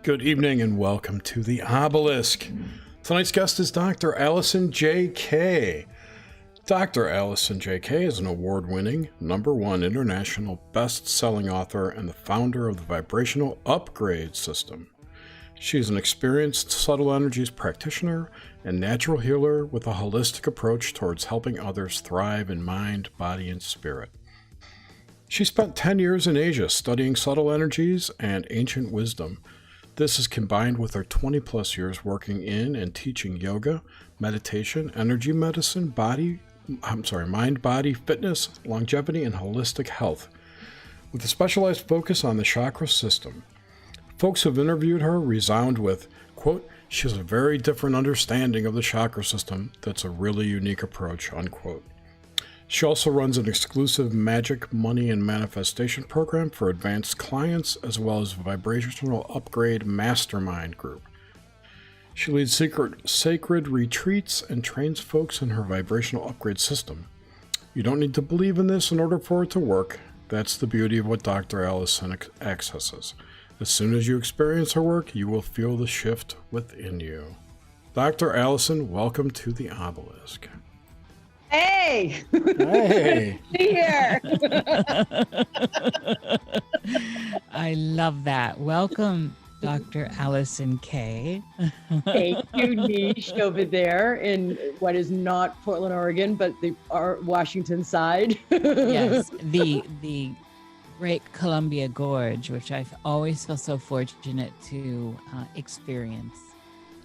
Good evening and welcome to the Obelisk. Tonight's guest is Dr. Alison J. Dr. Alison J. is an award-winning, #1 international best-selling author and the founder of the Vibrational Upgrade System. She is an experienced subtle energies practitioner and natural healer with a holistic approach towards helping others thrive in mind, body, and spirit. She spent 10 years in Asia studying subtle energies and ancient wisdom. This is combined with her 20-plus years working in and teaching yoga, meditation, energy medicine, mind, body, fitness, longevity, and holistic health, with a specialized focus on the chakra system. Folks who have interviewed her resound with, quote, "She has a very different understanding of the chakra system that's a really unique approach," unquote. She also runs an exclusive magic, money, and manifestation program for advanced clients, as well as a Vibrational Upgrade Mastermind group. She leads sacred retreats and trains folks in her Vibrational Upgrade System. You don't need to believe in this in order for it to work. That's the beauty of what Dr. Alison accesses. As soon as you experience her work, you will feel the shift within you. Dr. Alison, welcome to the Obelisk. Hey! Hey! Be here! I love that. Welcome, Dr. Alison K. Thank you, Niche, over there in what is not Portland, Oregon, but the Washington side. Yes, the Great Columbia Gorge, which I always feel so fortunate to experience.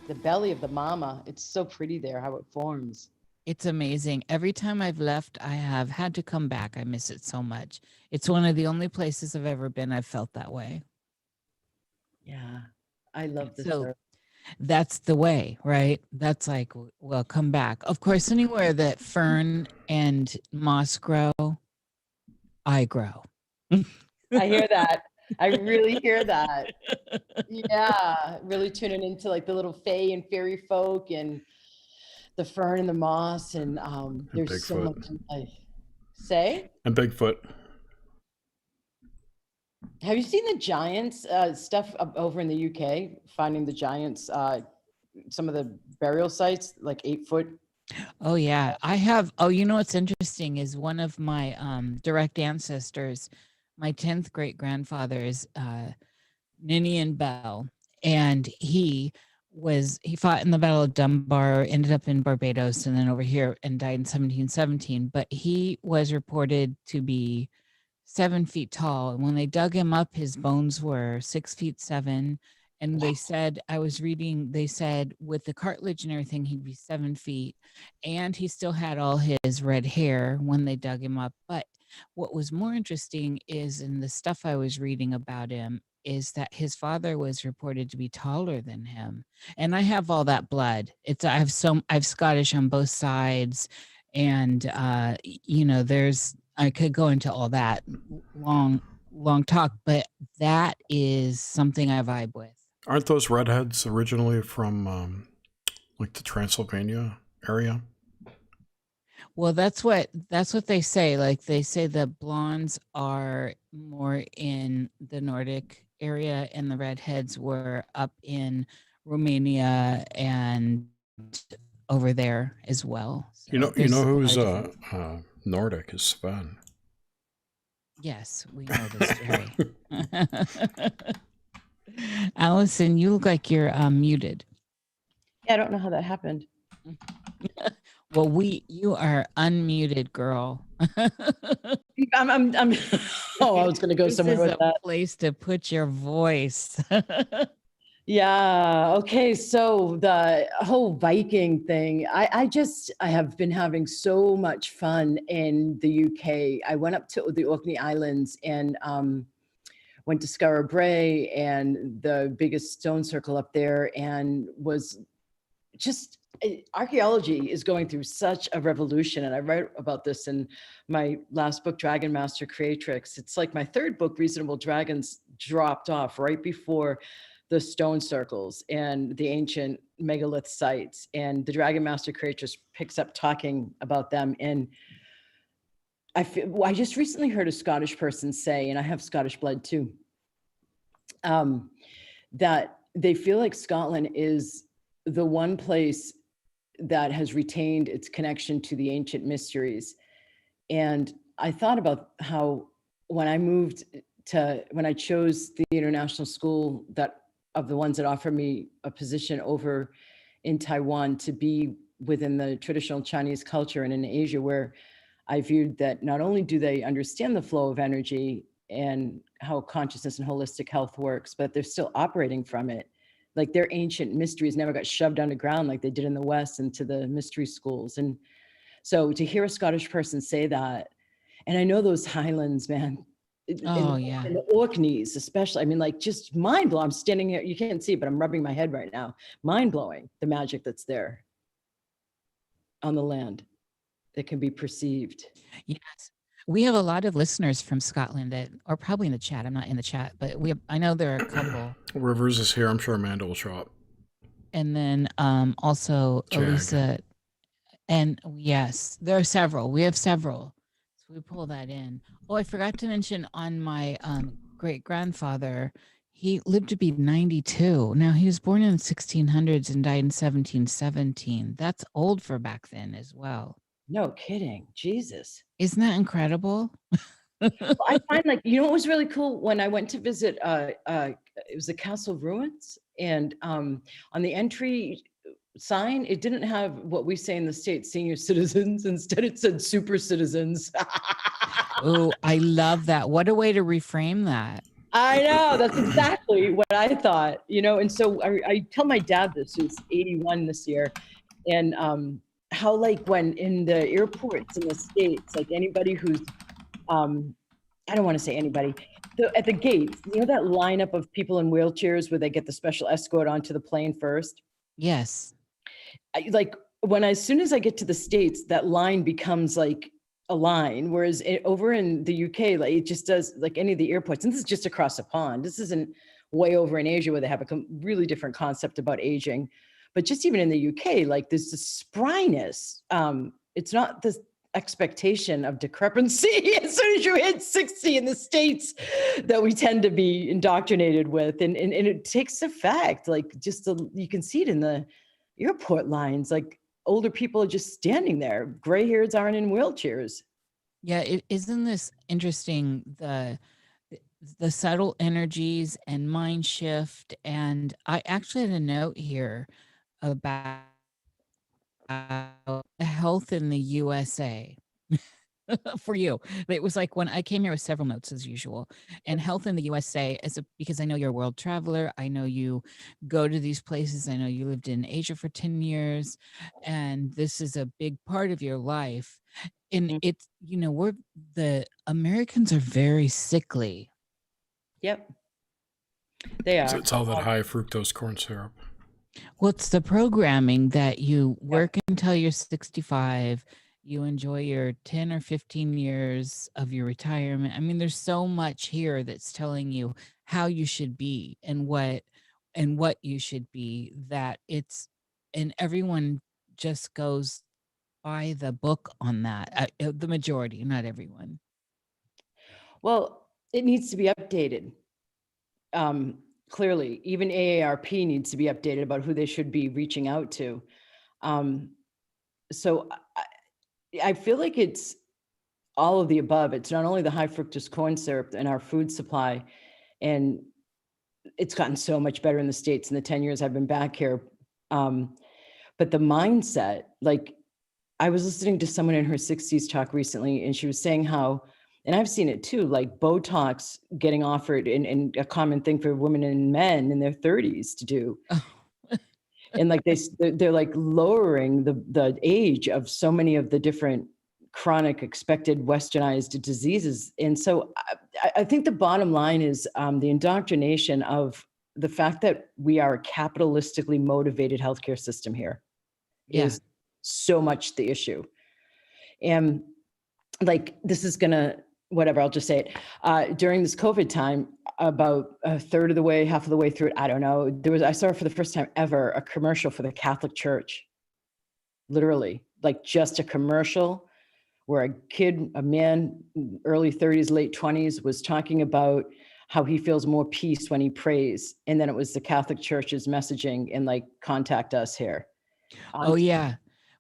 The belly of the mama. It's so pretty there, how it forms. It's amazing. Every time I've left, I have had to come back. I miss it so much. It's one of the only places I've ever been I've felt that way. Yeah, I love this. So that's the way, right? That's like, well, come back. Of course, anywhere that fern and moss grow, I grow. I hear that. I really hear that. Yeah, really tuning into like the little fae and fairy folk and the fern and the moss, and there's so much life. Say? And Bigfoot. Have you seen the giants stuff over in the UK? Finding the giants, some of the burial sites, like 8 foot. Oh yeah, I have. Oh, you know what's interesting is one of my direct ancestors, my 10th great grandfather is Ninian Bell, and he fought in the Battle of Dunbar, ended up in Barbados, and then over here and died in 1717. But he was reported to be 7 feet tall, and when they dug him up, his bones were 6 feet 7. And they said, I was reading, they said with the cartilage and everything, he'd be 7 feet, and he still had all his red hair when they dug him up. But what was more interesting is in the stuff I was reading about him is that his father was reported to be taller than him. And I have all that blood. I have Scottish on both sides. And, I could go into all that long talk, but that is something I vibe with. Aren't those redheads originally from like the Transylvania area? Well, that's what they say. Like they say the blondes are more in the Nordic area and the redheads were up in Romania and over there as well. So you know who's Nordic is Sven. Yes, we know this, Jerry. Alison, you look like you're muted. Yeah, I don't know how that happened. Well, you are unmuted, girl. I'm oh, I was going to go This somewhere is with a that. place to put your voice. Yeah. Okay. So the whole Viking thing, I have been having so much fun in the UK. I went up to the Orkney Islands and went to Skara Brae and the biggest stone circle up there, and was just archaeology is going through such a revolution. And I write about this in my last book, Dragon Master Creatrix. It's like my third book, Reasonable Dragons, dropped off right before the stone circles and the ancient megalith sites. And the Dragon Master Creatrix picks up talking about them. And I just recently heard a Scottish person say, and I have Scottish blood too, that they feel like Scotland is the one place that has retained its connection to the ancient mysteries. And I thought about how when I chose the international school that of the ones that offer me a position over in Taiwan to be within the traditional Chinese culture and in Asia, where I viewed that not only do they understand the flow of energy and how consciousness and holistic health works, but they're still operating from it. Like their ancient mysteries never got shoved underground like they did in the West into the mystery schools. And so to hear a Scottish person say that, and I know those Highlands, man, Oh, yeah. in the Orkneys, especially, I mean, like just mind blowing. I'm standing here, you can't see, but I'm rubbing my head right now. Mind blowing, the magic that's there on the land that can be perceived. Yes. We have a lot of listeners from Scotland that are probably in the chat. I'm not in the chat, but I know there are a couple. Rivers is here. I'm sure Amanda will show up. And then also Jag. Elisa. And yes, there are several. We have several. So we pull that in. Oh, I forgot to mention on my great grandfather, he lived to be 92. Now he was born in the 1600s and died in 1717. That's old for back then as well. No kidding. Jesus. Isn't that incredible? Well, I find like, you know, what was really cool when I went to visit, it was the castle ruins, and on the entry sign, it didn't have what we say in the States, senior citizens. Instead, it said super citizens. Oh, I love that. What a way to reframe that. I know, that's exactly what I thought, you know. And so I tell my dad this, who's 81 this year, and how like when in the airports in the States, like anybody who's, I don't want to say anybody, at the gates, you know, that lineup of people in wheelchairs where they get the special escort onto the plane first? Yes. Like as soon as I get to the States, that line becomes like a line, whereas over in the UK, like it just does, like any of the airports, and this is just across the pond. This isn't way over in Asia where they have a really different concept about aging, but just even in the UK, like there's this spryness. It's not this expectation of decrepancy as soon as you hit 60 in the States that we tend to be indoctrinated with, and it takes effect. Like you can see it in the airport lines, like older people are just standing there. Gray hairs aren't in wheelchairs. Yeah, isn't this interesting? The subtle energies and mind shift. And I actually had a note here about health in the USA. For you. It was like when I came here with several notes as usual, and health in the USA because I know you're a world traveler. I know you go to these places. I know you lived in Asia for 10 years, and this is a big part of your life. And it's, you know, the Americans are very sickly. Yep. They are. It's all that high fructose corn syrup. Well, it's the programming that you work until you're 65. You enjoy your 10 or 15 years of your retirement. I mean, there's so much here that's telling you how you should be and what you should be, and everyone just goes by the book on that. The majority, not everyone. Well, it needs to be updated. Clearly, even AARP needs to be updated about who they should be reaching out to. So I feel like it's all of the above. It's not only the high fructose corn syrup in our food supply, and it's gotten so much better in the States in the 10 years I've been back here. But the mindset, like I was listening to someone in her 60s talk recently, and she was saying how, and I've seen it too, like Botox getting offered and a common thing for women and men in their 30s to do. Oh, And like they're like lowering the age of so many of the different chronic expected westernized diseases. And so I think the bottom line is the indoctrination of the fact that we are a capitalistically motivated healthcare system here yeah. is so much the issue. And like, this is gonna, whatever, I'll just say it. During this COVID time, about a third of the way, half of the way through it, I don't know, I saw for the first time ever a commercial for the Catholic Church. Literally, like just a commercial where a man, early 30s, late 20s, was talking about how he feels more peace when he prays. And then it was the Catholic Church's messaging and like, contact us here. Oh yeah,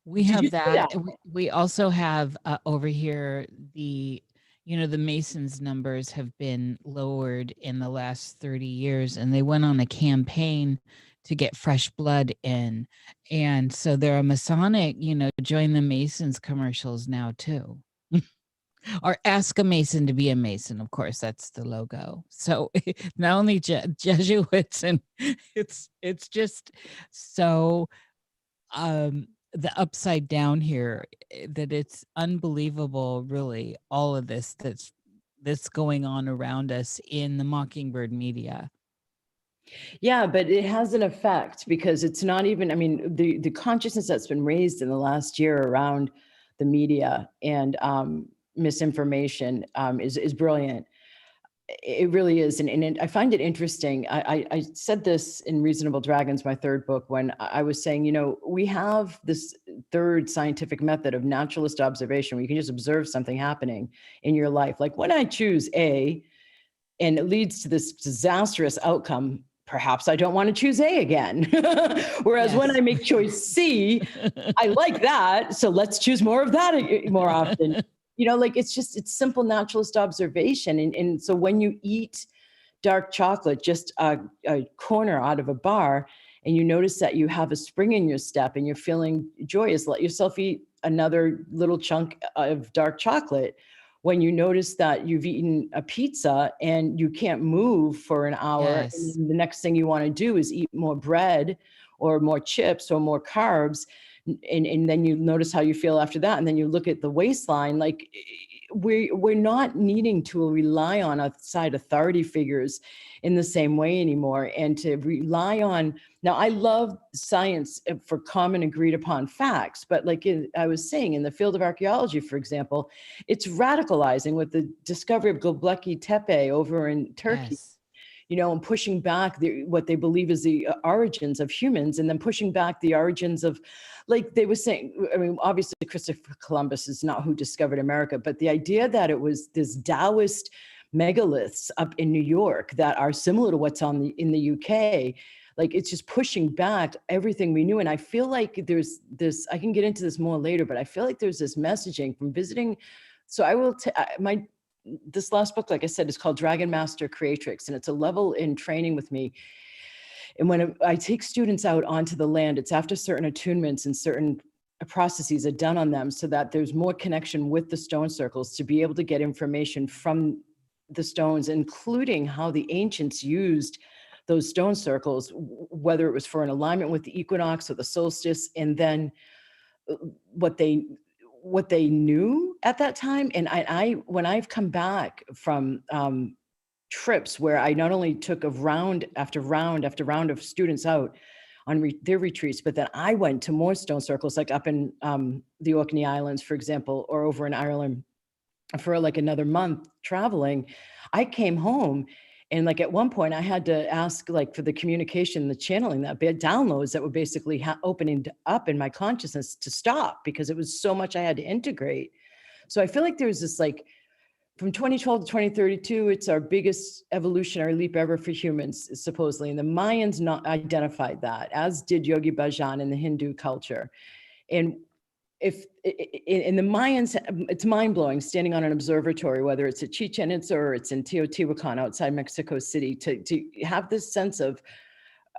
we Did you have see that. that? We also have over here the Masons numbers have been lowered in the last 30 years, and they went on a campaign to get fresh blood in, and so there are Masonic, join the Masons commercials now too. Or ask a Mason to be a Mason, of course, that's the logo. So not only Jesuits, and it's just so the upside down here, that it's unbelievable, really, all of this that's going on around us in the Mockingbird media. Yeah, but it has an effect because it's not even, I mean, the consciousness that's been raised in the last year around the media and misinformation is brilliant. It really is. And I find it interesting. I said this in Reasonable Dragons, my third book, when I was saying, we have this third scientific method of naturalist observation where you can just observe something happening in your life. Like when I choose A and it leads to this disastrous outcome, perhaps I don't want to choose A again. Whereas when I make choice C, I like that. So let's choose more of that more often. Like it's simple naturalist observation. And so when you eat dark chocolate, just a corner out of a bar, and you notice that you have a spring in your step and you're feeling joyous, let yourself eat another little chunk of dark chocolate. When you notice that you've eaten a pizza and you can't move for an hour, and the next thing you want to do is eat more bread or more chips or more carbs, and then you notice how you feel after that, and then you look at the waistline, like we're not needing to rely on outside authority figures in the same way anymore, and to rely on, now I love science for common agreed upon facts, but like I was saying, in the field of archaeology, for example, it's radicalizing with the discovery of Göbekli Tepe over in Turkey. And pushing back what they believe is the origins of humans, and then pushing back the origins of, like they were saying, I mean, obviously Christopher Columbus is not who discovered America, but the idea that it was this Taoist megaliths up in New York that are similar to what's in the UK, like it's just pushing back everything we knew. And I feel like there's this, I can get into this more later, but I feel like there's this messaging from visiting. So I will, this last book, like I said, is called Dragon Master Creatrix, and it's a level in training with me. And when I take students out onto the land, it's after certain attunements and certain processes are done on them so that there's more connection with the stone circles to be able to get information from the stones, including how the ancients used those stone circles, whether it was for an alignment with the equinox or the solstice, and then what they knew at that time. And when I've come back from trips where I not only took a round after round after round of students out on their retreats, but then I went to more stone circles, like up in the Orkney Islands, for example, or over in Ireland for like another month traveling. I came home, and like at one point I had to ask like for the communication, the channeling, that bad downloads that were basically opening up in my consciousness to stop, because it was so much I had to integrate. So I feel like there's this, like from 2012 to 2032, it's our biggest evolutionary leap ever for humans, supposedly. And the Mayans not identified that, as did Yogi Bhajan in the Hindu culture. And if in the Mayans, it's mind blowing standing on an observatory, whether it's at Chichen Itza or it's in Teotihuacan outside Mexico City, to have this sense of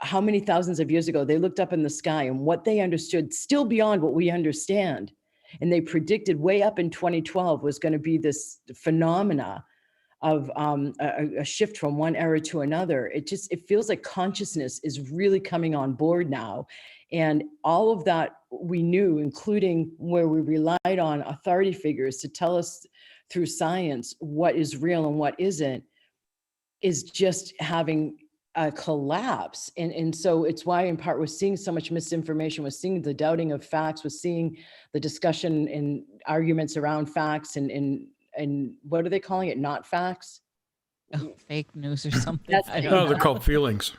how many thousands of years ago they looked up in the sky and what they understood still beyond what we understand. And they predicted way up in 2012 was going to be this phenomena of a shift from one era to another. It feels like consciousness is really coming on board now. And all of that we knew, including where we relied on authority figures to tell us through science what is real and what isn't, is just having a collapse. And so it's why in part we're seeing so much misinformation, we're seeing the doubting of facts, we're seeing the discussion and arguments around facts and what are they calling it? Not facts? Oh, fake news or something. That's I fake don't Oh, they're called feelings.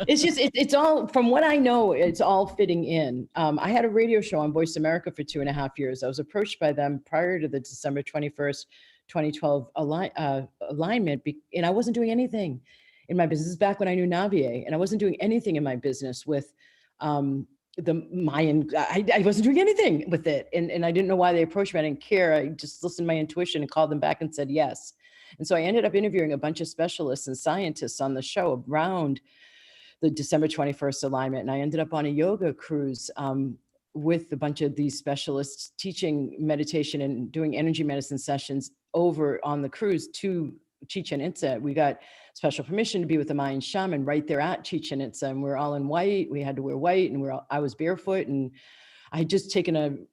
It's just, it's all, from what I know, it's all fitting in. I had a radio show on Voice America for 2.5 years. I was approached by them prior to the December 21st, 2012 alignment, and I wasn't doing anything in my business back when I knew Navier, and I wasn't doing anything in my business with the Mayan. I wasn't doing anything with it. And I didn't know why they approached me. I didn't care. I just listened to my intuition and called them back and said yes. And so I ended up interviewing a bunch of specialists and scientists on the show around the December 21st alignment. And I ended up on a yoga cruise with a bunch of these specialists teaching meditation and doing energy medicine sessions over on the cruise to Chichen Itza. We got special permission to be with the Mayan shaman right there at Chichen Itza. And we're all in white. We had to wear white, and I was barefoot. And I had just taken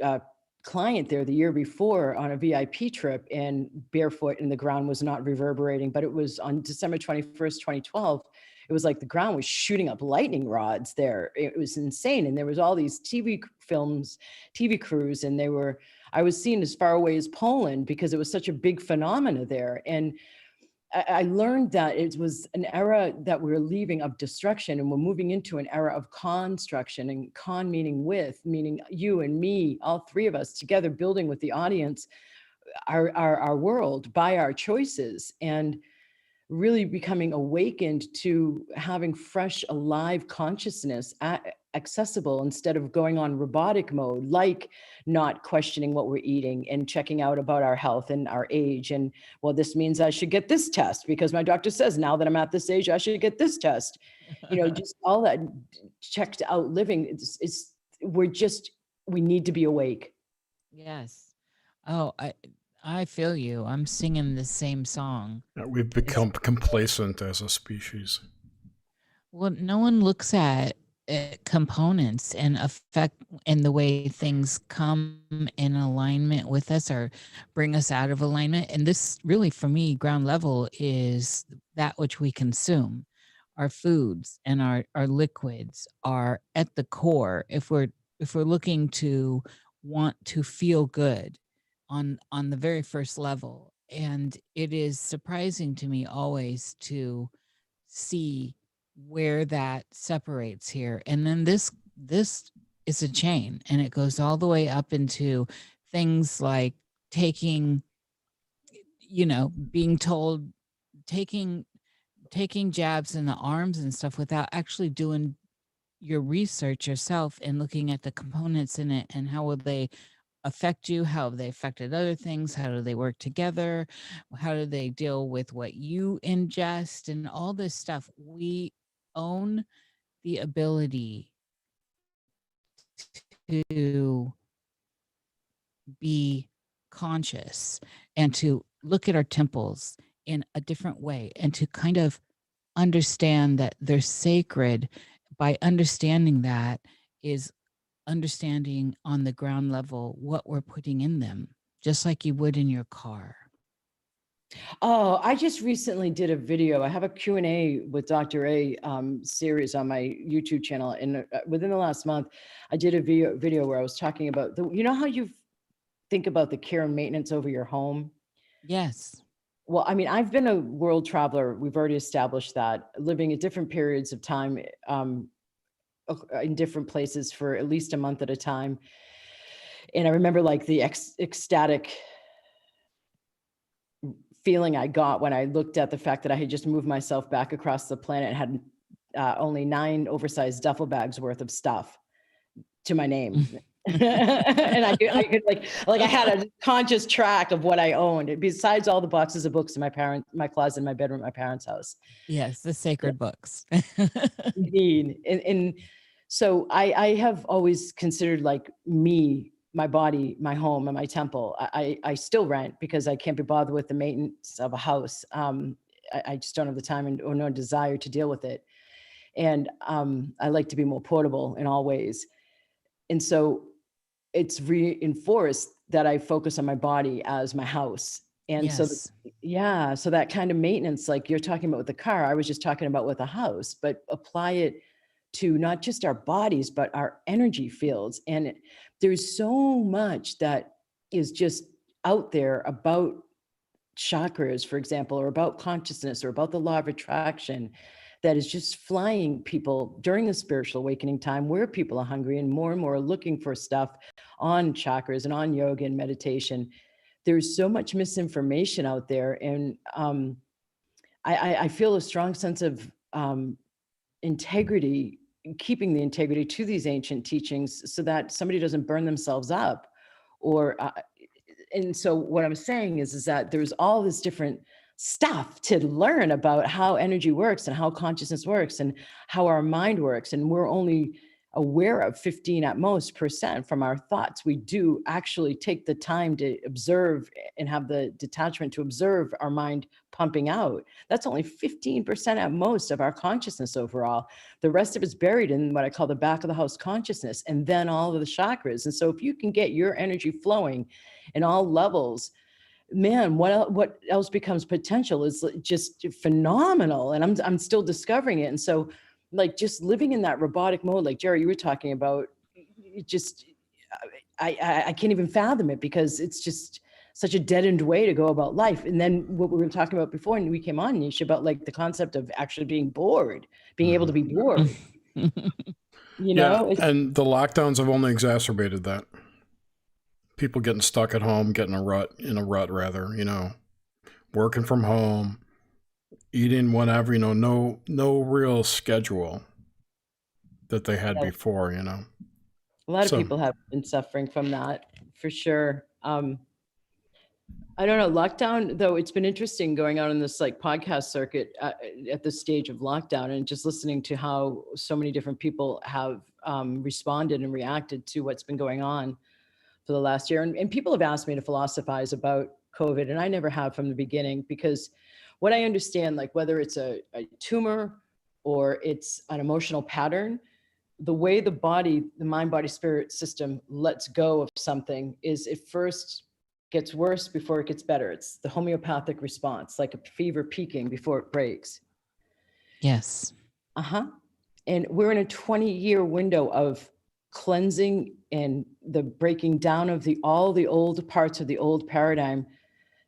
a client there the year before on a VIP trip, and barefoot, and the ground was not reverberating. But it was on December 21st, 2012. It was like the ground was shooting up lightning rods there. It was insane. And there was all these TV crews, and I was seen as far away as Poland because it was such a big phenomena there. And I learned that it was an era that we're leaving of destruction, and we're moving into an era of construction, and con meaning you and me, all three of us together, building with the audience, our world by our choices, and really becoming awakened to having fresh, alive consciousness accessible instead of going on robotic mode, like not questioning what we're eating and checking out about our health and our age. And well, this means I should get this test because my doctor says now that I'm at this age, I should get this test. Just all that checked out living. We need to be awake. Yes. Oh, I feel you. I'm singing the same song. We've become complacent as a species. Well, no one looks at components and affect in the way things come in alignment with us or bring us out of alignment. And this really, for me, ground level is that which we consume. Our foods and our liquids are at the core. If we're looking to want to feel good on the very first level. And it is surprising to me always to see where that separates here. And then this is a chain, and it goes all the way up into things like being told, taking jabs in the arms and stuff without actually doing your research yourself and looking at the components in it and how will they affect you, how have they affected other things, how do they work together, how do they deal with what you ingest, and all this stuff. We own the ability to be conscious and to look at our temples in a different way and to kind of understand that they're sacred. By understanding that is understanding on the ground level what we're putting in them, just like you would in your car. Oh, I just recently did a video. I have a Q&A with Dr. A series on my YouTube channel. And within the last month, I did a video where I was talking about, how you think about the care and maintenance over your home? Yes. Well, I mean, I've been a world traveler. We've already established that, living at different periods of time in different places for at least a month at a time. And I remember like the ecstatic feeling I got when I looked at the fact that I had just moved myself back across the planet and had only 9 oversized duffel bags worth of stuff. to my name. And I could like I had a conscious track of what I owned, besides all the boxes of books in my closet in my bedroom at my parents' house. Yes, the sacred books. Indeed. And so I have always considered like me, my body, my home, and my temple. I still rent because I can't be bothered with the maintenance of a house. I just don't have the time or no desire to deal with it. And I like to be more portable in all ways. And so it's reinforced that I focus on my body as my house. And Yes. so that kind of maintenance, like you're talking about with the car, I was just talking about with a house, but apply it to not just our bodies, but our energy fields. And there's so much that is just out there about chakras, for example, or about consciousness, or about the law of attraction, that is just flying people during the spiritual awakening time, where people are hungry and more are looking for stuff on chakras and on yoga and meditation. There's so much misinformation out there. And I feel a strong sense of integrity, keeping the integrity to these ancient teachings so that somebody doesn't burn themselves up. Or and so what I'm saying is that there's all this different stuff to learn about how energy works and how consciousness works and how our mind works. And we're only aware of 15% at most from our thoughts. We do actually take the time to observe and have the detachment to observe our mind pumping out. That's only 15% at most of our consciousness overall. The rest of it's buried in what I call the back of the house consciousness, and then all of the chakras. And so if you can get your energy flowing in all levels, man, what else becomes potential is just phenomenal. And I'm still discovering it. And so like just living in that robotic mode, like Jerry, you were talking about, it just, I can't even fathom it, because it's just such a dead-end way to go about life. And then what we were talking about before, and we came on, Nisha, about like the concept of actually being bored, being able to be bored. You know? Yeah, and the lockdowns have only exacerbated that. People getting stuck at home, getting in a rut rather, you know, working from home, eating whatever, you know, no real schedule that they had before, you know. A lot of people have been suffering from that, for sure. I don't know, lockdown, though, it's been interesting going out on this like podcast circuit at this stage of lockdown, and just listening to how so many different people have responded and reacted to what's been going on for the last year. And people have asked me to philosophize about COVID, and I never have from the beginning, because what I understand, like whether it's a tumor or it's an emotional pattern, the way the body, the mind, body, spirit system lets go of something is it first gets worse before it gets better. It's the homeopathic response, like a fever peaking before it breaks. Yes. And we're in a 20-year window of cleansing and the breaking down of all the old parts of the old paradigm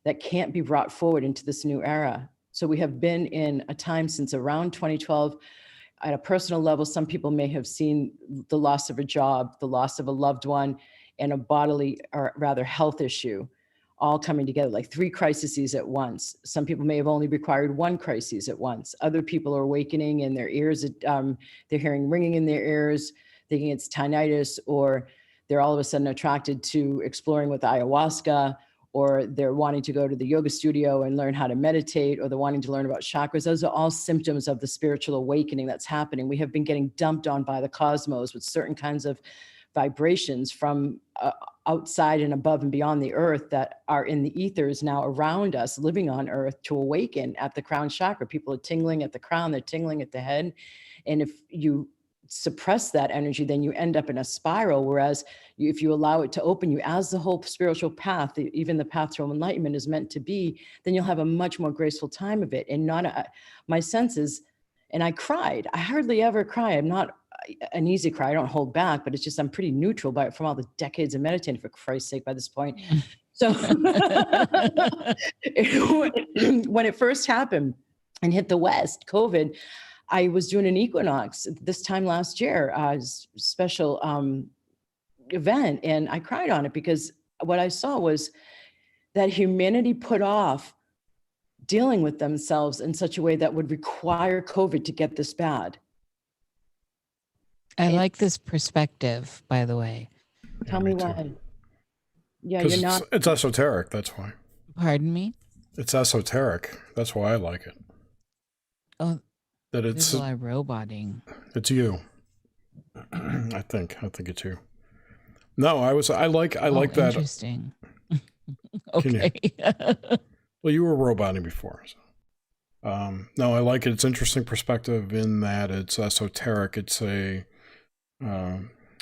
that can't be brought forward into this new era. So we have been in a time since around 2012. At a personal level, some people may have seen the loss of a job, the loss of a loved one, and a bodily, or rather health issue, all coming together, like 3 crises at once. Some people may have only required 1 crisis at once. Other people are awakening in their ears, they're hearing ringing in their ears, thinking it's tinnitus, or they're all of a sudden attracted to exploring with ayahuasca, or they're wanting to go to the yoga studio and learn how to meditate, or they're wanting to learn about chakras. Those are all symptoms of the spiritual awakening that's happening. We have been getting dumped on by the cosmos with certain kinds of vibrations from outside and above and beyond the earth that are in the ethers now around us, living on earth, to awaken at the crown chakra. People are tingling at the crown, they're tingling at the head. And if you suppress that energy, then you end up in a spiral. Whereas if you allow it to open you, as the whole spiritual path, even the path to enlightenment is meant to be, then you'll have a much more graceful time of it. And my sense is, and I cried, I hardly ever cry. I'm not an easy cry, I don't hold back, but it's just, I'm pretty neutral from all the decades of meditating, for Christ's sake, by this point. So when it first happened and hit the West, COVID, I was doing an equinox this time last year, a special event, and I cried on it, because what I saw was that humanity put off dealing with themselves in such a way that would require COVID to get this bad. I like this perspective, by the way. Tell me why. Yeah, Because you're not. it's esoteric, that's why. Pardon me? It's esoteric. That's why I like it. Oh, That there's it's a lot of roboting. it's you. I think it's you. No, I like that. Interesting. Okay. Well, you were roboting before. So. No, I like it. It's interesting perspective in that it's esoteric. It's a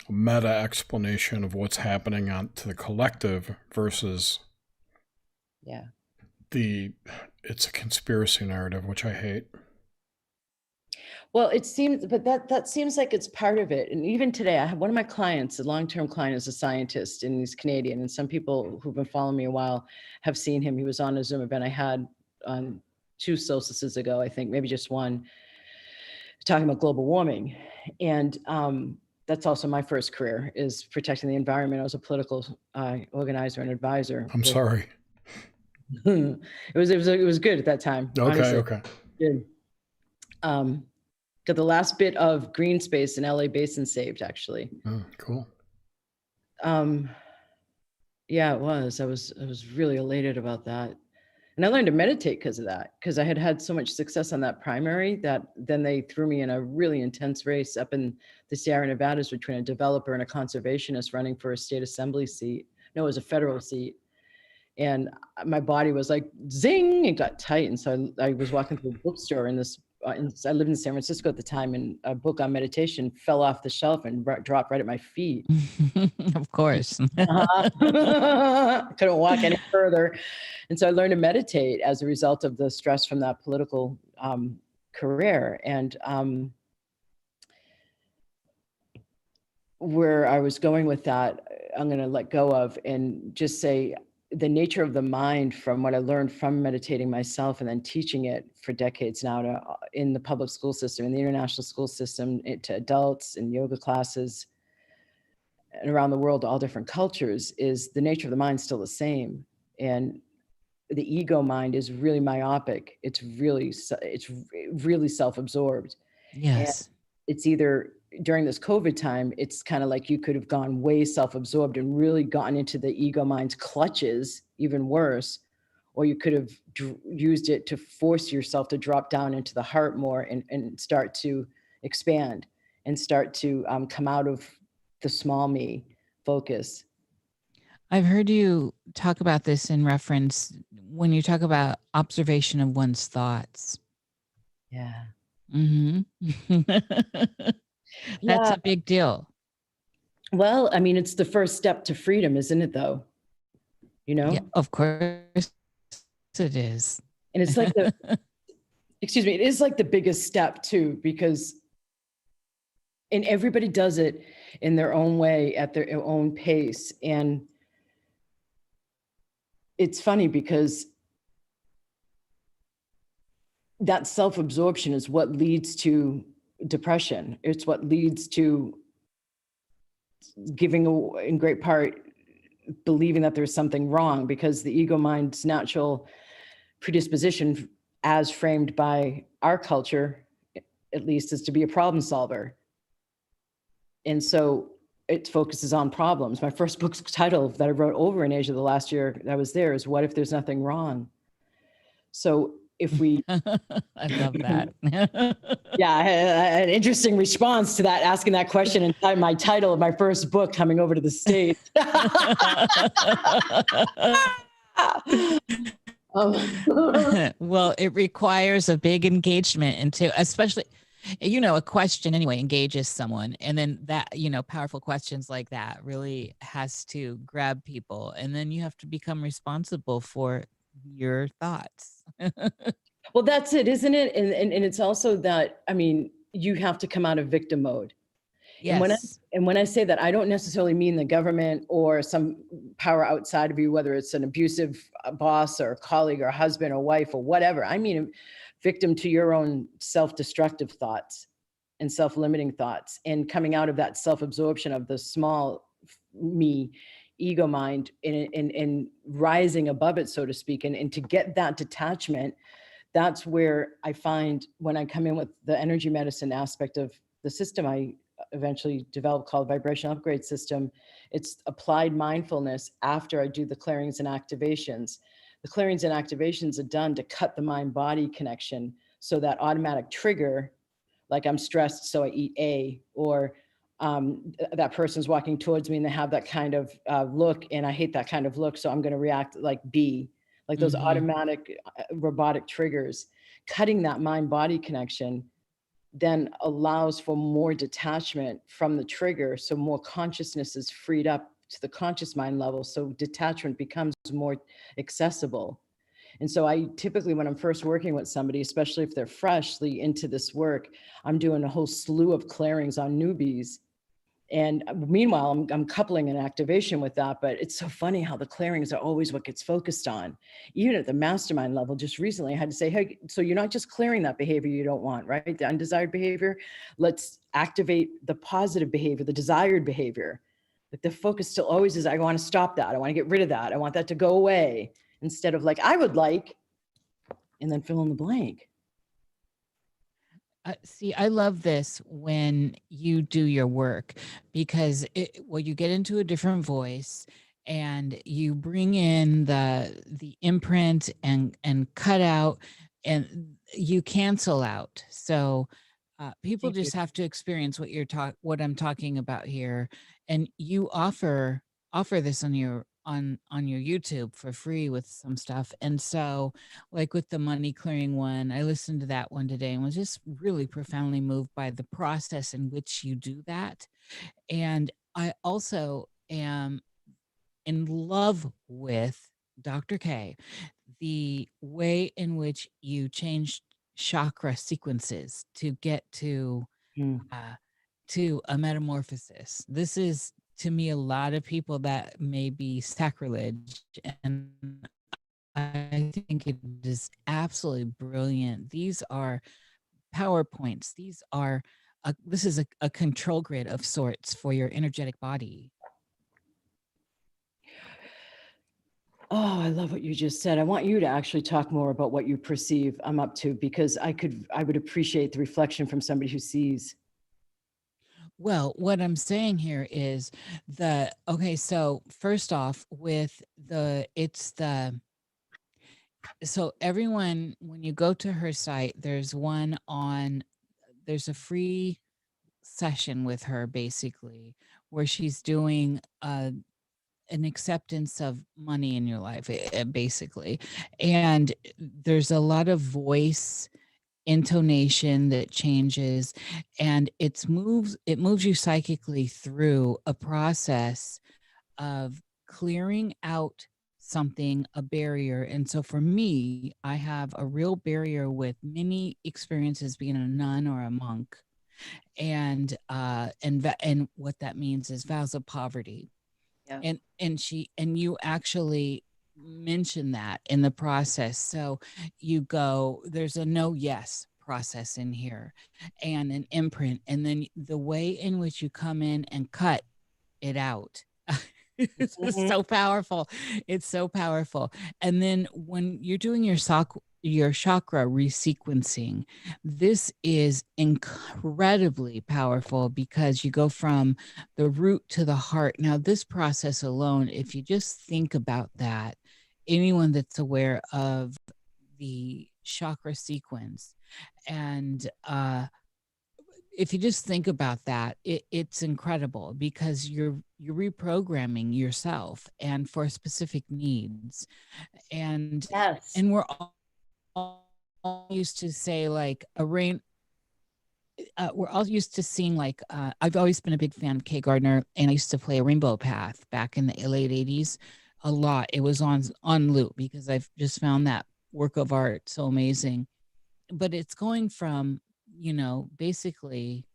meta explanation of what's happening to the collective versus it's a conspiracy narrative, which I hate. Well, it seems, but that seems like it's part of it. And even today, I have one of my clients, a long-term client, is a scientist, and he's Canadian. And some people who've been following me a while have seen him. He was on a Zoom event I had on 2 solstices ago, I think, maybe just one, talking about global warming. And that's also my first career, is protecting the environment. I was a political organizer and advisor. I'm sorry. It was good at that time. Okay, honestly. okay. Good. Got the last bit of green space in LA Basin saved, actually. Oh, cool. Yeah, it was. I was really elated about that. And I learned to meditate because of that, because I had so much success on that primary that then they threw me in a really intense race up in the Sierra Nevadas between a developer and a conservationist running for a state assembly seat. No, it was a federal seat. And my body was like, zing, it got tight. And so I was walking through a bookstore in this, I lived in San Francisco at the time, and a book on meditation fell off the shelf and dropped right at my feet. Of course. I couldn't walk any further. And so I learned to meditate as a result of the stress from that political career. And where I was going with that, I'm going to let go of and just say the nature of the mind, from what I learned from meditating myself and then teaching it for decades now in the public school system, in the international school system, to adults in yoga classes and around the world, all different cultures, is the nature of the mind still the same. And the ego mind is really myopic. It's really self-absorbed. Yes. And it's either, during this COVID time, it's kind of like you could have gone way self-absorbed and really gotten into the ego mind's clutches, even worse, or you could have used it to force yourself to drop down into the heart more and start to expand and start to come out of the small me focus. I've heard you talk about this in reference when you talk about observation of one's thoughts. Yeah. Mm-hmm. That's a big deal. Well, I mean, it's the first step to freedom, isn't it, though? You know? Yeah, of course it is. And it's like excuse me, it is like the biggest step too, because, and everybody does it in their own way, at their own pace. And it's funny because that self-absorption is what leads to depression. It's what leads to giving, in great part, believing that there's something wrong, because the ego mind's natural predisposition, as framed by our culture, at least, is to be a problem solver. And so it focuses on problems. My first book's title that I wrote over in Asia the last year that I was there is "What If There's Nothing Wrong?" So if we, I love that. yeah, I had an interesting response to that, asking that question inside my title of my first book coming over to the States. Well, it requires a big engagement into, especially, a question anyway engages someone, and then that, powerful questions like that really has to grab people, and then you have to become responsible for your thoughts. Well, that's it, isn't it? And it's also that, I mean, you have to come out of victim mode. Yes. And when I say that, I don't necessarily mean the government or some power outside of you, whether it's an abusive boss or a colleague or a husband or wife or whatever. I mean, a victim to your own self-destructive thoughts and self-limiting thoughts, and coming out of that self-absorption of the small me ego mind and rising above it, so to speak. And to get that detachment, that's where I find, when I come in with the energy medicine aspect of the system I eventually developed called Vibrational Upgrade System. It's applied mindfulness after I do the clearings and activations. The clearings and activations are done to cut the mind-body connection, so that automatic trigger, like I'm stressed, so I eat A, or that person's walking towards me and they have that kind of look, and I hate that kind of look, so I'm going to react like B, like those automatic robotic triggers. Cutting that mind-body connection then allows for more detachment from the trigger, so more consciousness is freed up to the conscious mind level, so detachment becomes more accessible. And so I typically, when I'm first working with somebody, especially if they're freshly into this work, I'm doing a whole slew of clearings on newbies. And meanwhile, I'm coupling an activation with that. But it's so funny how the clearings are always what gets focused on. Even at the mastermind level, just recently I had to say, hey, so you're not just clearing that behavior you don't want, right? The undesired behavior. Let's activate the positive behavior, the desired behavior. But the focus still always is, I want to stop that. I want to get rid of that. I want that to go away. Instead of like, I would like, and then fill in the blank. See, I love this when you do your work, because you get into a different voice and you bring in the imprint and cut out, and you cancel out. So people Thank you. just have to experience what I'm talking about here, and you offer this on your YouTube for free with some stuff. And so, like with the money clearing one, I listened to that one today and was just really profoundly moved by the process in which you do that. And I also am in love with Dr. K, the way in which you changed chakra sequences to get to a metamorphosis. This is, to me, a lot of people that may be sacrilege, and I think it is absolutely brilliant. These are PowerPoints. This is a control grid of sorts for your energetic body. Oh, I love what you just said. I want you to actually talk more about what you perceive I'm up to, because I would appreciate the reflection from somebody who sees. Well, what I'm saying here is so first off, so everyone, when you go to her site, there's a free session with her, basically, where she's doing an acceptance of money in your life, basically. And there's a lot of voice intonation that changes, and it moves you psychically through a process of clearing out a barrier. And so for me, I have a real barrier with many experiences being a nun or a monk, and what that means is vows of poverty. Yeah. And you actually mention that in the process. So there's a no yes process in here, and an imprint, and then the way in which you come in and cut it out. It's so powerful. It's so powerful. And then when you're doing your chakra resequencing, this is incredibly powerful, because you go from the root to the heart. Now, this process alone, if you just think about that, anyone that's aware of the chakra sequence, and if you just think about that, it's incredible, because you're reprogramming yourself and for specific needs. And Yes. and we're all used to say, like, we're all used to seeing, like, I've always been a big fan of Kay Gardner, and I used to play a Rainbow Path back in the late 80s a lot. It was on loop, because I've just found that work of art so amazing. But it's going from, basically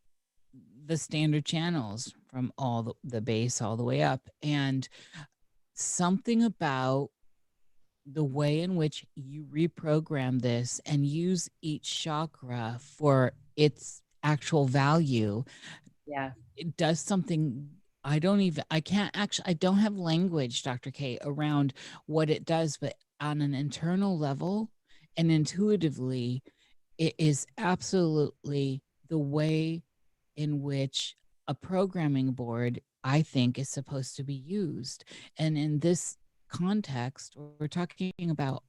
the standard channels from all the base all the way up, and something about the way in which you reprogram this and use each chakra for its actual value. Yeah. It does something. I don't have language, Dr. K, around what it does, but on an internal level and intuitively, it is absolutely the way in which a programming board, I think, is supposed to be used. And in this context, we're talking about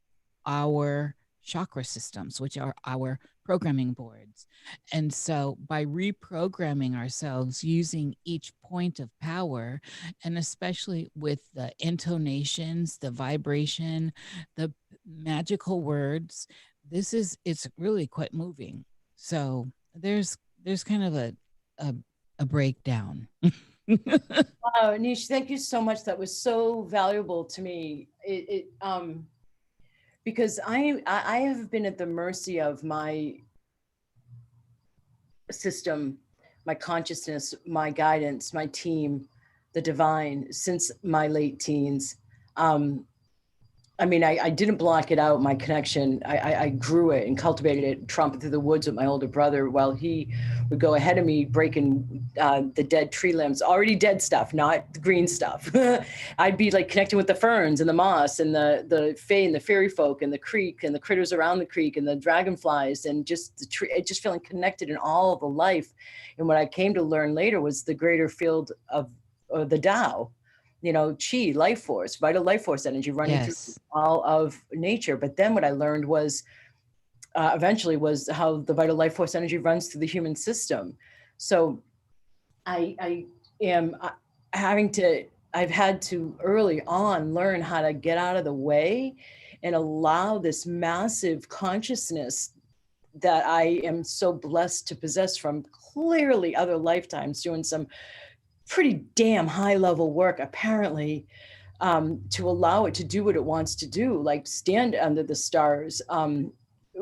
our chakra systems, which are our programming boards. And so by reprogramming ourselves using each point of power, and especially with the intonations, the vibration, the magical words, it's really quite moving. So there's kind of a breakdown. Wow, Nish, thank you so much. That was so valuable to me. Because I have been at the mercy of my system, my consciousness, my guidance, my team, the divine, since my late teens. I mean, I didn't block it out, my connection. I grew it and cultivated it, tromping through the woods with my older brother while he would go ahead of me, breaking the dead tree limbs, already dead stuff, not the green stuff. I'd be like connecting with the ferns and the moss and the fae and the fairy folk and the creek and the critters around the creek and the dragonflies and just the tree, just feeling connected in all of the life. And what I came to learn later was the greater field of the Tao. Chi, life force, vital life force energy running through all of nature. But then what I learned was eventually was how the vital life force energy runs through the human system. So I am I've had to early on learn how to get out of the way and allow this massive consciousness that I am so blessed to possess from clearly other lifetimes, doing some pretty damn high level work, apparently, to allow it to do what it wants to do, like stand under the stars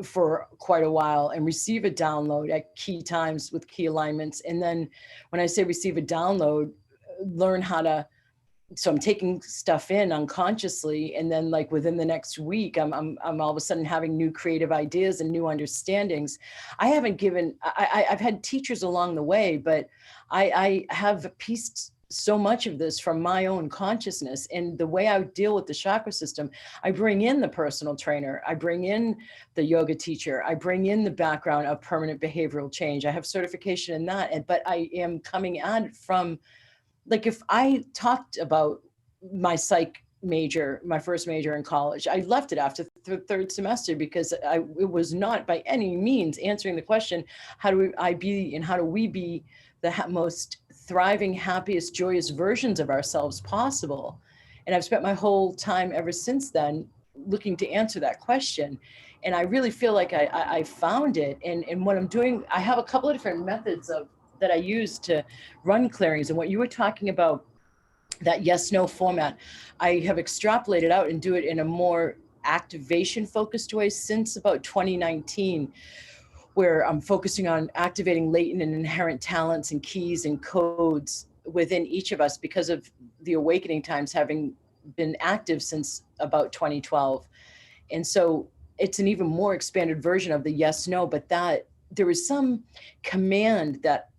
for quite a while and receive a download at key times with key alignments. And then when I say receive a download, learn how to, so I'm taking stuff in unconsciously. And then like within the next week, I'm all of a sudden having new creative ideas and new understandings. I've had teachers along the way, but I have pieced so much of this from my own consciousness. And the way I deal with the chakra system, I bring in the personal trainer, I bring in the yoga teacher, I bring in the background of permanent behavioral change. I have certification in that, but I am coming at it from, like, if I talked about my psych major, my first major in college, I left it after the third semester because it was not by any means answering the question, how do I be and how do we be the most thriving, happiest, joyous versions of ourselves possible? And I've spent my whole time ever since then looking to answer that question. And I really feel like I found it. And what I'm doing, I have a couple of different methods that I use to run clearings. And what you were talking about, that yes-no format, I have extrapolated out and do it in a more activation focused way since about 2019, where I'm focusing on activating latent and inherent talents and keys and codes within each of us because of the awakening times having been active since about 2012. And so it's an even more expanded version of the yes-no, but that there is some command that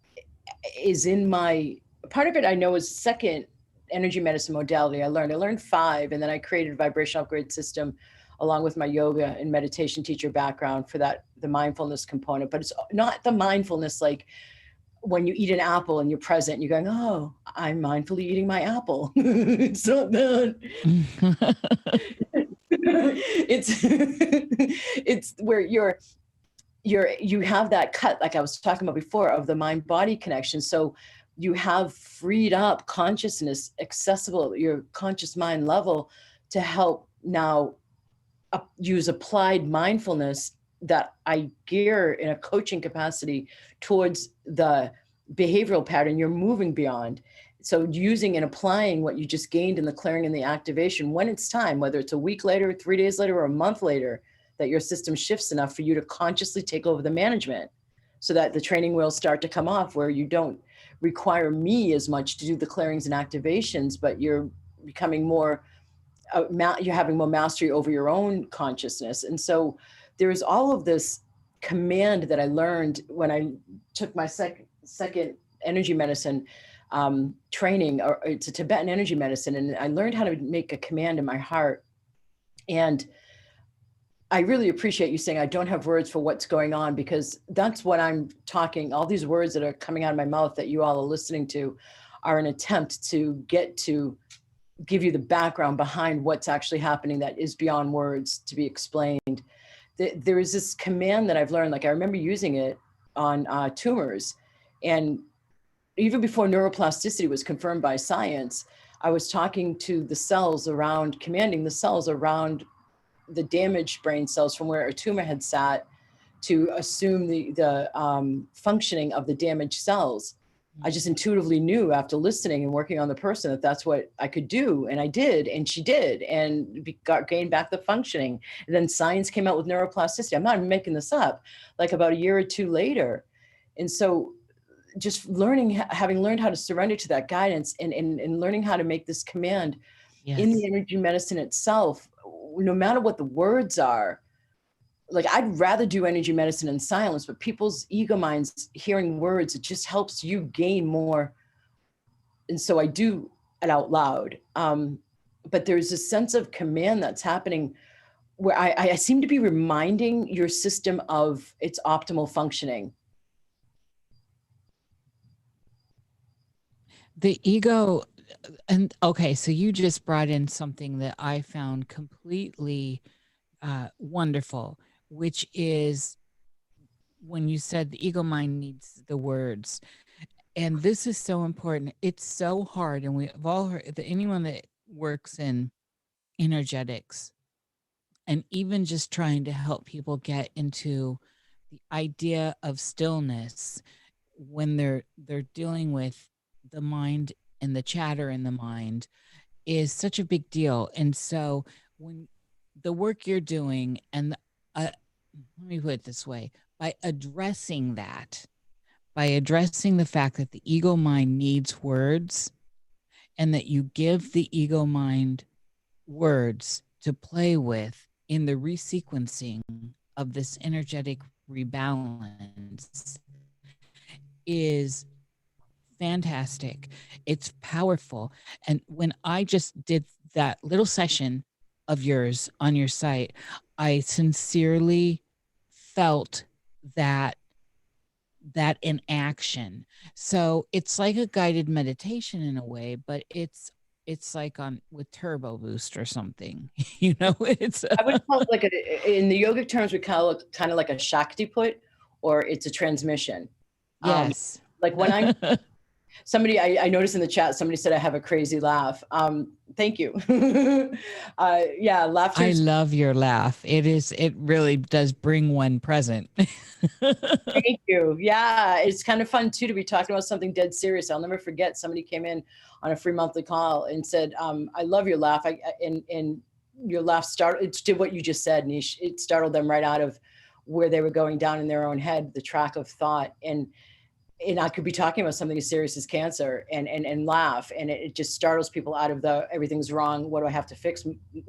is in my, part of it I know is second energy medicine modality I learned 5, and then I created a vibrational upgrade system along with my yoga and meditation teacher background for that, the mindfulness component. But it's not the mindfulness like when you eat an apple and you're present and you're going, oh, I'm mindfully eating my apple. It's not that. It's where you have that cut, like I was talking about before, of the mind-body connection. So you have freed up consciousness accessible at your conscious mind level to help now use applied mindfulness that I gear in a coaching capacity towards the behavioral pattern you're moving beyond. So using and applying what you just gained in the clearing and the activation when it's time, whether it's a week later, 3 days later, or a month later, that your system shifts enough for you to consciously take over the management so that the training wheels start to come off, where you don't require me as much to do the clearings and activations, but you're becoming more, you're having more mastery over your own consciousness. And so there's all of this command that I learned when I took my second energy medicine training, or it's a Tibetan energy medicine. And I learned how to make a command in my heart. And I really appreciate you saying I don't have words for what's going on, because that's what I'm talking. All these words that are coming out of my mouth that you all are listening to are an attempt to get to give you the background behind what's actually happening that is beyond words to be explained. There is this command that I've learned, like I remember using it on tumors. And even before neuroplasticity was confirmed by science, I was talking to the cells around, commanding the cells around the damaged brain cells from where a tumor had sat, to assume the functioning of the damaged cells. I just intuitively knew after listening and working on the person that that's what I could do. And I did, and she did, and gained back the functioning. And then science came out with neuroplasticity. I'm not even making this up, like about a year or two later. And so just learning, having learned how to surrender to that guidance, and learning how to make this command in the energy medicine itself, no matter what the words are. Like, I'd rather do energy medicine in silence, but people's ego minds hearing words, it just helps you gain more. And so I do it out loud. But there's a sense of command that's happening where I seem to be reminding your system of its optimal functioning. The ego, and okay, so you just brought in something that I found completely wonderful, which is when you said the ego mind needs the words. And this is so important. It's so hard. And we've all heard that anyone that works in energetics, and even just trying to help people get into the idea of stillness when they're dealing with the mind and the chatter in the mind, is such a big deal. And so when the work you're doing, and let me put it this way, by addressing that, by addressing the fact that the ego mind needs words, and that you give the ego mind words to play with in the resequencing of this energetic rebalance, is fantastic. It's powerful. And when I just did that little session of yours on your site, I sincerely felt that in action. So it's like a guided meditation in a way, but it's like on with turbo boost or something. It's I would call it like in the yogic terms, we call it kind of like a Shakti put, or it's a transmission. Yes. Like when I noticed in the chat, somebody said I have a crazy laugh. Thank you. Yeah, laughter. I love your laugh. It really does bring one present. Thank you. Yeah, it's kind of fun too to be talking about something dead serious. I'll never forget, somebody came in on a free monthly call and said, I love your laugh. And your laugh it did what you just said, Nish. It startled them right out of where they were going down in their own head, the track of thought. And I could be talking about something as serious as cancer and laugh. And it just startles people out of the everything's wrong, what do I have to fix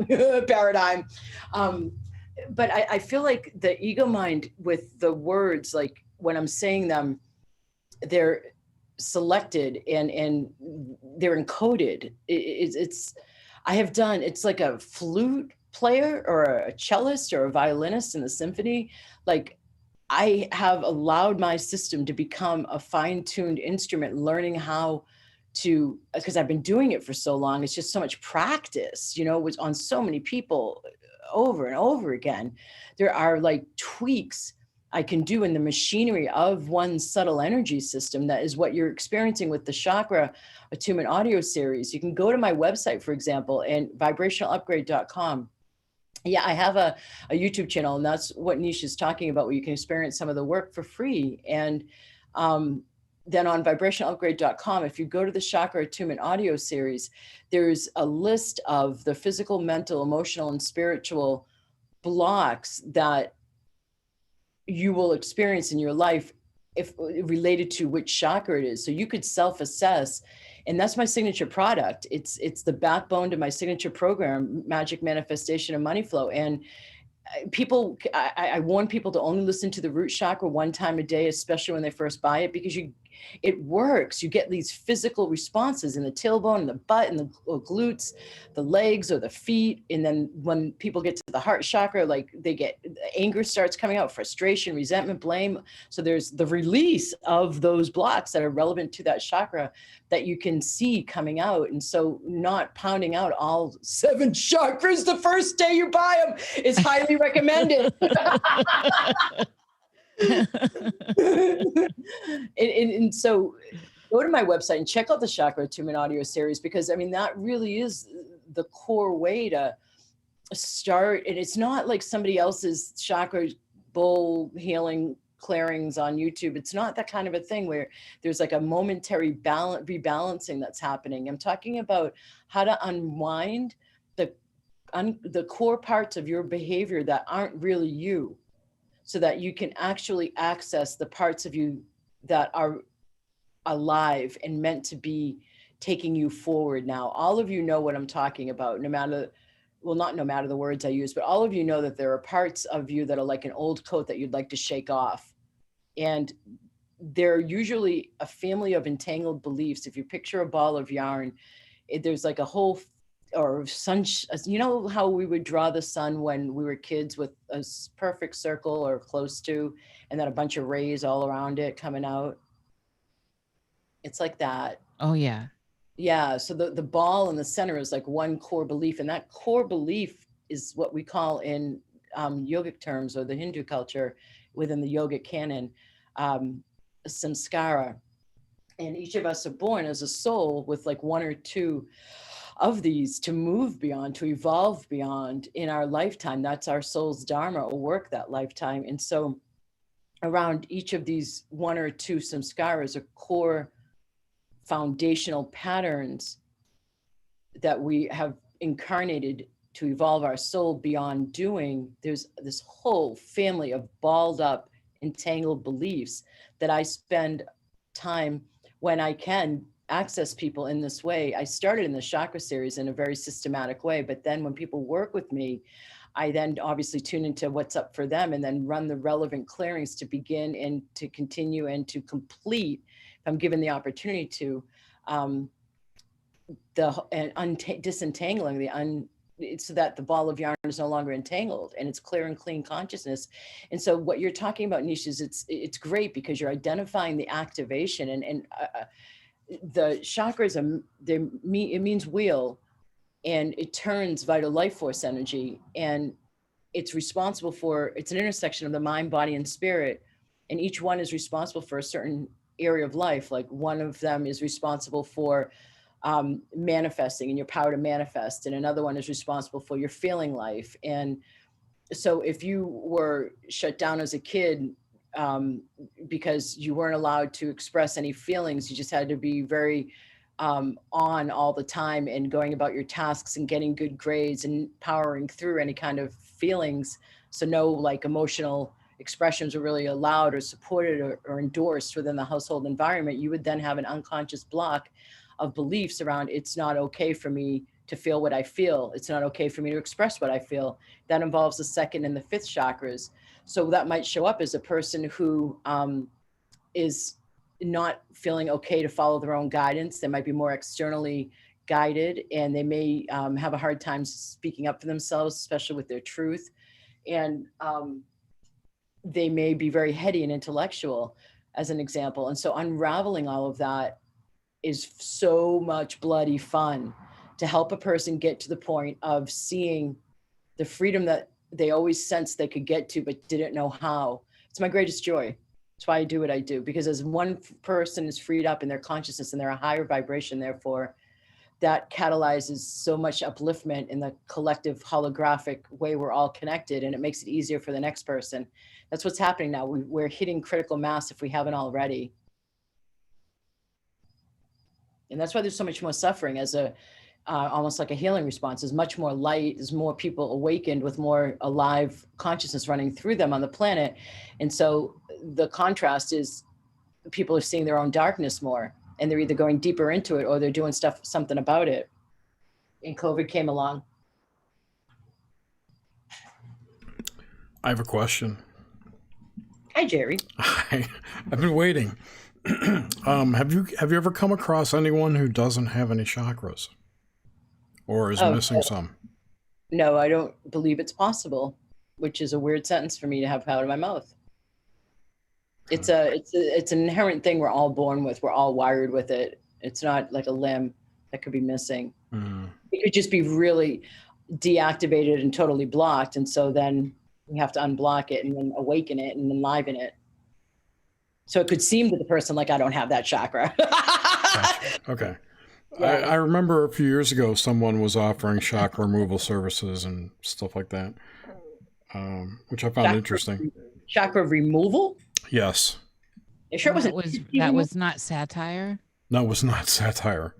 paradigm. But I feel like the ego mind with the words, like when I'm saying them, they're selected and they're encoded. It's like a flute player or a cellist or a violinist in the symphony. Like, I have allowed my system to become a fine-tuned instrument, learning how to, because I've been doing it for so long. It's just so much practice, it was on so many people over and over again. There are like tweaks I can do in the machinery of one subtle energy system. That is what you're experiencing with the Chakra Attunement audio series. You can go to my website, for example, and vibrationalupgrade.com. Yeah, I have a YouTube channel, and that's what Nish is talking about, where you can experience some of the work for free. And then on vibrationalupgrade.com, if you go to the Chakra Attunement audio series, there's a list of the physical, mental, emotional, and spiritual blocks that you will experience in your life if related to which chakra it is. So you could self-assess. And that's my signature product. It's the backbone to my signature program, Magic Manifestation and Money Flow. And I warn people to only listen to the root chakra one time a day, especially when they first buy it, because it works. You get these physical responses in the tailbone and the butt and the glutes, the legs or the feet. And then when people get to the heart chakra, like they get anger starts coming out, frustration, resentment, blame. So there's the release of those blocks that are relevant to that chakra that you can see coming out. And so not pounding out all 7 chakras the first day you buy them is highly recommended. and so go to my website and check out the Chakra Attunement audio series, because I mean, that really is the core way to start. And it's not like somebody else's chakra bowl healing clearings on YouTube. It's not that kind of a thing where there's like a momentary rebalancing that's happening. I'm talking about how to unwind the core parts of your behavior that aren't really you, so that you can actually access the parts of you that are alive and meant to be taking you forward. Now, all of you know what I'm talking about, not no matter the words I use, but all of you know that there are parts of you that are like an old coat that you'd like to shake off. And they're usually a family of entangled beliefs. If you picture a ball of yarn, there's like a whole, or sun, you know how we would draw the sun when we were kids with a perfect circle or close to, and then a bunch of rays all around it coming out? It's like that. Oh, yeah. Yeah. So the ball in the center is like one core belief. And that core belief is what we call in yogic terms, or the Hindu culture within the yogic canon, samskara. And each of us are born as a soul with like 1 or 2 of these to move beyond, to evolve beyond in our lifetime. That's our soul's dharma, or work that lifetime. And so around each of these 1 or 2 samskaras are core foundational patterns that we have incarnated to evolve our soul beyond doing. There's this whole family of balled up, entangled beliefs that I spend time, when I can, access people in this way. I started in the chakra series in a very systematic way, but then when people work with me, I then obviously tune into what's up for them, and then run the relevant clearings to begin and to continue and to complete, if I'm given the opportunity to, disentangling so that the ball of yarn is no longer entangled and it's clear and clean consciousness. And so what you're talking about, Nish, is it's great because you're identifying the activation, and the chakras it means wheel, and it turns vital life force energy, and it's responsible for, it's an intersection of the mind, body, and spirit, and each one is responsible for a certain area of life. Like one of them is responsible for manifesting and your power to manifest, and another one is responsible for your feeling life. And so if you were shut down as a kid because you weren't allowed to express any feelings, you just had to be very on all the time and going about your tasks and getting good grades and powering through any kind of feelings, so no like emotional expressions were really allowed or supported or endorsed within the household environment, you would then have an unconscious block of beliefs around, it's not okay for me to feel what I feel. It's not okay for me to express what I feel. That involves the 2nd and the 5th chakras. So that might show up as a person who is not feeling okay to follow their own guidance. They might be more externally guided, and they may have a hard time speaking up for themselves, especially with their truth. And they may be very heady and intellectual, as an example. And so unraveling all of that is so much bloody fun, to help a person get to the point of seeing the freedom that they always sensed they could get to, but didn't know how. It's my greatest joy. That's why I do what I do, because as one person is freed up in their consciousness and they're a higher vibration, therefore, that catalyzes so much upliftment in the collective holographic way we're all connected, and it makes it easier for the next person. That's what's happening now. We're hitting critical mass if we haven't already. And that's why there's so much more suffering as almost like a healing response. There's much more light, there's more people awakened with more alive consciousness running through them on the planet. And so the contrast is people are seeing their own darkness more, and they're either going deeper into it or they're doing something about it. And COVID came along. I have a question. Hi, Jerry. I've been waiting. Have you ever come across anyone who doesn't have any chakras or is missing some? No, I don't believe it's possible, which is a weird sentence for me to have out of my mouth. It's an inherent thing we're all born with. We're all wired with it. It's not like a limb that could be missing. It could just be really deactivated and totally blocked. And so then we have to unblock it and then awaken it and enliven it. So it could seem to the person like I don't have that chakra. Gotcha. Okay. Yeah. I remember a few years ago, someone was offering chakra removal services and stuff like that, which I found interesting. Chakra removal? Yes. You sure that was not satire? No, it was not satire.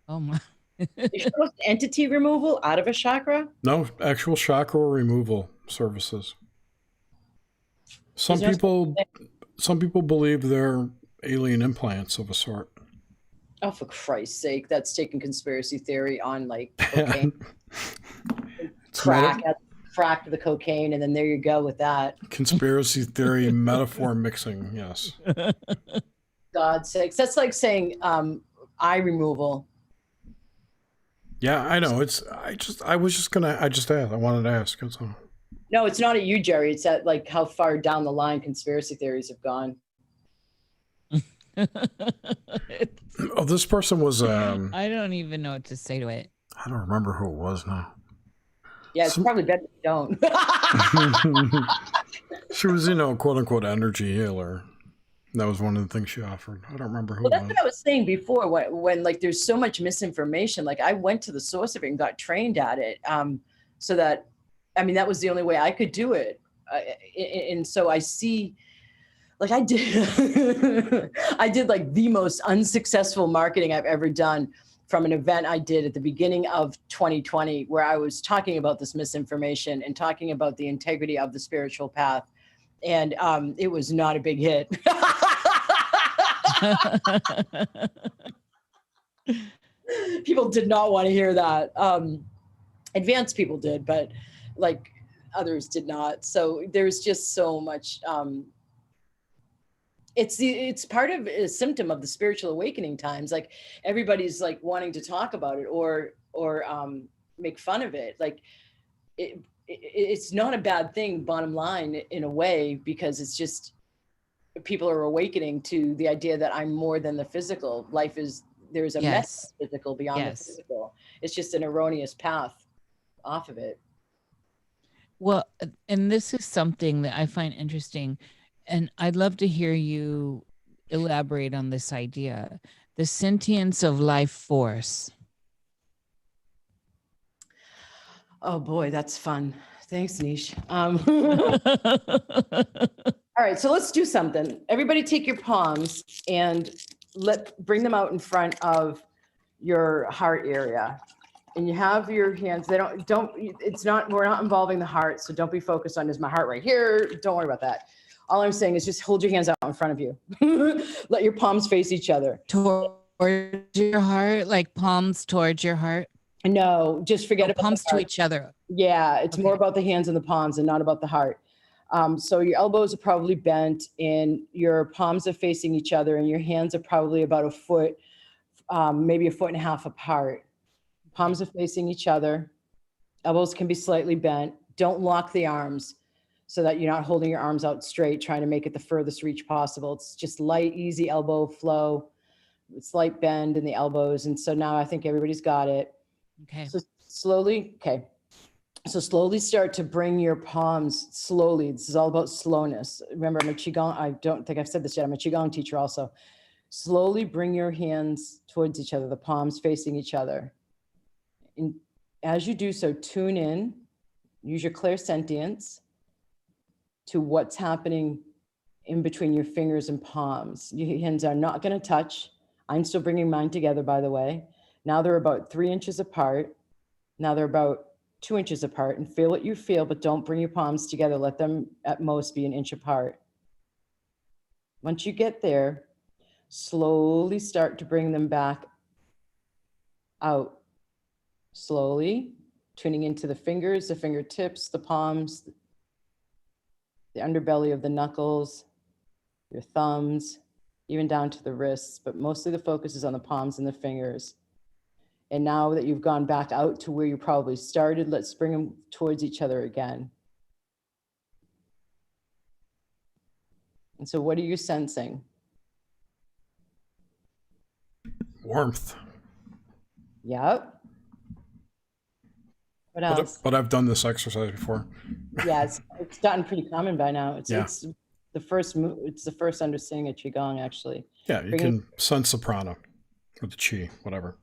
Oh my. You sure it was entity removal out of a chakra? No, actual chakra removal services. Some people believe they're alien implants of a sort. Oh, for Christ's sake, that's taking conspiracy theory on like cocaine. Crack the cocaine, and then there you go with that. Conspiracy theory metaphor mixing, yes. God's sakes. That's like saying eye removal. Yeah, I know. I wanted to ask. That's all. No, it's not at you, Jerry. It's at like how far down the line conspiracy theories have gone. Oh, this person was I don't even know what to say to it. I don't remember who it was now. Yeah, it's probably better if you don't. She was, quote unquote energy healer. That was one of the things she offered. I don't remember who. Well, that's what I was saying before. When like there's so much misinformation, like I went to the source of it and got trained at it, so that, I mean, that was the only way I could do it. And so I see, like I did like the most unsuccessful marketing I've ever done from an event I did at the beginning of 2020, where I was talking about this misinformation and talking about the integrity of the spiritual path. And it was not a big hit. People did not want to hear that. Advanced people did, but like others did not. So there's just so much. It's part of a symptom of the spiritual awakening times. Like everybody's like wanting to talk about it or make fun of it. Like it's not a bad thing, bottom line, in a way, because it's just people are awakening to the idea that I'm more than the physical. There's a metaphysical beyond the physical. It's just an erroneous path off of it. Well, and this is something that I find interesting, and I'd love to hear you elaborate on this idea, the sentience of life force. Oh boy, that's fun. Thanks, Nish. All right, so let's do something. Everybody take your palms and bring them out in front of your heart area. And you have your hands, we're not involving the heart, so don't be focused on, is my heart right here? Don't worry about that. All I'm saying is just hold your hands out in front of you. Let your palms face each other. Towards your heart, like palms towards your heart? No, just forget about palms to each other. Yeah, it's more about the hands and the palms and not about the heart. So your elbows are probably bent and your palms are facing each other and your hands are probably about a foot, maybe 1.5 feet apart. Palms are facing each other. Elbows can be slightly bent. Don't lock the arms so that you're not holding your arms out straight, trying to make it the furthest reach possible. It's just light, easy elbow flow. Slight bend in the elbows. And so now I think everybody's got it. Okay. So slowly start to bring your palms slowly. This is all about slowness. Remember, I'm a Qigong. I don't think I've said this yet. I'm a Qigong teacher also. Slowly bring your hands towards each other, the palms facing each other. And as you do so, tune in, use your clairsentience to what's happening in between your fingers and palms. Your hands are not going to touch. I'm still bringing mine together, by the way. Now they're about 3 inches apart. Now they're about 2 inches apart, and feel what you feel, but don't bring your palms together. Let them at most be 1 inch apart. Once you get there, slowly start to bring them back out. Slowly, tuning into the fingers, the fingertips, the palms, the underbelly of the knuckles, your thumbs, even down to the wrists, but mostly the focus is on the palms and the fingers. And now that you've gone back out to where you probably started, let's bring them towards each other again. And so what are you sensing? Warmth. Yep. What else? But I've done this exercise before. Yeah, it's gotten pretty common by now. It's Yeah. it's the first it's the first understanding of Qigong, actually. Yeah, you can sense the prana or the chi, whatever.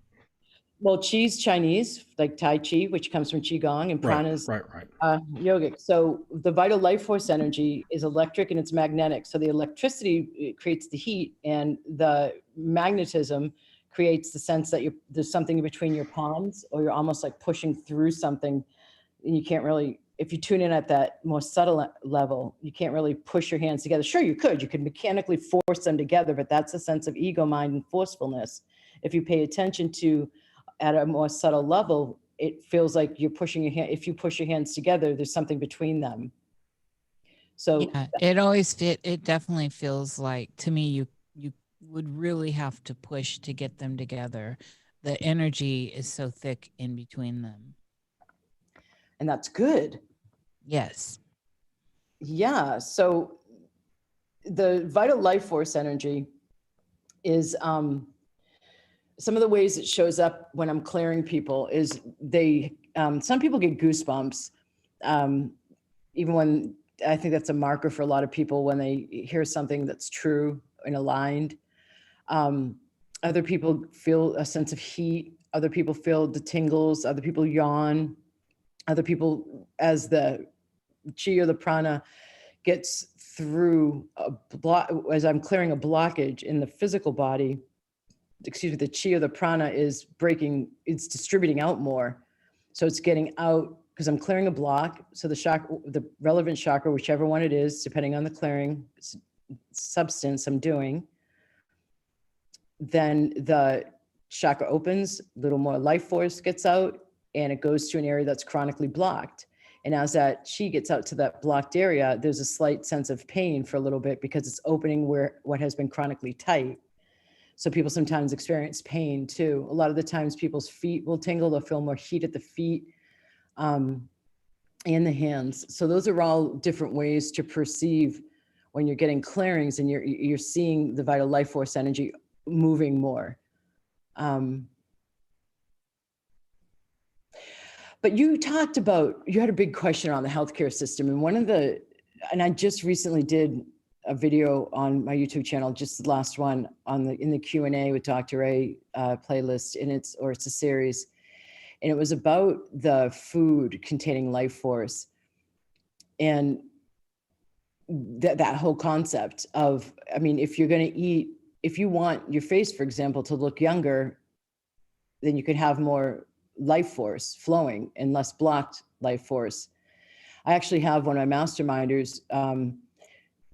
Well, Chi's Chinese, like Tai Chi, which comes from Qigong, and prana's Right. yogic. So the vital life force energy is electric and it's magnetic. So the electricity creates the heat, and the magnetism creates the sense that there's something between your palms, or you're almost like pushing through something. And you can't really, if you tune in at that more subtle level, you can't really push your hands together. Sure, you could mechanically force them together, but that's a sense of ego, mind, and forcefulness. If you pay attention to at a more subtle level, it feels like you're pushing your hand. If you push your hands together, there's something between them. So yeah, it definitely feels like, to me, you would really have to push to get them together. The energy is so thick in between them. And that's good. Yes. Yeah. So the vital life force energy is some of the ways it shows up when I'm clearing people is some people get goosebumps, even when I think that's a marker for a lot of people when they hear something that's true and aligned. Other people feel a sense of heat. Other people feel the tingles. Other people yawn. Other people, as the chi or the prana gets through a block, as I'm clearing a blockage in the physical body, the chi or the prana is it's distributing out more. So it's getting out because I'm clearing a block. So the relevant chakra, whichever one it is, depending on the clearing substance I'm doing, then the chakra opens, a little more life force gets out, and it goes to an area that's chronically blocked. And as that chi gets out to that blocked area, there's a slight sense of pain for a little bit because it's opening what has been chronically tight. So people sometimes experience pain too. A lot of the times people's feet will tingle, they'll feel more heat at the feet and the hands. So those are all different ways to perceive when you're getting clearings and you're seeing the vital life force energy moving more. But you had a big question around the healthcare system, and I just recently did a video on my YouTube channel, just the last one in the Q&A with Dr. A playlist, and it's a series, and it was about the food containing life force, and that whole concept of, I mean, if you want your face, for example, to look younger, then you could have more life force flowing and less blocked life force. I actually have one of my masterminders,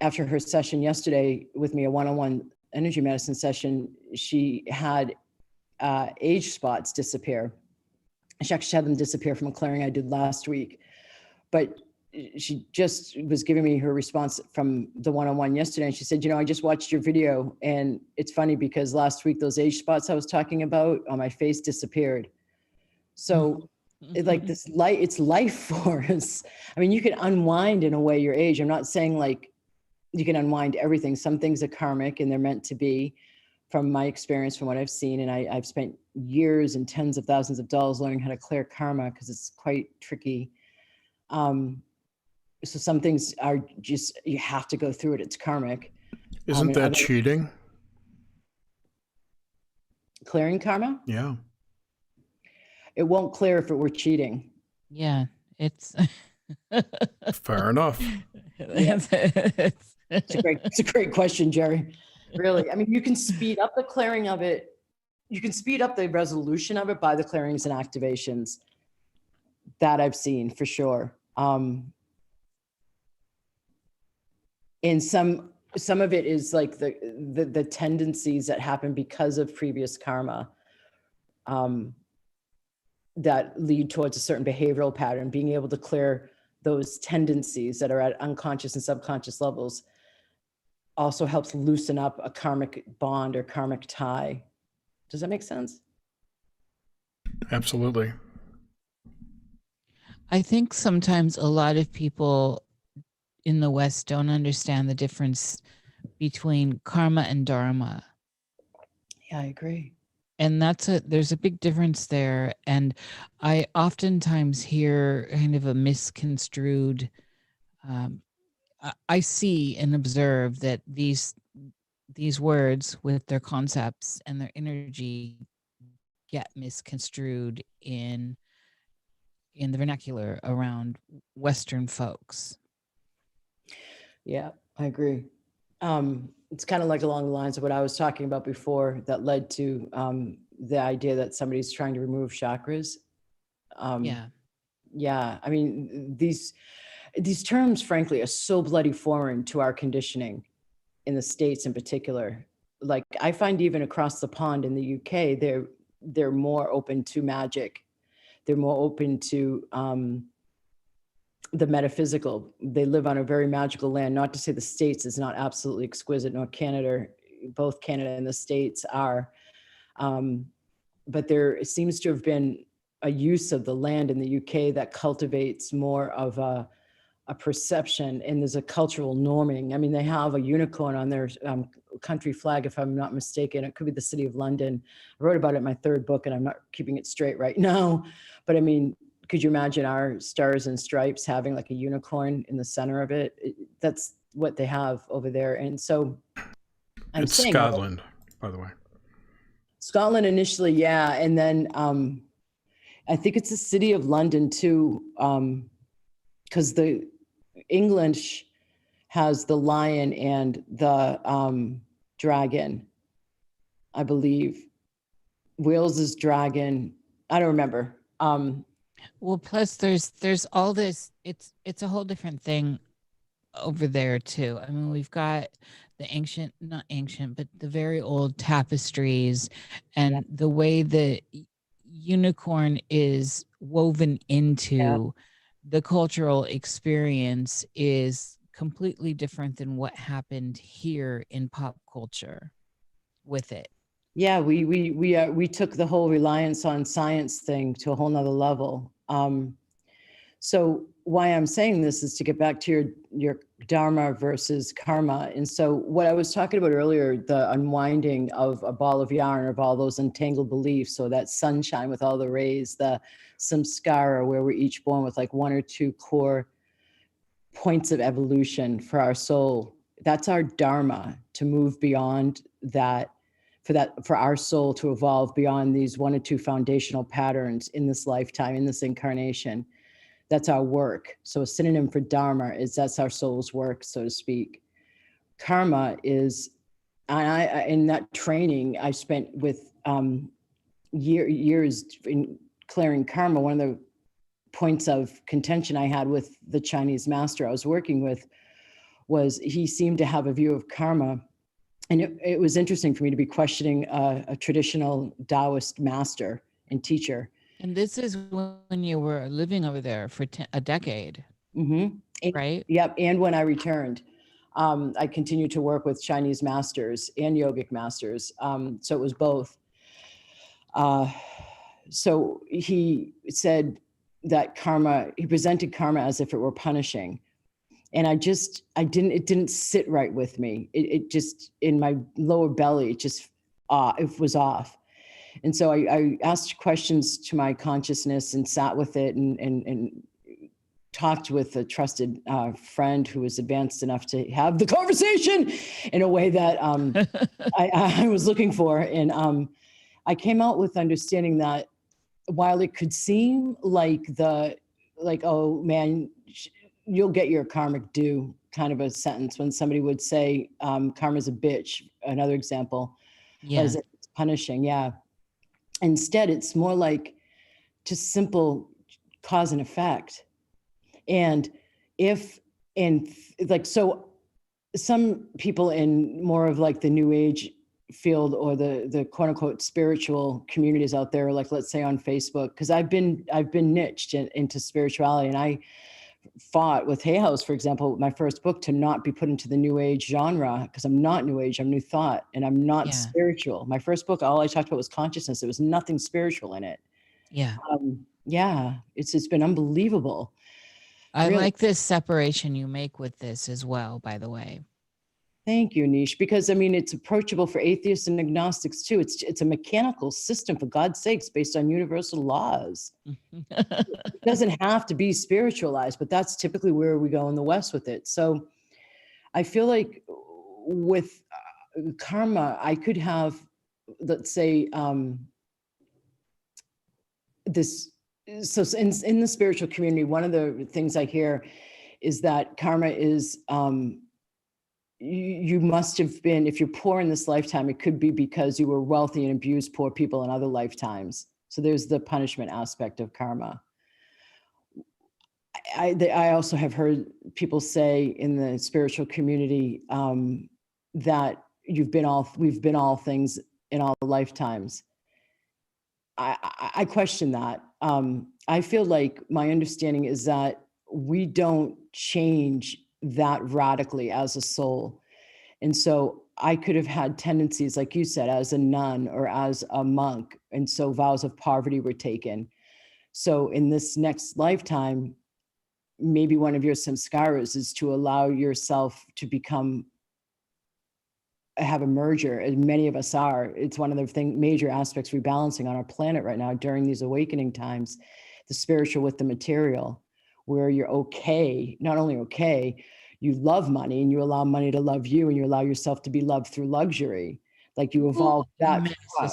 after her session yesterday with me, a one-on-one energy medicine session, she had age spots disappear. She actually had them disappear from a clearing I did last week. But she just was giving me her response from the one-on-one yesterday. And she said, I just watched your video. And it's funny because last week, those age spots I was talking about on my face disappeared. So it's life force. I mean, you can unwind in a way your age. I'm not saying like you can unwind everything. Some things are karmic and they're meant to be, from my experience, from what I've seen. And I've spent years and tens of thousands of dollars learning how to clear karma because it's quite tricky. So some things are just, you have to go through it. It's karmic. Isn't that cheating? Clearing karma? Yeah. It won't clear if it were cheating. Yeah, it's fair enough. Yeah. It's a great question, Jerry. Really. I mean, you can speed up the clearing of it. You can speed up the resolution of it by the clearings and activations that I've seen for sure. And some of it is like the tendencies that happen because of previous karma that lead towards a certain behavioral pattern, being able to clear those tendencies that are at unconscious and subconscious levels also helps loosen up a karmic bond or karmic tie. Does that make sense? Absolutely. I think sometimes a lot of people in the West don't understand the difference between karma and dharma. Yeah, I agree. And there's a big difference there. And I oftentimes hear kind of a misconstrued, I see and observe that these words with their concepts and their energy get misconstrued in the vernacular around Western folks. Yeah, I agree. It's kind of like along the lines of what I was talking about before that led to the idea that somebody's trying to remove chakras. Yeah. I mean, these terms, frankly, are so bloody foreign to our conditioning in the States in particular. Like I find even across the pond in the UK, they're more open to magic. They're more open to the metaphysical. They live on a very magical land. Not to say the States is not absolutely exquisite, nor Canada. Both Canada and the States are. But there seems to have been a use of the land in the UK that cultivates more of a perception, and there's a cultural norming. I mean, they have a unicorn on their country flag, if I'm not mistaken. It could be the city of London. I wrote about it in my third book, and I'm not keeping it straight right now. But I mean, could you imagine our stars and stripes having like a unicorn in the center of it? That's what they have over there. And so it's Scotland, by the way. Scotland initially, yeah. And then I think it's the city of London too, because the English has the lion and the dragon, I believe. Wales is dragon. I don't remember. Well, plus there's all this. It's a whole different thing over there too. I mean, we've got the not ancient, but the very old tapestries, and the way the unicorn is woven into the cultural experience is completely different than what happened here in pop culture with it. Yeah, we took the whole reliance on science thing to a whole nother level. So why I'm saying this is to get back to your dharma versus karma. And so what I was talking about earlier, the unwinding of a ball of yarn of all those entangled beliefs, so that sunshine with all the rays, the samskara, where we're each born with like one or two core points of evolution for our soul. That's our dharma, to move beyond that, for our soul to evolve beyond these one or two foundational patterns in this lifetime, in this incarnation. That's our work. So a synonym for dharma is that's our soul's work, so to speak. Karma is, and in that training I spent with years in clearing karma. One of the points of contention I had with the Chinese master I was working with was he seemed to have a view of karma. And it was interesting for me to be questioning a traditional Taoist master and teacher. And this is when you were living over there for a decade, right? Yep. And when I returned, I continued to work with Chinese masters and yogic masters. So it was both. So he said that karma, he presented karma as if it were punishing. And it didn't sit right with me. It just, in my lower belly, it was off. And so I asked questions to my consciousness and sat with it and talked with a trusted friend who was advanced enough to have the conversation in a way that I was looking for. And I came out with understanding that while it could seem like oh man, you'll get your karmic due kind of a sentence when somebody would say karma's a bitch, another example, as it's punishing. Yeah. Instead, it's more like just simple cause and effect. And so some people in more of like the new age field or the quote unquote spiritual communities out there, like let's say on Facebook, because I've been niched into spirituality, and I fought with Hay House, for example, my first book, to not be put into the New Age genre, because I'm not New Age, I'm New Thought, and I'm not spiritual. My first book, all I talked about was consciousness. There was nothing spiritual in it. Yeah. Yeah, it's been unbelievable. I Really. like this separation you make with this as well, by the way. Thank you, Nish, because I mean, it's approachable for atheists and agnostics too. It's a mechanical system, for God's sakes, based on universal laws. It doesn't have to be spiritualized, but that's typically where we go in the West with it. So I feel like with karma, I could have, let's say, this. So in the spiritual community, one of the things I hear is that karma is, you must have been, if you're poor in this lifetime, it could be because you were wealthy and abused poor people in other lifetimes. So there's the punishment aspect of karma. I also have heard people say in the spiritual community that we've been all things in all lifetimes. I question that. I feel like my understanding is that we don't change that radically as a soul. And so I could have had tendencies, like you said, as a nun or as a monk. And so vows of poverty were taken. So in this next lifetime, maybe one of your samskaras is to allow yourself to have a merger, as many of us are. It's one of the major aspects rebalancing on our planet right now during these awakening times, the spiritual with the material, where you're okay, not only okay, you love money and you allow money to love you, and you allow yourself to be loved through luxury. Like you evolve that far.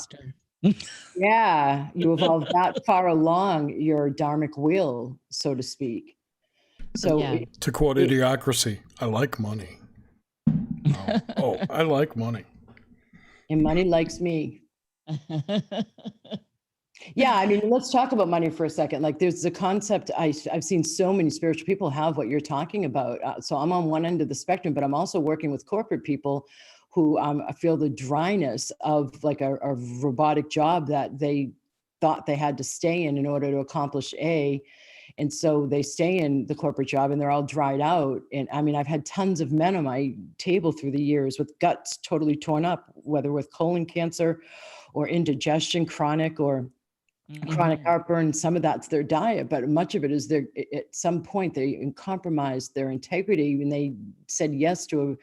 Yeah, you evolve that far along your dharmic wheel, so to speak. So to quote Idiocracy, I like money. I like money. And money likes me. Yeah, I mean, let's talk about money for a second. Like there's the concept, I've seen so many spiritual people have what you're talking about. So I'm on one end of the spectrum, but I'm also working with corporate people who feel the dryness of like a robotic job that they thought they had to stay in order to accomplish A. And so they stay in the corporate job and they're all dried out. And I mean, I've had tons of men on my table through the years with guts totally torn up, whether with colon cancer or indigestion, chronic or chronic heartburn. Some of that's their diet, but much of it is at some point they compromised their integrity when they said yes to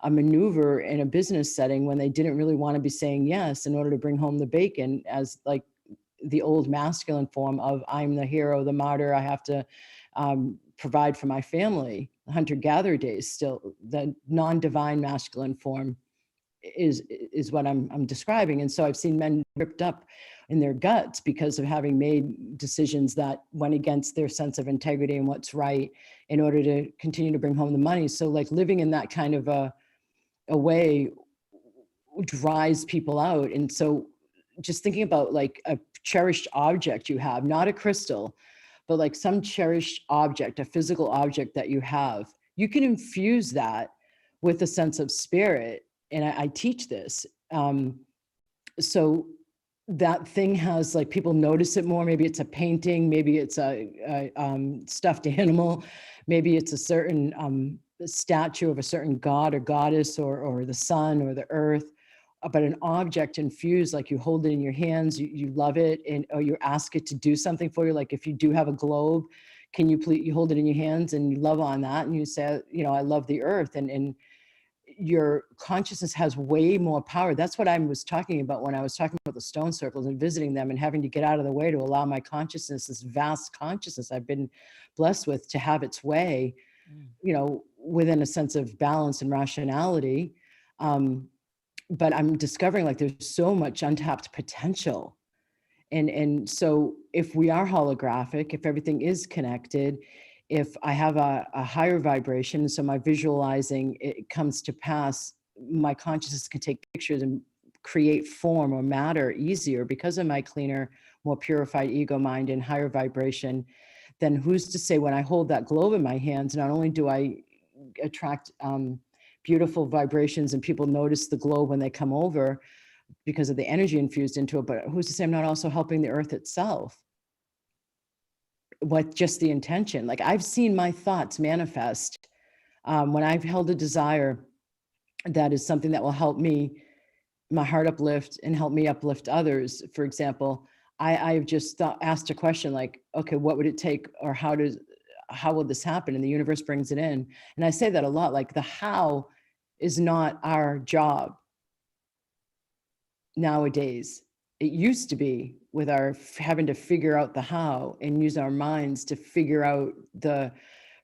a maneuver in a business setting when they didn't really want to be saying yes in order to bring home the bacon, as like the old masculine form of I'm the hero, the martyr, I have to provide for my family. Hunter-gatherer days, still the non-divine masculine form is what I'm describing. And so I've seen men ripped up in their guts because of having made decisions that went against their sense of integrity and what's right in order to continue to bring home the money. So like living in that kind of a way dries people out. And so just thinking about like a cherished object you have, not a crystal, but like some cherished object, a physical object that you have, you can infuse that with a sense of spirit. And I teach this. So that thing has like, people notice it more. Maybe it's a painting, maybe it's a stuffed animal, maybe it's a certain statue of a certain god or goddess or the sun or the earth. But an object infused, like you hold it in your hands, you love it, or you ask it to do something for you. Like if you do have a globe, can you please, you hold it in your hands and you love on that and you say, I love the earth, and your consciousness has way more power. That's what I was talking about when I was talking about the stone circles and visiting them and having to get out of the way to allow my consciousness, this vast consciousness I've been blessed with, to have its way, within a sense of balance and rationality. But I'm discovering like there's so much untapped potential. And so if we are holographic, if everything is connected, if I have a higher vibration, so my visualizing, it comes to pass, my consciousness can take pictures and create form or matter easier because of my cleaner, more purified ego mind and higher vibration, then who's to say when I hold that globe in my hands, not only do I attract beautiful vibrations and people notice the globe when they come over because of the energy infused into it, but who's to say I'm not also helping the earth itself? what just the intention. Like I've seen my thoughts manifest when I've held a desire that is something that will help me, my heart uplift and help me uplift others. For example, I've just asked a question like, okay, what would it take, or how will this happen? And the universe brings it in. And I say that a lot, like the how is not our job nowadays. It used to be with our having to figure out the how and use our minds to figure out the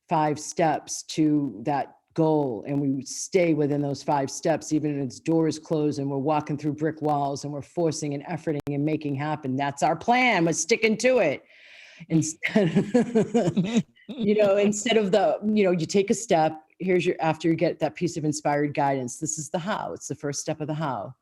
5 steps to that goal. And we stay within those 5 steps, even if its doors closed and we're walking through brick walls and we're forcing and efforting and making happen. That's our plan. We're sticking to it. Instead, instead of you take a step, after you get that piece of inspired guidance, this is the how. It's the first step of the how.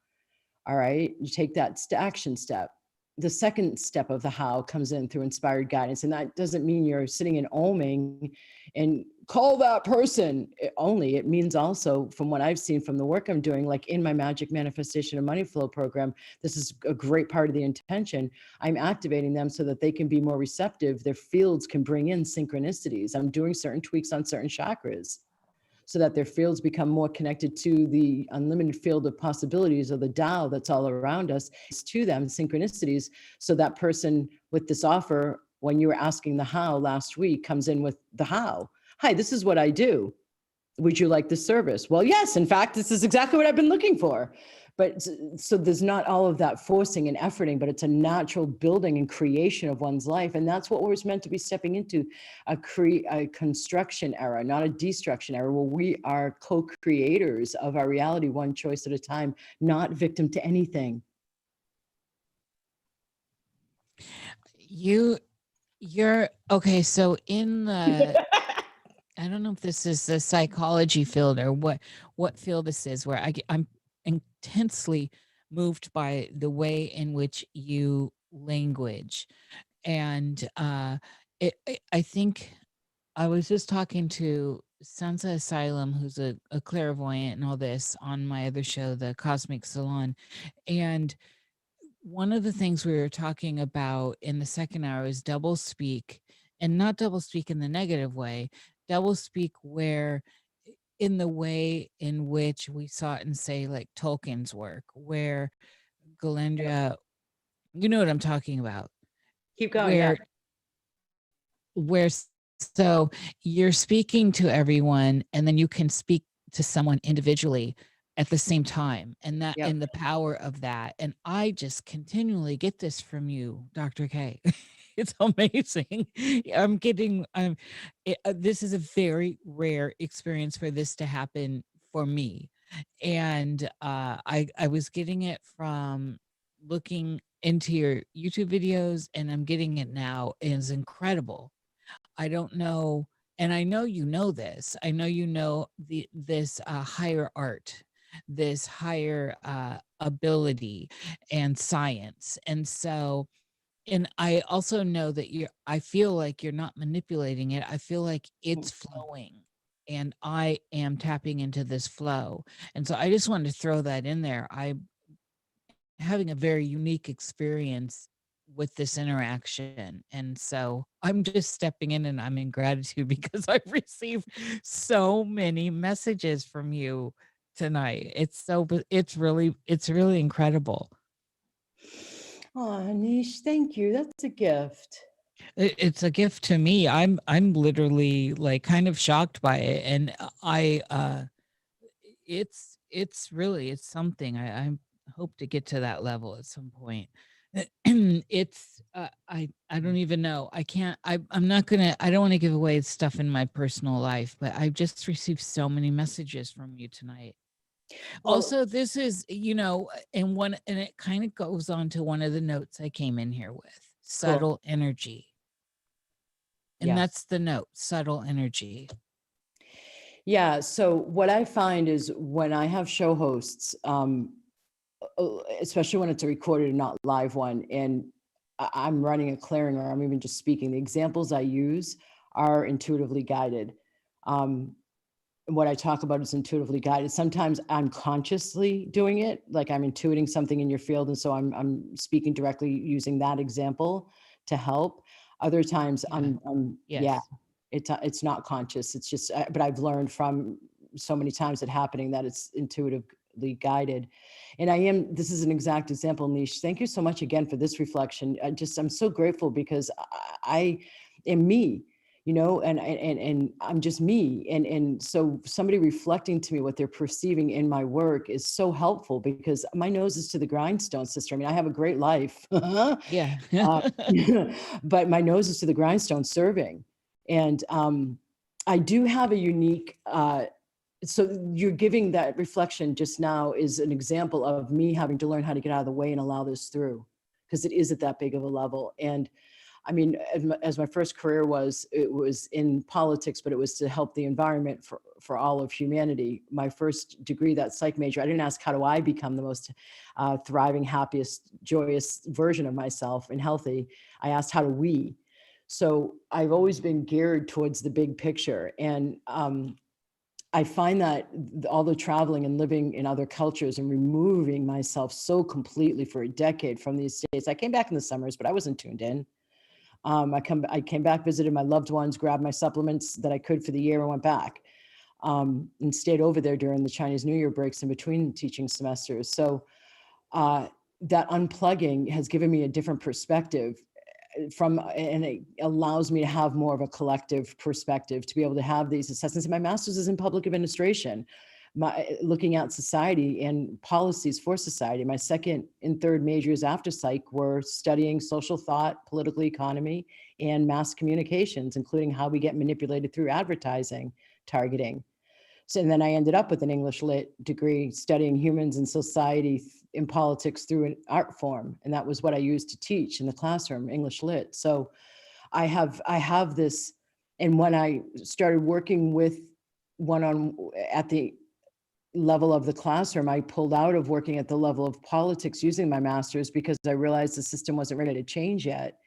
All right. You take that action step. The second step of the how comes in through inspired guidance. And that doesn't mean you're sitting and oming and call that person only. It means also, from what I've seen from the work I'm doing, like in my Magic Manifestation and Money Flow program, this is a great part of the intention. I'm activating them so that they can be more receptive. Their fields can bring in synchronicities. I'm doing certain tweaks on certain chakras so that their fields become more connected to the unlimited field of possibilities, or the Tao that's all around us, to them, synchronicities. So that person with this offer, when you were asking the how last week, comes in with the how. Hi, this is what I do. Would you like this service? Well, yes, in fact, this is exactly what I've been looking for. But so there's not all of that forcing and efforting, but it's a natural building and creation of one's life. And that's what we're meant to be stepping into, a construction era, not a destruction era, where we are co-creators of our reality, one choice at a time, not victim to anything. You're okay. So in the, I don't know if this is the psychology field or what field this is, where I'm intensely moved by the way in which you language. And I think I was just talking to Sansa Asylum, who's a clairvoyant and all this, on my other show, The Cosmic Salon. And one of the things we were talking about in the second hour is double speak, and not double speak in the negative way, double speak where in the way in which we saw it in, say, like Tolkien's work, where Galandria, you know what I'm talking about. Keep going. Where so you're speaking to everyone, and then you can speak to someone individually at the same time, and that, and the power of that. And I just continually get this from you, Dr. K. It's amazing. This is a very rare experience for this to happen for me. And I was getting it from looking into your YouTube videos, and I'm getting it now. It's incredible. I don't know, and I know you know this. I know you know this higher art, this higher ability and science. And so, and I also know that I feel like you're not manipulating it. I feel like it's flowing, and I am tapping into this flow. And so I just wanted to throw that in there. I'm having a very unique experience with this interaction. And so I'm just stepping in, and I'm in gratitude because I've received so many messages from you tonight. It's really incredible. Oh, Anish, thank you. That's a gift. It's a gift to me. I'm literally like kind of shocked by it. And it's something. I hope to get to that level at some point. It's I don't even know. I'm not gonna, I don't want to give away stuff in my personal life, but I've just received so many messages from you tonight. Well, also, this is, and it kind of goes on to one of the notes I came in here with, subtle energy. And that's the note, subtle energy. Yeah. So what I find is when I have show hosts, especially when it's a recorded and not live one, and I'm running a clearing, or I'm even just speaking, the examples I use are intuitively guided. What I talk about is intuitively guided. Sometimes I'm consciously doing it, like I'm intuiting something in your field, and so I'm speaking directly using that example to help. Other times Yeah. yeah, Yes. it's not conscious. It's just, but I've learned from so many times it happening that it's intuitively guided. And this is an exact example, Nish. Thank you so much again for this reflection. I'm so grateful because I am me, you know, and I'm just me. And so somebody reflecting to me what they're perceiving in my work is so helpful because my nose is to the grindstone, sister. I mean, I have a great life, Yeah. but my nose is to the grindstone serving. And I do have a unique, so you're giving that reflection just now is an example of me having to learn how to get out of the way and allow this through, because it is at that big of a level. And I mean, as my first career was, it was in politics, but it was to help the environment for all of humanity. My first degree, that psych major, I didn't ask how do I become the most thriving, happiest, joyous version of myself and healthy. I asked how do we? So I've always been geared towards the big picture. And I find that all the traveling and living in other cultures and removing myself so completely for a decade from these states. I came back in the summers, but I wasn't tuned in. I came back, visited my loved ones, grabbed my supplements that I could for the year and went back, and stayed over there during the Chinese New Year breaks in between teaching semesters. So that unplugging has given me a different perspective and it allows me to have more of a collective perspective to be able to have these assessments. And my master's is in public administration, looking at society and policies for society. My second and third majors after psych were studying social thought, political economy, and mass communications, including how we get manipulated through advertising targeting. So, and then I ended up with an English Lit degree studying humans and society in politics through an art form. And that was what I used to teach in the classroom, English Lit. So I have this, and when I started working with at the level of the classroom, I pulled out of working at the level of politics using my master's because I realized the system wasn't ready to change yet.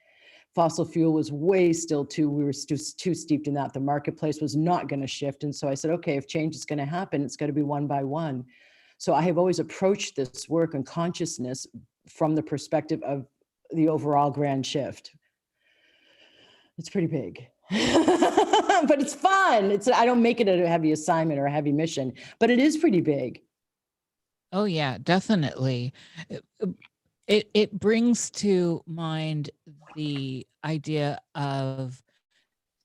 Fossil fuel was we were too steeped in that. The marketplace was not going to shift. And so I said, okay, if change is going to happen, it's going to be one by one. So I have always approached this work on consciousness from the perspective of the overall grand shift. It's pretty big, but it's fun. I don't make it a heavy assignment or a heavy mission, but it is pretty big. Oh yeah, definitely. It brings to mind the idea of,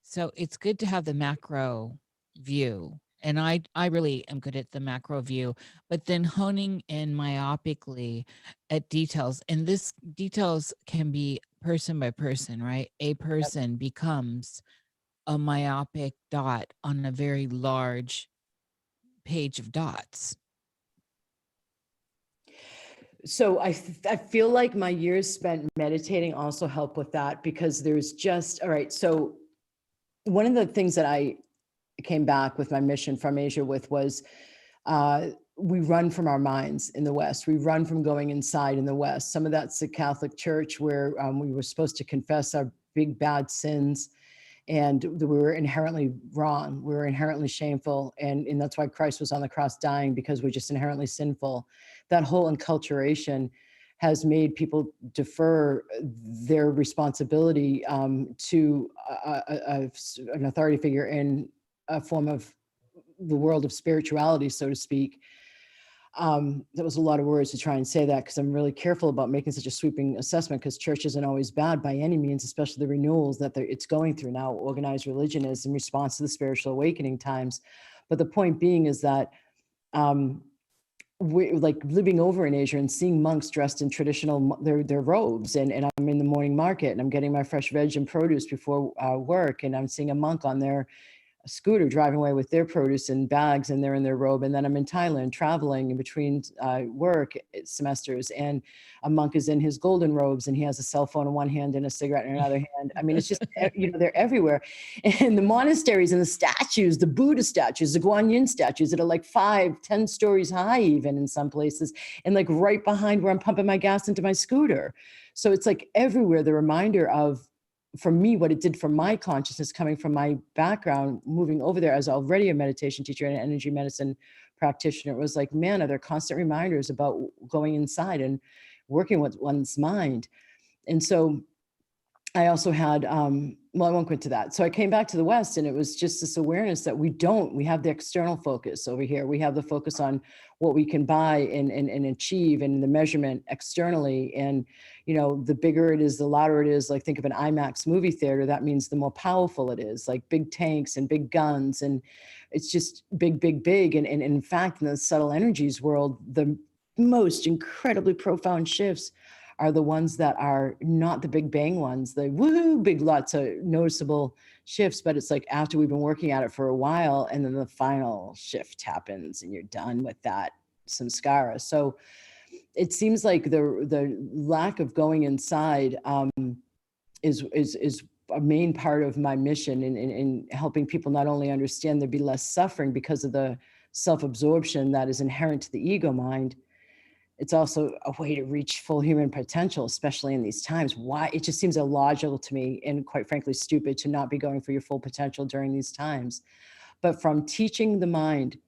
so it's good to have the macro view. And I really am good at the macro view, but then honing in myopically at details. And this details can be person by person, right? A person becomes a myopic dot on a very large page of dots. So I feel like my years spent meditating also help with that, because there's just, all right, so one of the things that I came back with my mission from Asia with was we run from our minds in the West. We run from going inside in the West. Some of that's the Catholic Church, where we were supposed to confess our big bad sins, and we were inherently wrong. We were inherently shameful. And that's why Christ was on the cross dying, because we're just inherently sinful. That whole enculturation has made people defer their responsibility to an authority figure in a form of the world of spirituality, so to speak. That was a lot of words to try and say that, because I'm really careful about making such a sweeping assessment, because church isn't always bad by any means, especially the renewals that it's going through now. Organized religion is in response to the spiritual awakening times. But the point being is that we're like living over in Asia and seeing monks dressed in traditional their robes, and I'm in the morning market and I'm getting my fresh veg and produce before work, and I'm seeing a monk on their scooter driving away with their produce in bags, and they're in their robe. And then I'm in Thailand traveling in between work semesters, and a monk is in his golden robes and he has a cell phone in one hand and a cigarette in another hand. I mean, it's just, they're everywhere. And the monasteries and the statues, the Buddha statues, the Guanyin statues that are like 5-10 stories high, even in some places, and like right behind where I'm pumping my gas into my scooter. So it's like everywhere, the reminder of, for me, what it did for my consciousness coming from my background, moving over there as already a meditation teacher and an energy medicine practitioner, it was like, man, are there constant reminders about going inside and working with one's mind? And so I also had, well, I won't go into that. So I came back to the West, and it was just this awareness that we have the external focus over here. We have the focus on what we can buy and achieve, and the measurement externally. And, the bigger it is, the louder it is. Like, think of an IMAX movie theater. That means the more powerful it is, like big tanks and big guns. And it's just big, big, big. And in fact, in the subtle energies world, the most incredibly profound shifts are the ones that are not the big bang ones, the woohoo, big, lots of noticeable shifts. But it's like after we've been working at it for a while, and then the final shift happens and you're done with that samskara. So it seems like the lack of going inside is a main part of my mission in helping people not only understand there'd be less suffering because of the self-absorption that is inherent to the ego mind. It's also a way to reach full human potential, especially in these times. Why? It just seems illogical to me, and quite frankly, stupid, to not be going for your full potential during these times. But from teaching the mind,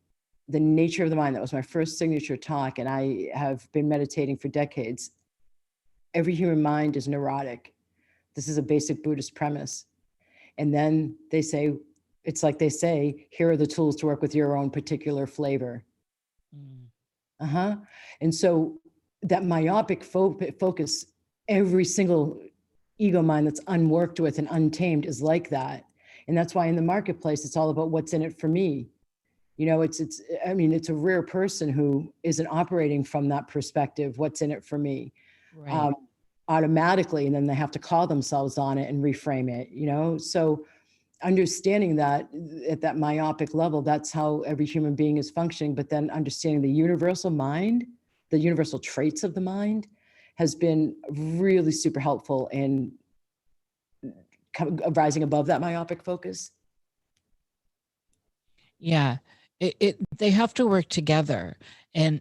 the nature of the mind, that was my first signature talk, and I have been meditating for decades. Every human mind is neurotic. This is a basic Buddhist premise. And then they say, it's like they say, here are the tools to work with your own particular flavor. And so that myopic focus, every single ego mind that's unworked with and untamed is like that. And that's why in the marketplace, it's all about what's in it for me. It's a rare person who isn't operating from that perspective, what's in it for me, right. Automatically. And then they have to call themselves on it and reframe it, so understanding that at that myopic level, that's how every human being is functioning. But then understanding the universal mind, the universal traits of the mind, has been really super helpful in rising above that myopic focus. Yeah, they have to work together, and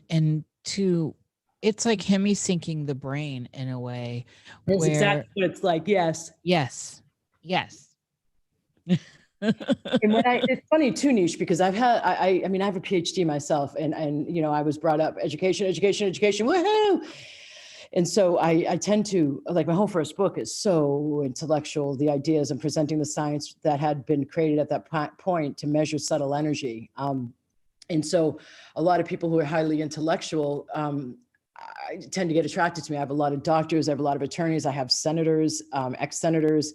it's like hemi-syncing the brain in a way. That's exactly what it's like. Yes. And it's funny too, Nish, because I have a PhD myself, and I was brought up education, woohoo. And so I tend to, like, my whole first book is so intellectual, the ideas and presenting the science that had been created at that point to measure subtle energy. And so a lot of people who are highly intellectual, I tend to get attracted to me. I have a lot of doctors, I have a lot of attorneys, I have senators, ex-senators,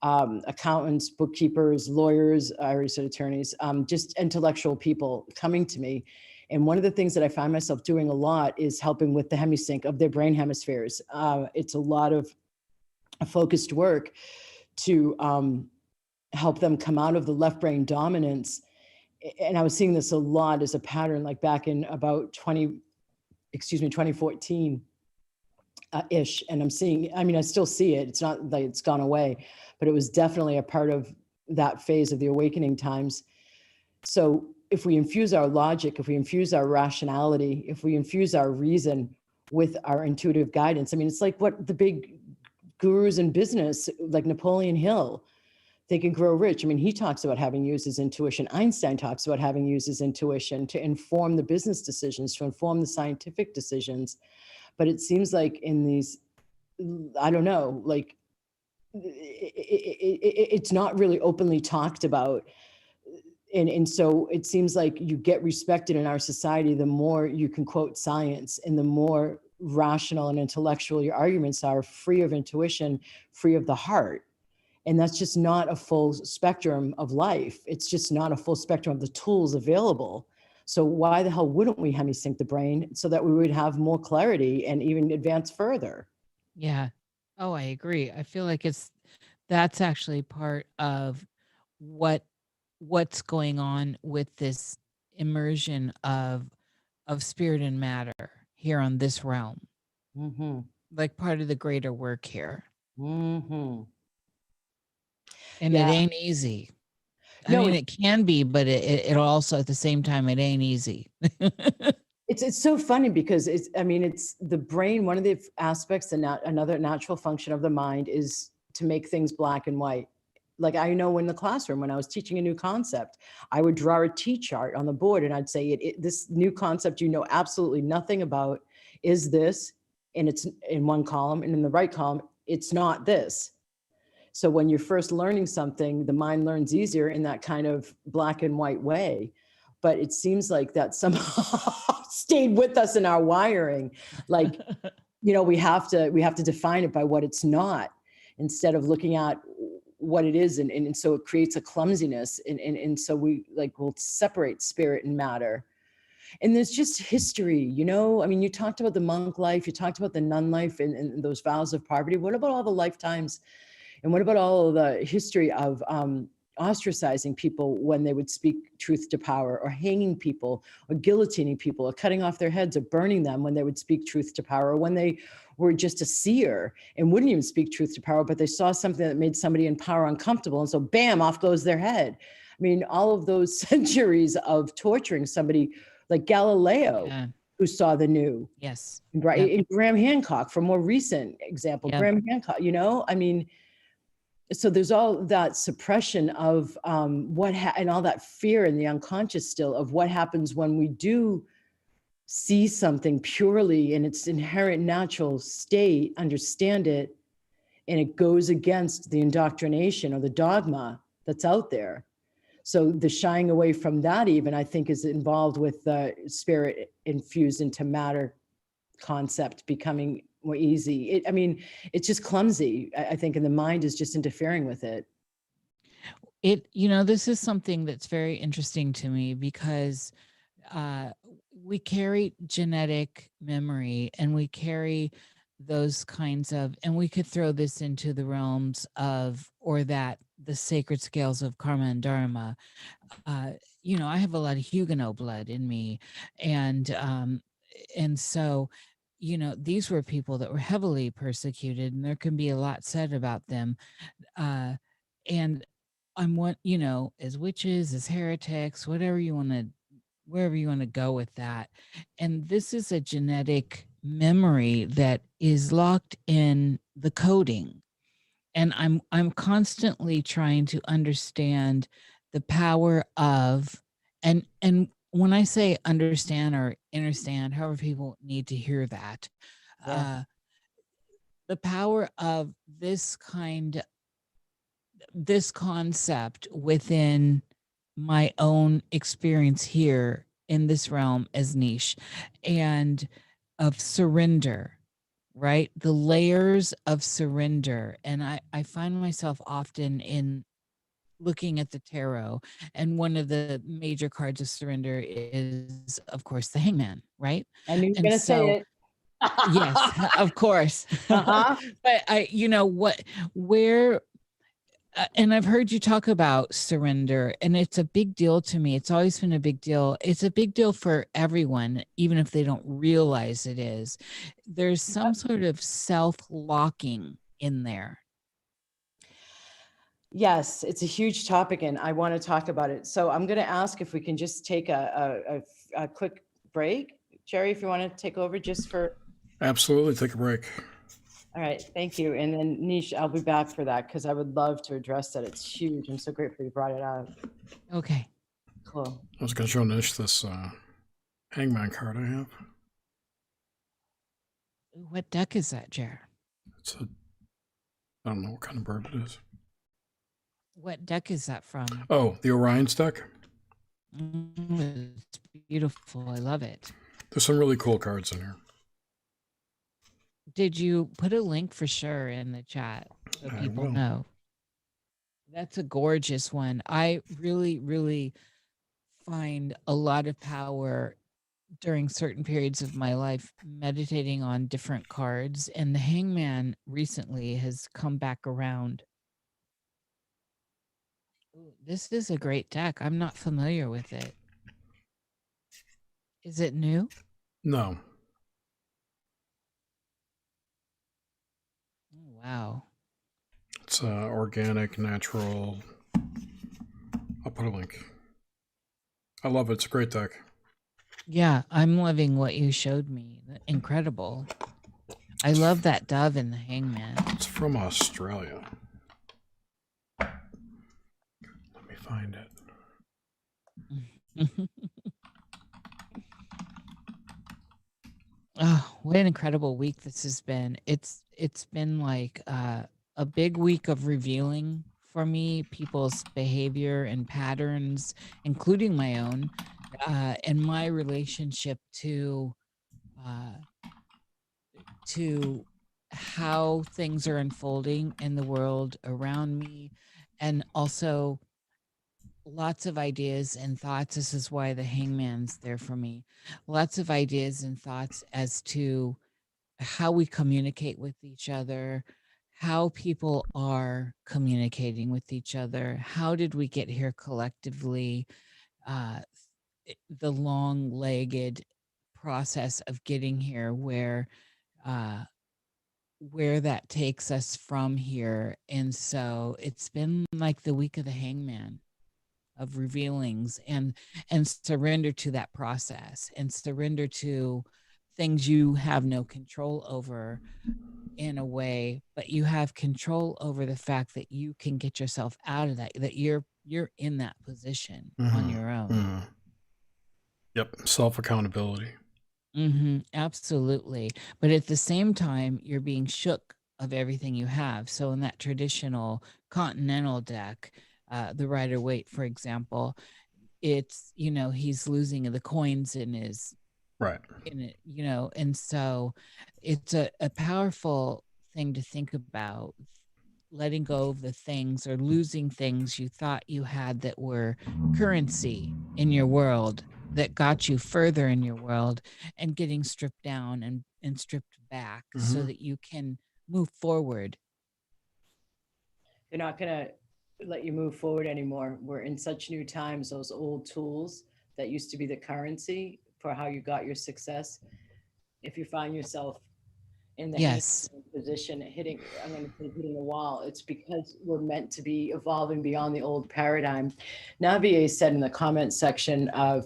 accountants, bookkeepers, lawyers, I already said attorneys, just intellectual people coming to me. And one of the things that I find myself doing a lot is helping with the hemisync of their brain hemispheres. It's a lot of focused work to help them come out of the left brain dominance. And I was seeing this a lot as a pattern, like back in about 2014 ish. And I'm seeing, I still see it. It's not like it's gone away, but it was definitely a part of that phase of the awakening times. So if we infuse our logic, if we infuse our rationality, if we infuse our reason with our intuitive guidance, it's like what the big gurus in business, like Napoleon Hill, Think and Grow Rich. He talks about having used his intuition. Einstein talks about having used his intuition to inform the business decisions, to inform the scientific decisions. But it seems like in these, I don't know, like it's not really openly talked about. And so it seems like you get respected in our society the more you can quote science, and the more rational and intellectual your arguments are, free of intuition, free of the heart. And that's just not a full spectrum of life. It's just not a full spectrum of the tools available. So why the hell wouldn't we hemisync the brain so that we would have more clarity and even advance further? Yeah. Oh, I agree. I feel like that's actually part of what's going on with this immersion of spirit and matter here on this realm. Like part of the greater work here. And it ain't easy. It can be, but it also at the same time, it ain't easy. It's so funny because it's the brain. One of the aspects, and another natural function of the mind is to make things black and white. Like, I know in the classroom, when I was teaching a new concept, I would draw a T-chart on the board and I'd say, this new concept you know absolutely nothing about is this, and it's in one column, and in the right column, it's not this. So when you're first learning something, the mind learns easier in that kind of black and white way. But it seems like that somehow stayed with us in our wiring. Like, we have to define it by what it's not, instead of looking at what it is. And so it creates a clumsiness. And so we'll separate spirit and matter. And there's just history, I mean, you talked about the monk life, you talked about the nun life and those vows of poverty. What about all the lifetimes? And what about all of the history of ostracizing people when they would speak truth to power, or hanging people, or guillotining people, or cutting off their heads, or burning them when they would speak truth to power, or when they were just a seer and wouldn't even speak truth to power, but they saw something that made somebody in power uncomfortable. And so bam, off goes their head. I mean, all of those centuries of torturing somebody, like Galileo, who saw the new. Yes. Right. Yep. And Graham Hancock, for more recent example, yep. Graham Hancock, I mean, so there's all that suppression of and all that fear in the unconscious still of what happens when we do see something purely in its inherent natural state, understand it, and it goes against the indoctrination or the dogma that's out there. So the shying away from that, even, I think, is involved with the spirit infused into matter concept becoming more easy. It's just clumsy, I think, and the mind is just interfering with it. This is something that's very interesting to me, because we carry genetic memory, and we carry those kinds of, and we could throw this into the realms of, or that the sacred scales of karma and dharma. I have a lot of Huguenot blood in me, and so, these were people that were heavily persecuted, and there can be a lot said about them. And I'm as witches, as heretics, wherever you want to go with that. And this is a genetic memory that is locked in the coding. And I'm constantly trying to understand the power of, and when I say understand or understand, however people need to hear that, the power of this concept within my own experience here in this realm as niche, and of surrender, right? The layers of surrender. And I find myself often in looking at the tarot, and one of the major cards of surrender is, of course, the Hangman, right? I knew you were going to say it. Yes, of course. But and I've heard you talk about surrender, and it's a big deal to me. It's always been a big deal. It's a big deal for everyone, even if they don't realize it is. There's some sort of self-locking in there. Yes, it's a huge topic, and I want to talk about it. So I'm going to ask if we can just take a quick break. Jerry, if you want to take over just for... Absolutely, take a break. All right, thank you. And then Nish, I'll be back for that, because I would love to address that. It's huge. I'm so grateful you brought it up. Okay. Cool. I was going to show Nish this Hangman card I have. What deck is that, Jer? I don't know what kind of bird it is. What deck is that from? Oh, the Orion's deck. It's beautiful. I love it. There's some really cool cards in here. Did you put a link for sure in the chat so people know? That's a gorgeous one. I really, really find a lot of power during certain periods of my life meditating on different cards, and the Hangman recently has come back around. Ooh, this is a great deck. I'm not familiar with it. Is it new? No. Oh, wow. It's organic, natural. I'll put a link. I love it. It's a great deck. Yeah, I'm loving what you showed me. Incredible. I love that dove in the Hangman. It's from Australia. Let me find it. Oh, what an incredible week this has been. It's been like a big week of revealing for me people's behavior and patterns, including my own, and my relationship uh, to how things are unfolding in the world around me, and also lots of ideas and thoughts. This is why the hangman's there for me. Lots of ideas and thoughts as to how we communicate with each other, how people are communicating with each other. How did we get here collectively? Uh, the long-legged process of getting here, uh, where that takes us from here. And so it's been like the week of the hangman, of revealings, and surrender to that process, and surrender to things you have no control over in a way, but you have control over the fact that you can get yourself out of that you're in that position on your own. Yep. Self accountability. Absolutely. But at the same time, you're being shook of everything you have. So in that traditional continental deck, the Rider Waite, for example, it's, he's losing the coins in his, Right. in it, and so it's a powerful thing to think about, letting go of the things or losing things you thought you had that were currency in your world, that got you further in your world, and getting stripped down and stripped back so that you can move forward. They're not going to let you move forward anymore. We're in such new times. Those old tools that used to be the currency for how you got your success, if you find yourself in the Yes. position hitting, I'm going to say hitting a wall, it's because we're meant to be evolving beyond the old paradigm. Navier said in the comment section of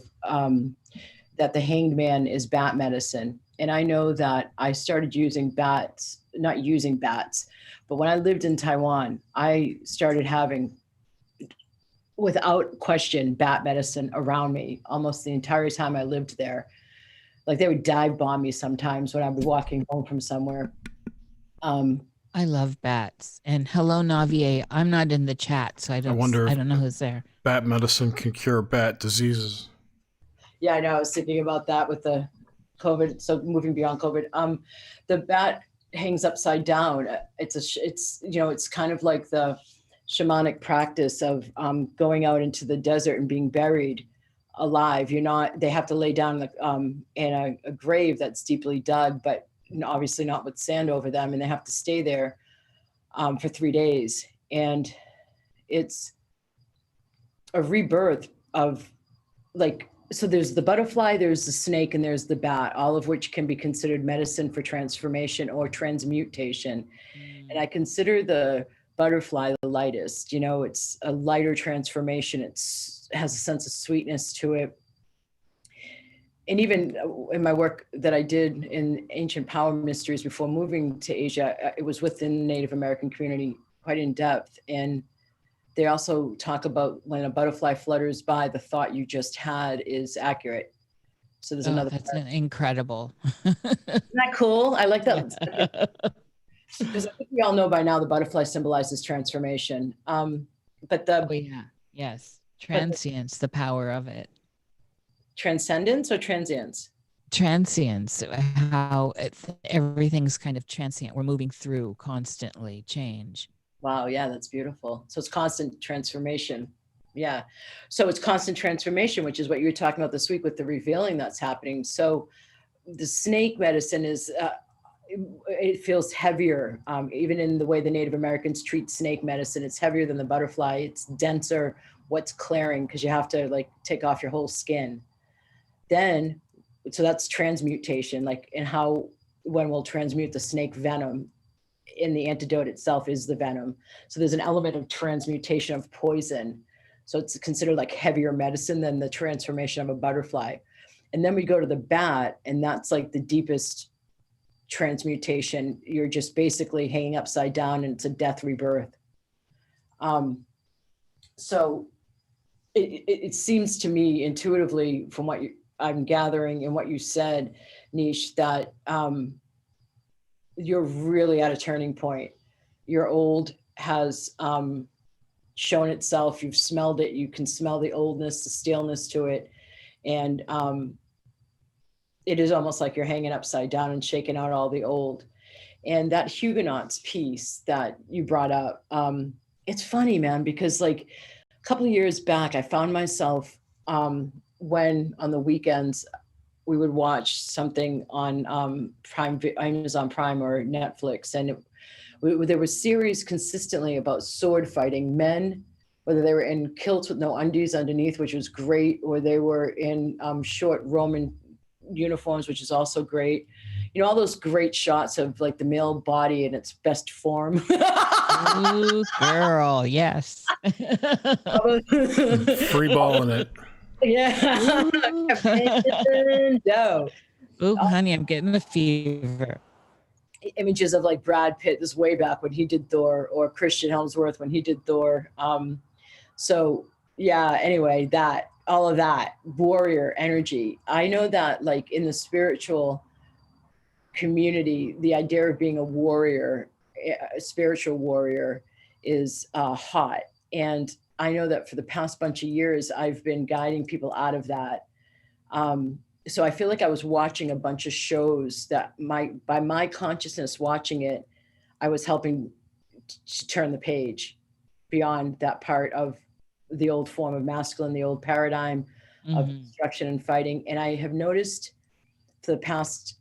that the hanged man is bat medicine. And I know that I started using bats, not using bats, but when I lived in Taiwan, I started having, without question, bat medicine around me almost the entire time I lived there. Like they would dive bomb me sometimes when I'd be walking home from somewhere. I love bats. And hello, Navier. I'm not in the chat, so I don't know who's there. Bat medicine can cure bat diseases. Yeah, I know. I was thinking about that with the COVID. So moving beyond COVID, the bat hangs upside down. It's kind of like the shamanic practice of going out into the desert and being buried alive. They have to lay down in a grave that's deeply dug, but obviously not with sand over them, and they have to stay there for 3 days. And it's a rebirth of so there's the butterfly, there's the snake, and there's the bat, all of which can be considered medicine for transformation or transmutation. And I consider the butterfly the lightest. It's a lighter transformation. It has a sense of sweetness to it. And even in my work that I did in ancient power mysteries before moving to Asia, it was within the Native American community quite in depth. And they also talk about when a butterfly flutters by, the thought you just had is accurate. So there's another. That's incredible. Isn't that cool? I like that. Because I think we all know by now the butterfly symbolizes transformation. Yes, transience, the power of it. Transcendence or transience? Transience, how everything's kind of transient. We're moving through constantly change. Wow, yeah, that's beautiful. So it's constant transformation. Yeah. So it's constant transformation, which is what you were talking about this week with the revealing that's happening. So the snake medicine is, it feels heavier. Even in the way the Native Americans treat snake medicine, it's heavier than the butterfly. It's denser, what's clearing, because you have to take off your whole skin. So that's transmutation, when we'll transmute the snake venom, in the antidote itself is the venom. So there's an element of transmutation of poison. So it's considered like heavier medicine than the transformation of a butterfly. And then we go to the bat, and that's like the deepest transmutation. You're just basically hanging upside down, and it's a death rebirth. So it seems to me intuitively, from what I'm gathering and what you said, Nish, that you're really at a turning point. your old has shown itself. You've smelled it. You can smell the oldness, the staleness to it. And it is almost like you're hanging upside down and shaking out all the old. And that Huguenots piece that you brought up, it's funny, man, because like a couple of years back, I found myself when on the weekends we would watch something on Amazon Prime or Netflix, and there was series consistently about sword fighting men, whether they were in kilts with no undies underneath, which was great, or they were in short Roman uniforms, which is also great. You know, all those great shots of like the male body in its best form. Ooh, girl, yes. Free balling it. Yeah. No. Ooh, honey, I'm getting the fever. Images of like Brad Pitt, this way back when he did Thor, or Christian Hemsworth when he did Thor. So yeah, anyway, that all of that warrior energy. I know that like in the spiritual community, the idea of being a warrior, a spiritual warrior, is hot. And I know that for the past bunch of years, I've been guiding people out of that. So I feel like I was watching a bunch of shows that by my consciousness watching it, I was helping to turn the page beyond that part of the old form of masculine, the old paradigm of destruction and fighting. And I have noticed for the past,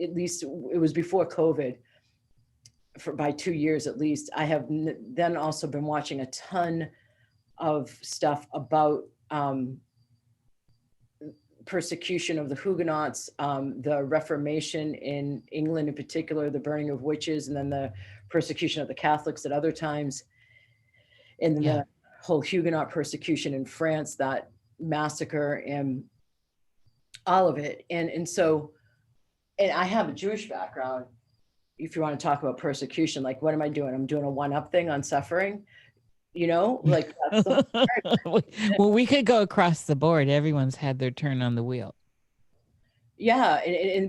at least it was before COVID, by 2 years at least, I have then also been watching a ton of stuff about persecution of the Huguenots, the Reformation in England in particular, the burning of witches, and then the persecution of the Catholics at other times, and then the whole Huguenot persecution in France, that massacre and all of it. And so, and I have a Jewish background. If you want to talk about persecution, like what am I doing? I'm doing a one-up thing on suffering, you know, like that's the well, we could go across the board. Everyone's had their turn on the wheel. Yeah,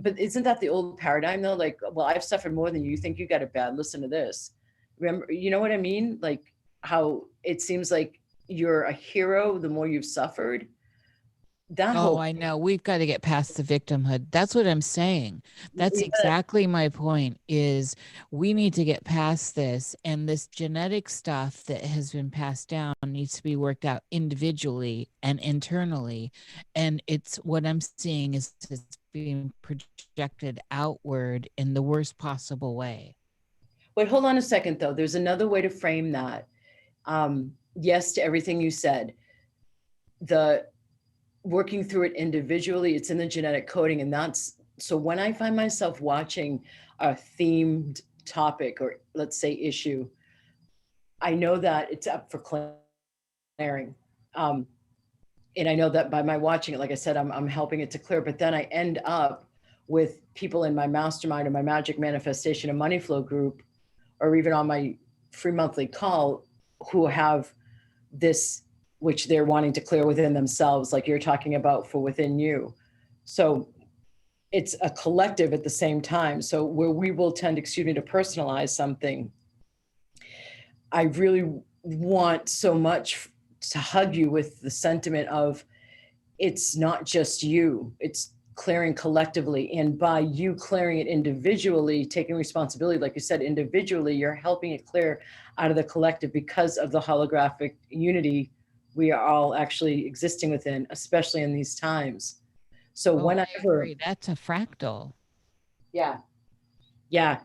but isn't that the old paradigm though? Like, well, I've suffered more than you think you got it bad. Listen to this. Remember, you know what I mean? Like how it seems like you're a hero the more you've suffered. That Oh, whole I know. We've got to get past the victimhood. That's what I'm saying. That's exactly my point, is we need to get past this. And this genetic stuff that has been passed down needs to be worked out individually and internally. And it's what I'm seeing is it's being projected outward in the worst possible way. Wait, hold on a second though. There's another way to frame that. Yes, to everything you said. The working through it individually, it's in the genetic coding. And that's, so when I find myself watching a themed topic or let's say issue, I know that it's up for clearing. And I know that by my watching it, like I said, I'm helping it to clear, but then I end up with people in my mastermind or my magic manifestation and money flow group, or even on my free monthly call, who have this, which they're wanting to clear within themselves, like you're talking about for within you. So it's a collective at the same time. So where we will tend, to personalize something, I really want so much to hug you with the sentiment of it's not just you, it's clearing collectively. And by you clearing it individually, taking responsibility, like you said, individually, you're helping it clear out of the collective because of the holographic unity we are all actually existing within, especially in these times. So whenever that's a fractal. Yeah.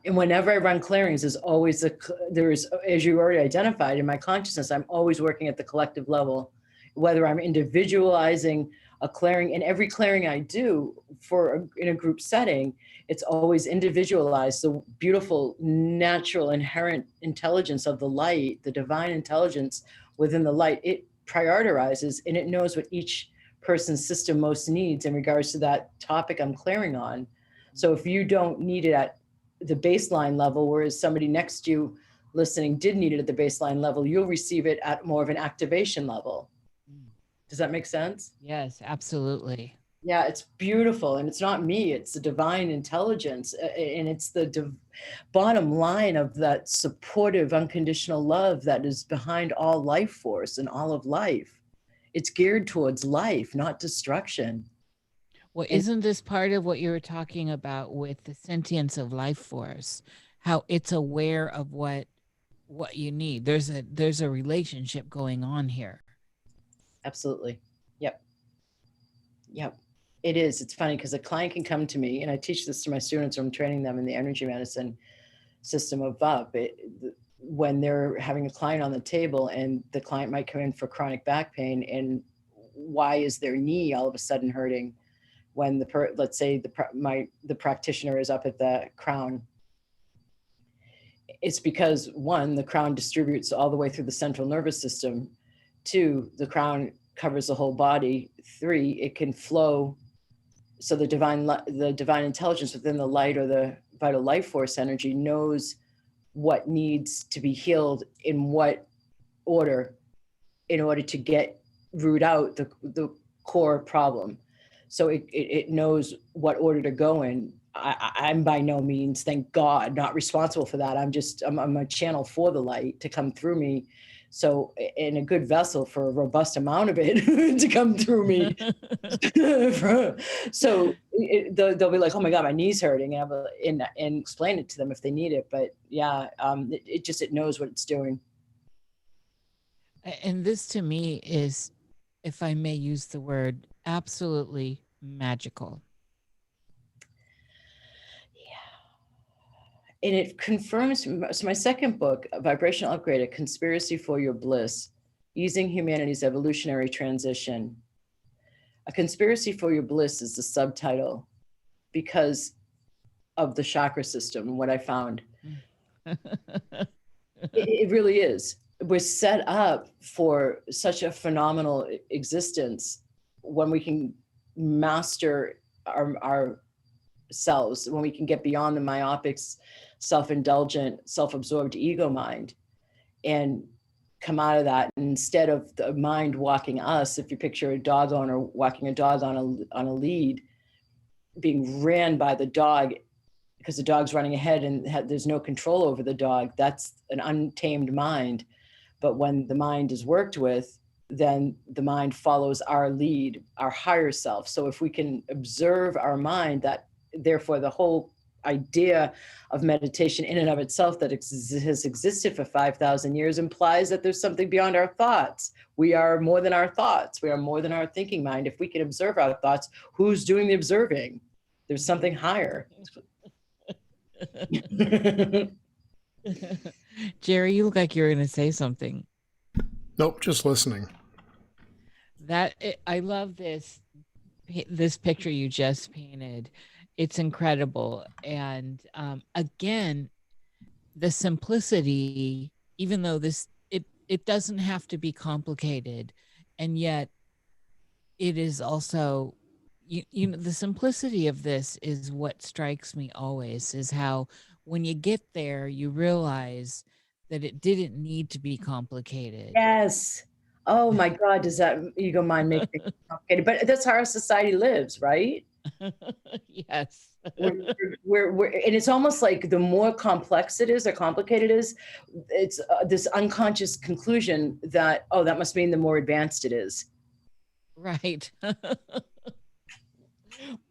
And whenever I run clearings, there's always there's, as you already identified in my consciousness, I'm always working at the collective level, whether I'm individualizing a clearing. And every clearing I do in a group setting, it's always individualized. The beautiful, natural, inherent intelligence of the light, the divine intelligence within the light, it prioritizes and it knows what each person's system most needs in regards to that topic I'm clearing on. So if you don't need it at the baseline level, whereas somebody next to you listening did need it at the baseline level, you'll receive it at more of an activation level. Does that make sense? Yes, absolutely. Yeah, it's beautiful. And it's not me, it's the divine intelligence. And it's the bottom line of that supportive, unconditional love that is behind all life force and all of life. It's geared towards life, not destruction. Well, And isn't this part of what you were talking about with the sentience of life force? How it's aware of what you need. There's a relationship going on here. absolutely. Yep. Yep. It is. It's funny because a client can come to me, and I teach this to my students, or I'm training them in the energy medicine system of VUP. When they're having a client on the table and the client might come in for chronic back pain, and why is their knee all of a sudden hurting when let's say the practitioner is up at the crown? It's because one, the crown distributes all the way through the central nervous system. Two, the crown covers the whole body. Three, it can flow. So the divine intelligence within the light, or the vital life force energy, knows what needs to be healed in what order, in order to root out the core problem. So it knows what order to go in. I'm by no means, thank God, not responsible for that. I'm a channel for the light to come through me. So, in a good vessel for a robust amount of it to come through me. So they'll be like, oh my God, my knee's hurting. And explain it to them if they need it. But yeah, it knows what it's doing. And this to me is, if I may use the word, absolutely magical. Yeah. And it confirms, so my second book, Vibrational Upgrade, A Conspiracy for Your Bliss, Using Humanity's Evolutionary Transition. A Conspiracy for Your Bliss is the subtitle because of the chakra system and what I found. It really is. We're set up for such a phenomenal existence when we can master our selves, when we can get beyond the myopic, self-indulgent, self-absorbed ego mind and come out of that. And instead of the mind walking us, if you picture a dog owner walking a dog on a lead, being ran by the dog because the dog's running ahead and there's no control over the dog, that's an untamed mind. But when the mind is worked with, then the mind follows our lead, our higher self. So if we can observe our mind, that therefore the whole idea of meditation in and of itself that has existed for 5,000 years implies that there's something beyond our thoughts. We are more than our thoughts. We are more than our thinking mind. If we can observe our thoughts, who's doing the observing? There's something higher. Jerry, you look like you're going to say something. Nope, just listening. I love this picture you just painted. It's incredible. And again, the simplicity, even though it doesn't have to be complicated, and yet it is also, you know, the simplicity of this is what strikes me always, is how when you get there, you realize that it didn't need to be complicated. Yes. Oh my God, does that ego mind make things complicated? But that's how our society lives, right? Yes. We're and it's almost like the more complex it is or complicated it is, it's this unconscious conclusion that, oh, that must mean the more advanced it is. Right.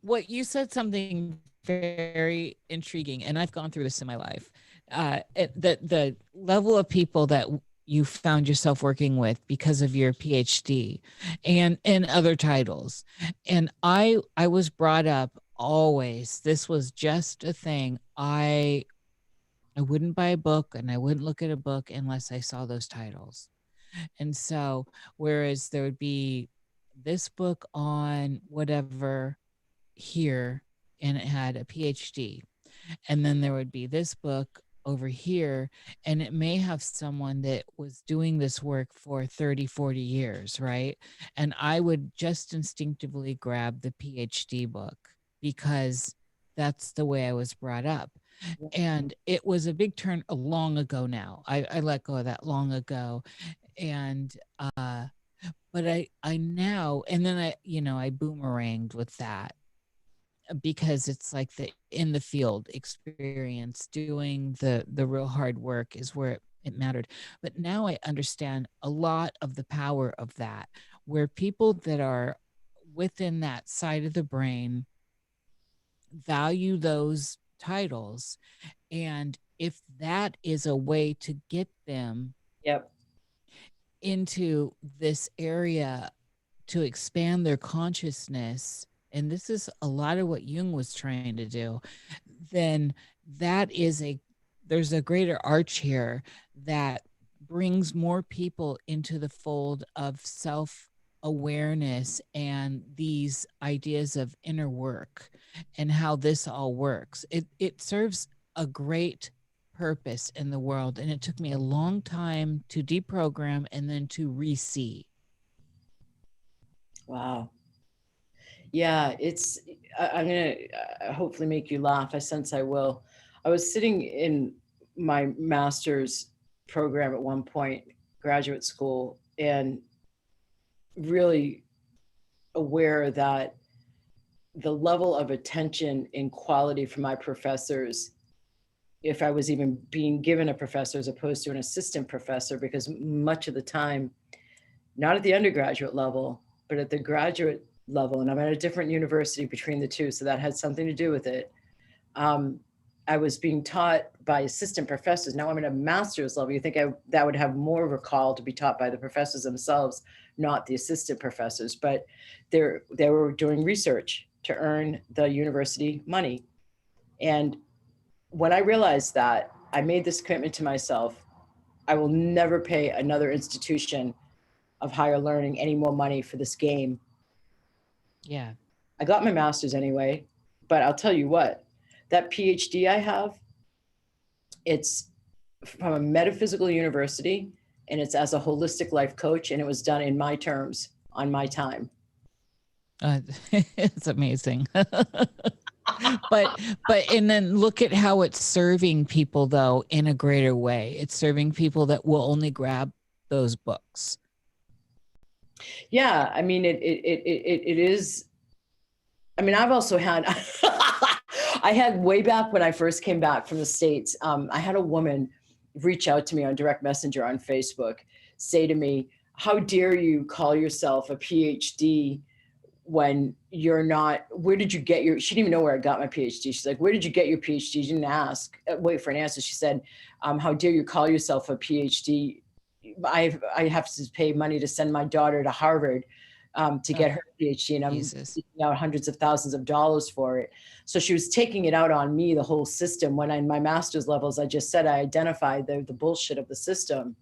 What you said something very intriguing, and I've gone through this in my life. The level of people that you found yourself working with because of your PhD and other titles. And I was brought up always, this was just a thing. I wouldn't buy a book and I wouldn't look at a book unless I saw those titles. And so, whereas there would be this book on whatever here, and it had a PhD, and then there would be this book over here, and it may have someone that was doing this work for 30-40 years, right? And I would just instinctively grab the PhD book because that's the way I was brought up. And it was a big turn long ago now. I let go of that long ago. And But I now, and then I boomeranged with that, because it's like the in the field experience, doing the real hard work is where it mattered. But now I understand a lot of the power of that, where people that are within that side of the brain value those titles. And if that is a way to get them Yep. into this area to expand their consciousness, and this is a lot of what Jung was trying to do, then there's a greater arch here that brings more people into the fold of self-awareness and these ideas of inner work and how this all works. It serves a great purpose in the world, and it took me a long time to deprogram and then to re-see. Wow. Yeah, I'm going to hopefully make you laugh. I sense I will. I was sitting in my master's program at one point, graduate school, and really aware that the level of attention and quality from my professors, if I was even being given a professor as opposed to an assistant professor, because much of the time, not at the undergraduate level, but at the graduate level, and I'm at a different university between the two, so that had something to do with it. I was being taught by assistant professors. Now I'm at a master's level. You think that would have more of a call to be taught by the professors themselves, not the assistant professors, but they were doing research to earn the university money. And when I realized that, I made this commitment to myself: I will never pay another institution of higher learning any more money for this game. Yeah. I got my master's anyway, but I'll tell you what, that PhD I have, it's from a metaphysical university, and it's as a holistic life coach, and it was done in my terms on my time. It's amazing. but and then look at how it's serving people, though, in a greater way. It's serving people that will only grab those books. Yeah, I mean, it is. I mean, I've also had, I had way back when I first came back from the States, I had a woman reach out to me on direct messenger on Facebook, say to me, how dare you call yourself a PhD when you're not, where did you get your, she didn't even know where I got my PhD. She's like, where did you get your PhD? She didn't ask, wait for an answer. She said, how dare you call yourself a PhD? I have to pay money to send my daughter to Harvard to get her PhD, and I'm seeking out hundreds of thousands of dollars for it. So she was taking it out on me, the whole system. When in my master's levels, I just said I identified the bullshit of the system.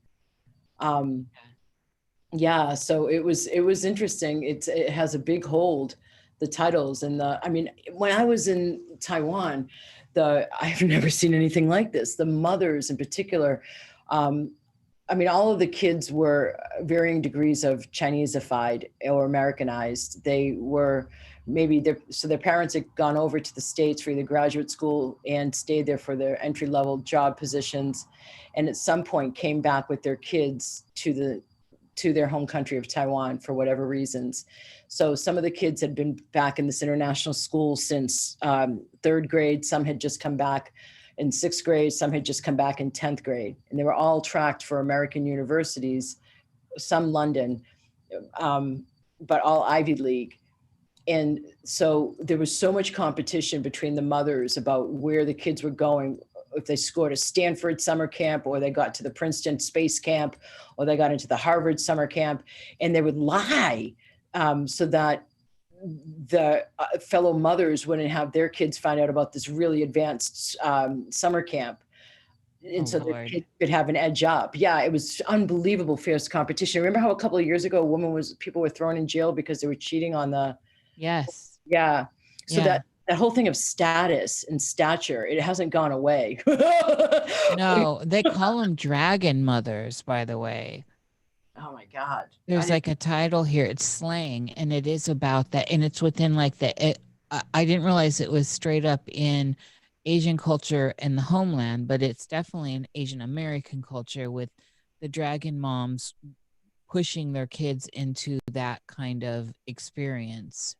Yeah, so it was interesting. It has a big hold, the titles and I mean, when I was in Taiwan, I've never seen anything like this. The mothers in particular, I mean, all of the kids were varying degrees of Chineseified or Americanized. They were so their parents had gone over to the States for either graduate school and stayed there for their entry-level job positions, and at some point came back with their kids to their home country of Taiwan for whatever reasons. So some of the kids had been back in this international school since third grade. Some had just come back in sixth grade, some had just come back in 10th grade, and they were all tracked for American universities, some London, but all Ivy League. And so there was so much competition between the mothers about where the kids were going, if they scored a Stanford summer camp, or they got to the Princeton space camp, or they got into the Harvard summer camp, and they would lie so that the fellow mothers wouldn't have their kids find out about this really advanced summer camp. And so the kids could have an edge up. Yeah, it was unbelievable fierce competition. Remember how a couple of years ago, people were thrown in jail because they were cheating on the. Yes. Yeah. So that whole thing of status and stature, it hasn't gone away. No, they call them dragon mothers, by the way. Oh my God. There's like a title here. It's slang, and it is about that. And it's within like I didn't realize it was straight up in Asian culture and the homeland, but it's definitely an Asian American culture with the dragon moms pushing their kids into that kind of experience.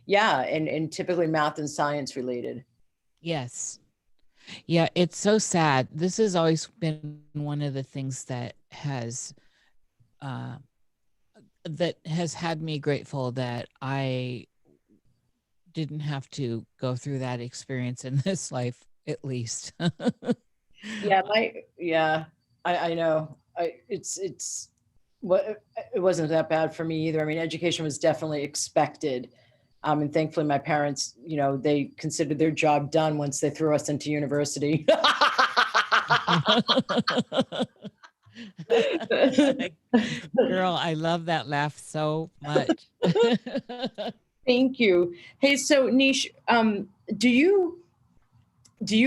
Yeah, and typically math and science related. Yes. Yeah, it's so sad. This has always been one of the things uh, that has had me grateful that I didn't have to go through that experience in this life, at least. Yeah, I know. What it wasn't that bad for me either. I mean, education was definitely expected. And thankfully my parents, they considered their job done once they threw us into university. Girl, I love that laugh so much. Thank you. Hey, so Nish, do you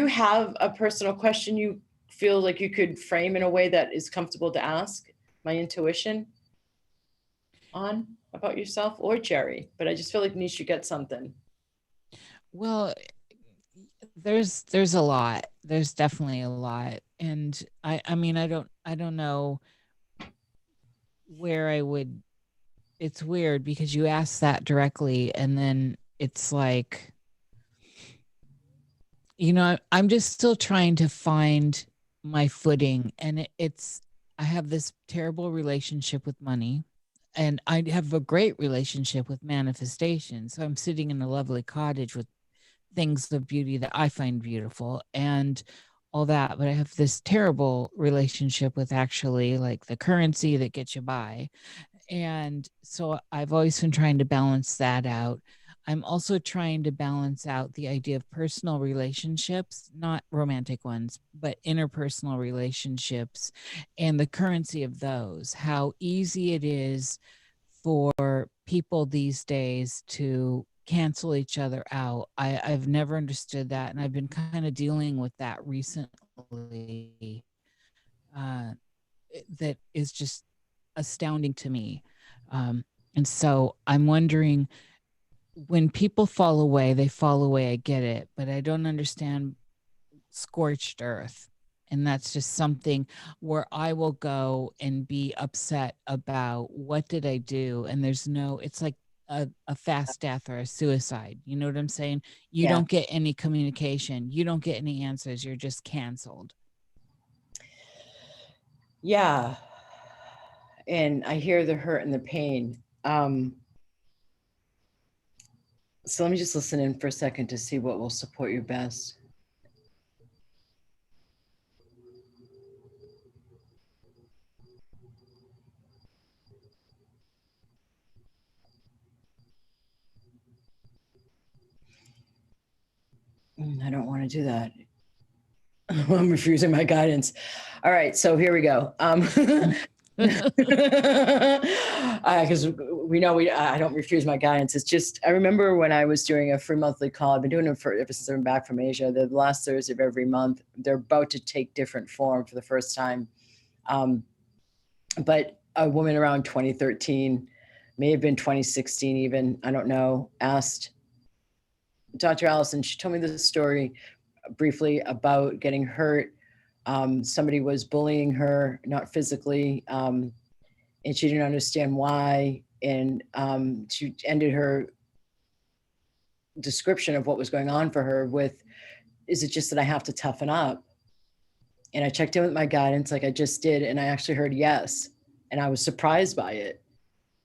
have a personal question you feel like you could frame in a way that is comfortable to ask my intuition on about yourself or Jerry? But I just feel like Nish should get something. Well, there's a lot. There's definitely a lot. And I mean, I don't know where I would. It's weird because you ask that directly and then it's like, I'm just still trying to find my footing, and I have this terrible relationship with money, and I have a great relationship with manifestation. So I'm sitting in a lovely cottage with things of beauty that I find beautiful and all that, but I have this terrible relationship with actually like the currency that gets you by. And so I've always been trying to balance that out. I'm also trying to balance out the idea of personal relationships, not romantic ones, but interpersonal relationships and the currency of those, how easy it is for people these days to cancel each other out. I've never understood that. And I've been kind of dealing with that recently. That is just astounding to me. And so I'm wondering, when people fall away, they fall away. I get it, but I don't understand scorched earth. And that's just something where I will go and be upset about what did I do? And it's like a fast death or a suicide. You know what I'm saying? You don't get any communication. You don't get any answers. You're just canceled. Yeah. And I hear the hurt and the pain. So let me just listen in for a second to see what will support you best. I don't want to do that. I'm refusing my guidance. All right, so here we go. Because we know I don't refuse my guidance. It's just, I remember when I was doing a free monthly call. I've been doing it ever since I've been back from Asia. The last Thursday of every month. They're about to take different form for the first time. But a woman around 2013, may have been 2016 even, I don't know, asked Dr. Allison, she told me this story briefly about getting hurt. Somebody was bullying her, not physically, and she didn't understand why. And she ended her description of what was going on for her with, is it just that I have to toughen up? And I checked in with my guidance like I just did, and I actually heard yes. And I was surprised by it.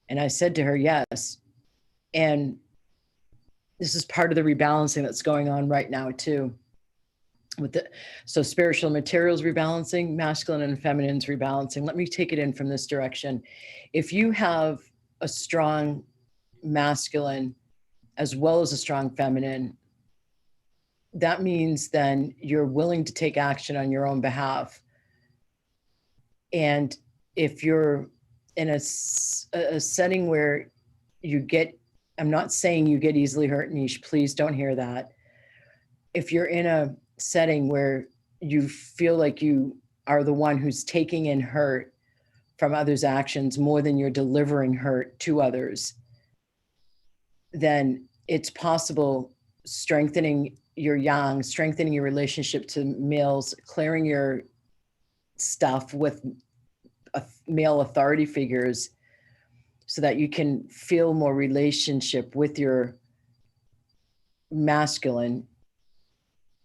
And I said to her, yes. And this is part of the rebalancing that's going on right now too. So spiritual materials rebalancing, masculine and feminine's rebalancing. Let me take it in from this direction. If you have a strong masculine as well as a strong feminine, that means then you're willing to take action on your own behalf. And if you're in a setting where you get, I'm not saying you get easily hurt, Nish, please don't hear that. If you're in a setting where you feel like you are the one who's taking in hurt from others' actions more than you're delivering hurt to others, then it's possible strengthening your yang, strengthening your relationship to males, clearing your stuff with male authority figures so that you can feel more relationship with your masculine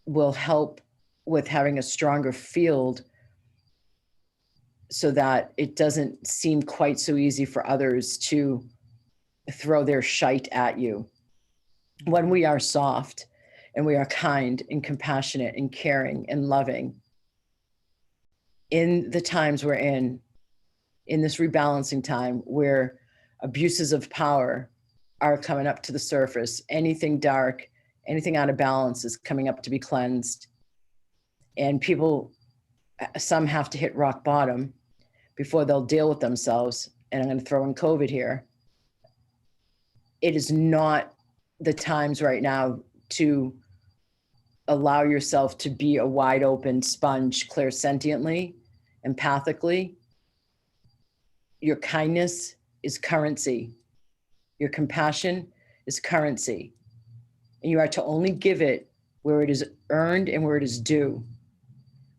will help with having a stronger field so that it doesn't seem quite so easy for others to throw their shite at you. When we are soft and we are kind and compassionate and caring and loving, in the times we're in this rebalancing time where abuses of power are coming up to the surface, anything dark, anything out of balance is coming up to be cleansed. And people, some have to hit rock bottom before they'll deal with themselves. And I'm going to throw in COVID here. It is not the times right now to allow yourself to be a wide open sponge, clairsentiently, empathically. Your kindness is currency. Your compassion is currency. And you are to only give it where it is earned and where it is due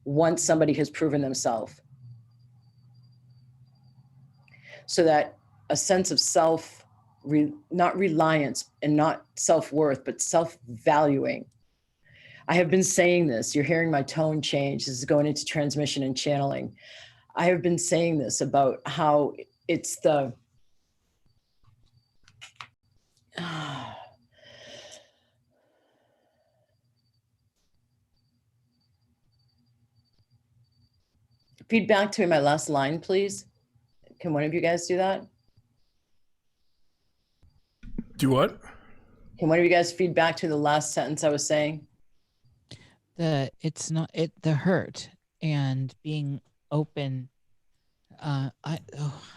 once somebody has proven themselves. So that a sense of self, not reliance and not self-worth, but self-valuing. I have been saying this, you're hearing my tone change. This is going into transmission and channeling. I have been saying this about how it's the, feedback to me my last line, please. Can one of you guys do that? Do what? Can one of you guys feedback to the last sentence I was saying? The hurt and being open. I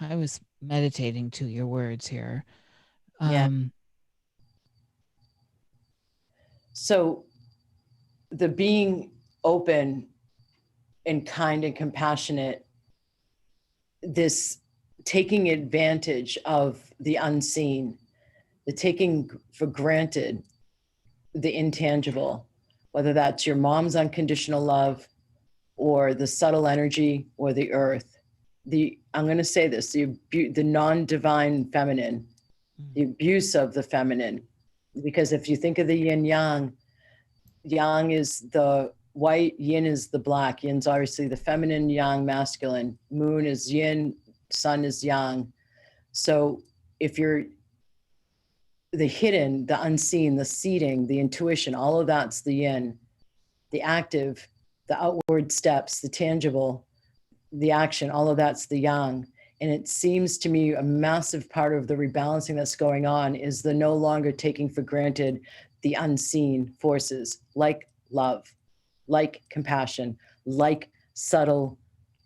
was meditating to your words here. Yeah. So the being open and kind and compassionate, this taking advantage of the unseen, the taking for granted the intangible, whether that's your mom's unconditional love or the subtle energy or the earth. I'm going to say this, the non-divine feminine, the abuse of the feminine. Because if you think of the yin yang, yang is the white, yin is the black. Yin's obviously the feminine, yang masculine. Moon is yin, sun is yang. So if you're the hidden, the unseen, the seeding, the intuition, all of that's the yin. The active, the outward steps, the tangible, the action, all of that's the yang. And it seems to me a massive part of the rebalancing that's going on is the no longer taking for granted the unseen forces like love, like compassion, like subtle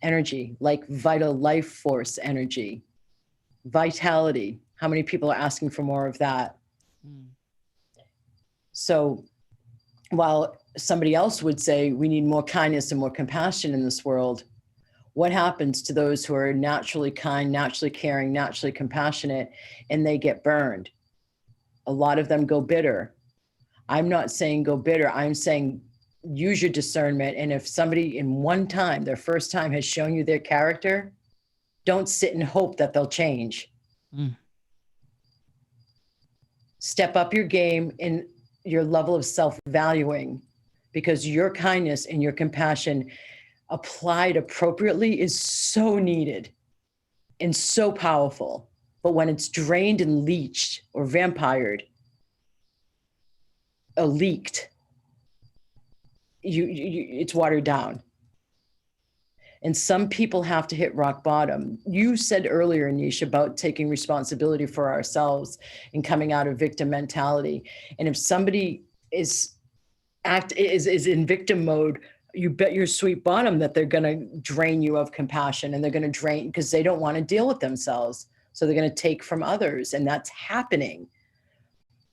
energy, like vital life force energy, vitality. How many people are asking for more of that? So while somebody else would say we need more kindness and more compassion in this world, what happens to those who are naturally kind, naturally caring, naturally compassionate, and they get burned? A lot of them go bitter. I'm not saying go bitter. I'm saying use your discernment. And if somebody in one time, their first time, has shown you their character, don't sit and hope that they'll change. Step up your game in your level of self-valuing, because your kindness and your compassion applied appropriately is so needed and so powerful. But when it's drained and leached or vampired, or leaked, it's watered down. And some people have to hit rock bottom. You said earlier, Anish, about taking responsibility for ourselves and coming out of victim mentality. And if somebody is in victim mode, you bet your sweet bottom that they're going to drain you of compassion, and they're going to drain because they don't want to deal with themselves. So they're going to take from others, and that's happening.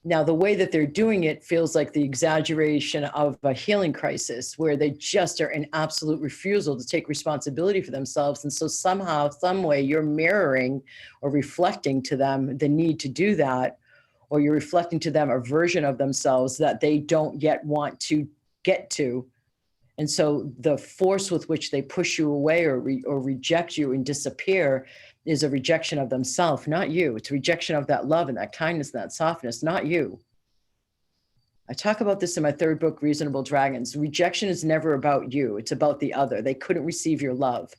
Now, the way that they're doing it feels like the exaggeration of a healing crisis, where they just are in absolute refusal to take responsibility for themselves. And so somehow, some way, you're mirroring or reflecting to them the need to do that, or you're reflecting to them a version of themselves that they don't yet want to get to. And so the force with which they push you away or reject you and disappear is a rejection of themselves, not you. It's a rejection of that love and that kindness and that softness, not you. I talk about this in my third book, Reasonable Dragons. Rejection is never about you. It's about the other. They couldn't receive your love.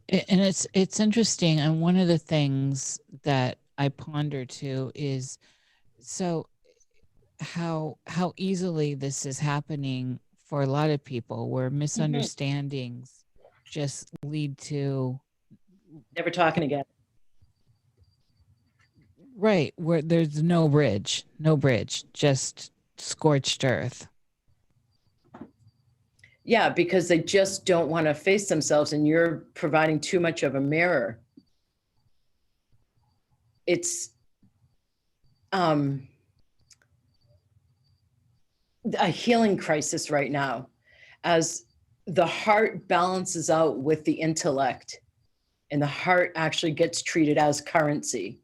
And it's interesting. And one of the things that I ponder too is, so how easily this is happening for a lot of people, where misunderstandings just lead to never talking again. Right, where there's no bridge, just scorched earth. Yeah, because they just don't want to face themselves, and you're providing too much of a mirror. It's a healing crisis right now, as the heart balances out with the intellect, and the heart actually gets treated as currency.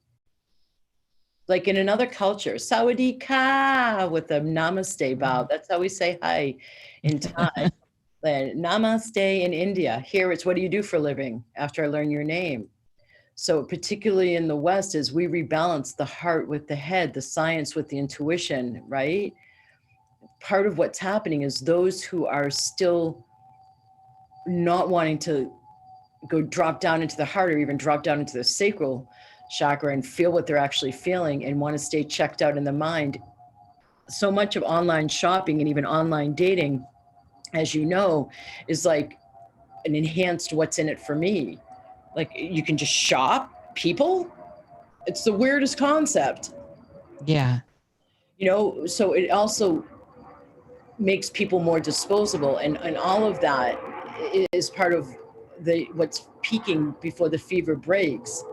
Like in another culture, Sawadee Ka with a namaste bow. That's how we say hi in Thai. Namaste in India. Here it's, what do you do for a living after I learn your name? So particularly in the West, as we rebalance the heart with the head, the science with the intuition, right? Part of what's happening is those who are still not wanting to go drop down into the heart or even drop down into the sacral chakra and feel what they're actually feeling and want to stay checked out in the mind. So much of online shopping and even online dating, as you know, is like an enhanced what's in it for me. Like you can just shop people. It's the weirdest concept. Yeah. You know, so it also makes people more disposable, and all of that is part of what's peaking before the fever breaks,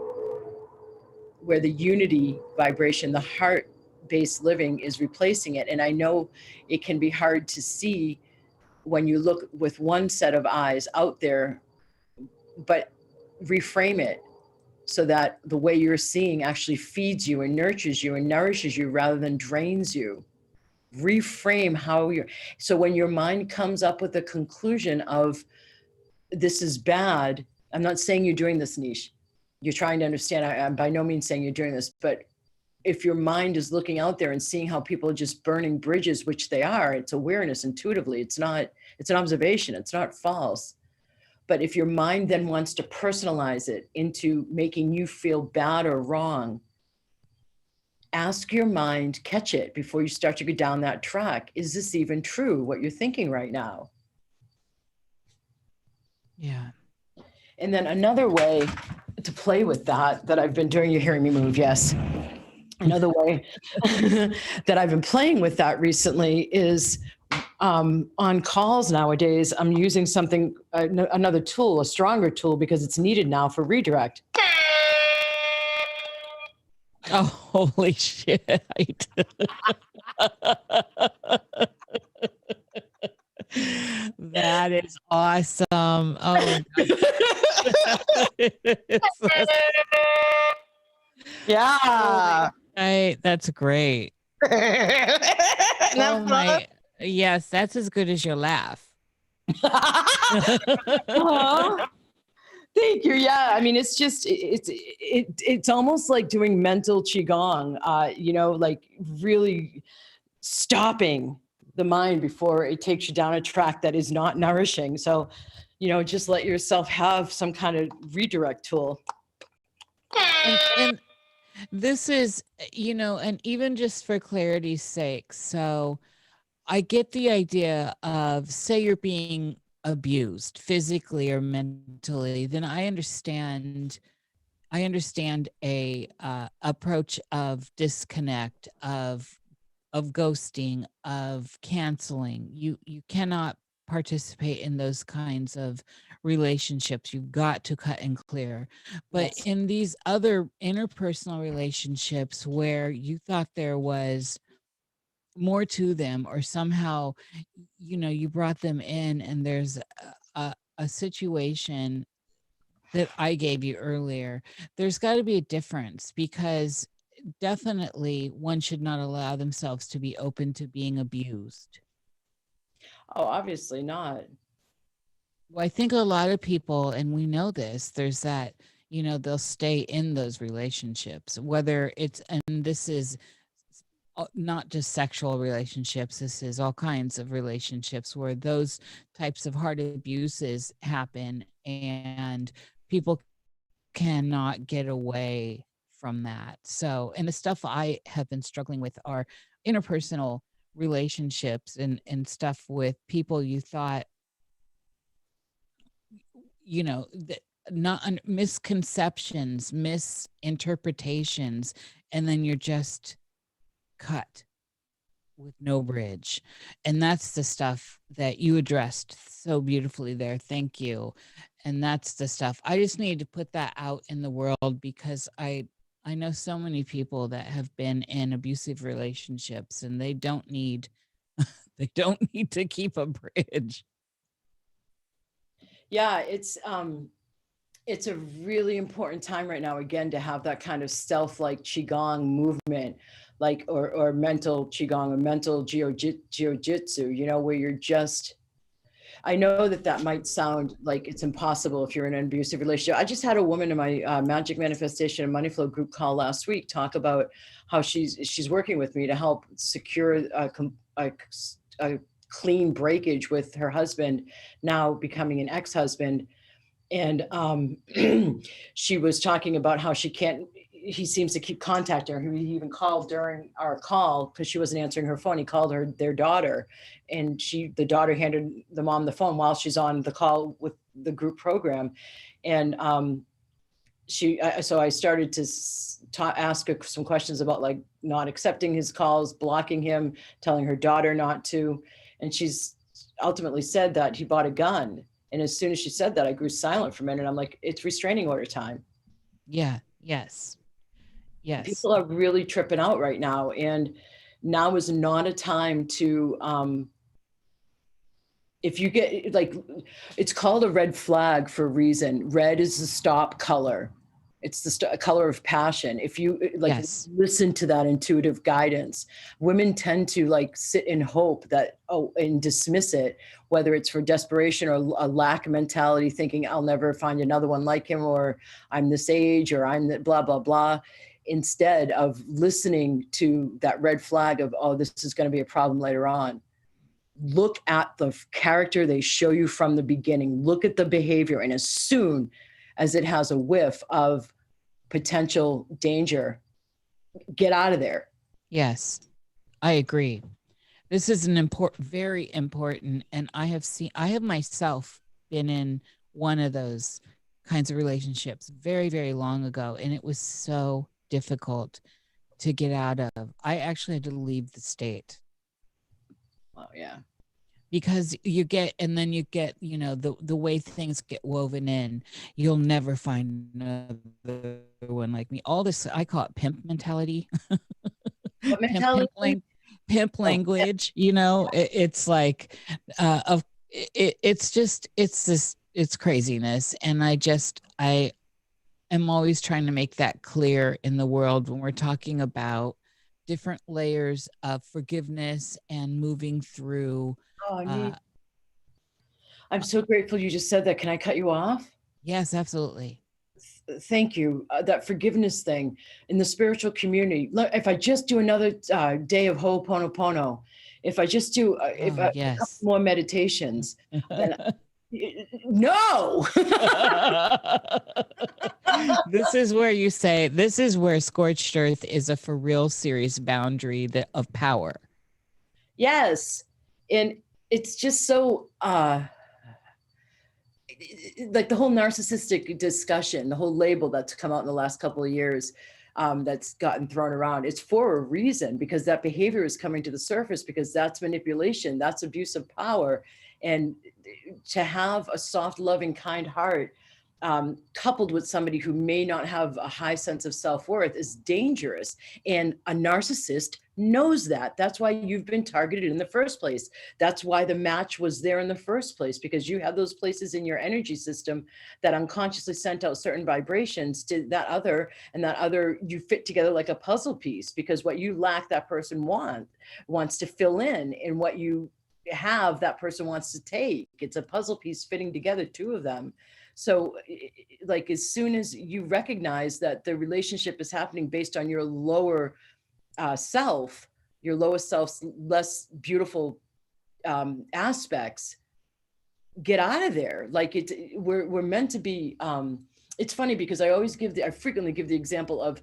where the unity vibration, the heart-based living is replacing it. And I know it can be hard to see when you look with one set of eyes out there, but reframe it so that the way you're seeing actually feeds you and nurtures you and nourishes you rather than drains you. Reframe how you're, so when your mind comes up with a conclusion of this is bad, I'm not saying you're doing this, Niche. You're trying to understand. I'm by no means saying you're doing this, but if your mind is looking out there and seeing how people are just burning bridges, which they are, it's awareness intuitively. It's not, it's an observation. It's not false. But if your mind then wants to personalize it into making you feel bad or wrong, ask your mind, catch it before you start to go down that track. Is this even true, what you're thinking right now? Yeah. And then another way to play with that I've been doing, you're hearing me move, yes. Another way that I've been playing with that recently is on calls nowadays, I'm using something, another tool, a stronger tool, because it's needed now for redirect. Oh, holy shit. That is awesome. Oh, yeah. Right. That's great. Oh my. Yes, that's as good as your laugh. Thank you. Yeah, I mean, it's just it's almost like doing mental qigong. You know, like really stopping the mind before it takes you down a track that is not nourishing. So, you know, just let yourself have some kind of redirect tool. And this is, you know, and even just for clarity's sake, so I get the idea of, say you're being abused physically or mentally, then I understand a approach of disconnect, of ghosting, of canceling. You cannot participate in those kinds of relationships. You've got to cut and clear. But Yes. in these other interpersonal relationships where you thought there was more to them, or somehow, you know, you brought them in and there's a situation that I gave you earlier, there's got to be a difference, because definitely one should not allow themselves to be open to being abused. Oh, obviously not. Well, I think a lot of people, and we know this, there's that, they'll stay in those relationships, whether it's, and this is not just sexual relationships, this is all kinds of relationships where those types of hard abuses happen and people cannot get away from that. So, and the stuff I have been struggling with are interpersonal relationships and stuff with people you thought, not misconceptions, misinterpretations, and then you're just cut with no bridge. And that's the stuff that you addressed so beautifully there. Thank you. And that's the stuff I just need to put that out in the world, because I know so many people that have been in abusive relationships and they don't need to keep a bridge. Yeah, it's a really important time right now, again, to have that kind of stealth like qigong movement, like or mental qigong or mental jiu-jitsu, where you're just, I know that might sound like it's impossible if you're in an abusive relationship. I just had a woman in my Magic Manifestation and Money Flow group call last week talk about how she's working with me to help secure a clean breakage with her husband, now becoming an ex-husband. And she was talking about how he seems to keep contacting her. He even called during our call because she wasn't answering her phone. He called their daughter, and the daughter handed the mom the phone while she's on the call with the group program. And so I started to ask her some questions about like not accepting his calls, blocking him, telling her daughter not to. And she's ultimately said that he bought a gun. And as soon as she said that, I grew silent for a minute. I'm like, it's restraining order time. Yeah. Yes. Yes. People are really tripping out right now. And now is not a time to, if you get like, it's called a red flag for a reason. Red is the stop color. It's the color of passion. If you listen to that intuitive guidance, women tend to like sit in hope and dismiss it, whether it's for desperation or a lack mentality, thinking I'll never find another one like him, or I'm this age, or I'm that blah, blah, blah, instead of listening to that red flag of, oh, this is going to be a problem later on. Look at the character they show you from the beginning. Look at the behavior. And as soon as it has a whiff of potential danger, get out of there. Yes, I agree. This is very important. And I have myself been in one of those kinds of relationships very, very long ago. And it was so difficult to get out of. I actually had to leave the state. Oh, yeah. Because you get the way things get woven in, you'll never find another one like me. All this, I call it pimp mentality. What mentality? Pimp language. It's like it's craziness. And I am always trying to make that clear in the world when we're talking about different layers of forgiveness and moving through. Oh, I'm so grateful you just said that. Can I cut you off? Yes, absolutely. Thank you. That forgiveness thing in the spiritual community. If I just do another day of Ho'oponopono, if I just do a couple more meditations, then no. This is where scorched earth is a for real serious boundary of power. Yes. And it's just so like the whole narcissistic discussion, the whole label that's come out in the last couple of years, that's gotten thrown around. It's for a reason, because that behavior is coming to the surface, because that's manipulation, that's abuse of power. And to have a soft, loving, kind heart coupled with somebody who may not have a high sense of self-worth is dangerous. And a narcissist knows that. That's why you've been targeted in the first place. That's why the match was there in the first place, because you have those places in your energy system that unconsciously sent out certain vibrations to that other, and that other, you fit together like a puzzle piece, because what you lack, that person wants to fill in, and what you have, that person wants to take. It's a puzzle piece fitting together, two of them. So like, as soon as you recognize that the relationship is happening based on your lower self, your lowest self's less beautiful aspects, get out of there. Like, we're meant to be, it's funny because I frequently give the example of,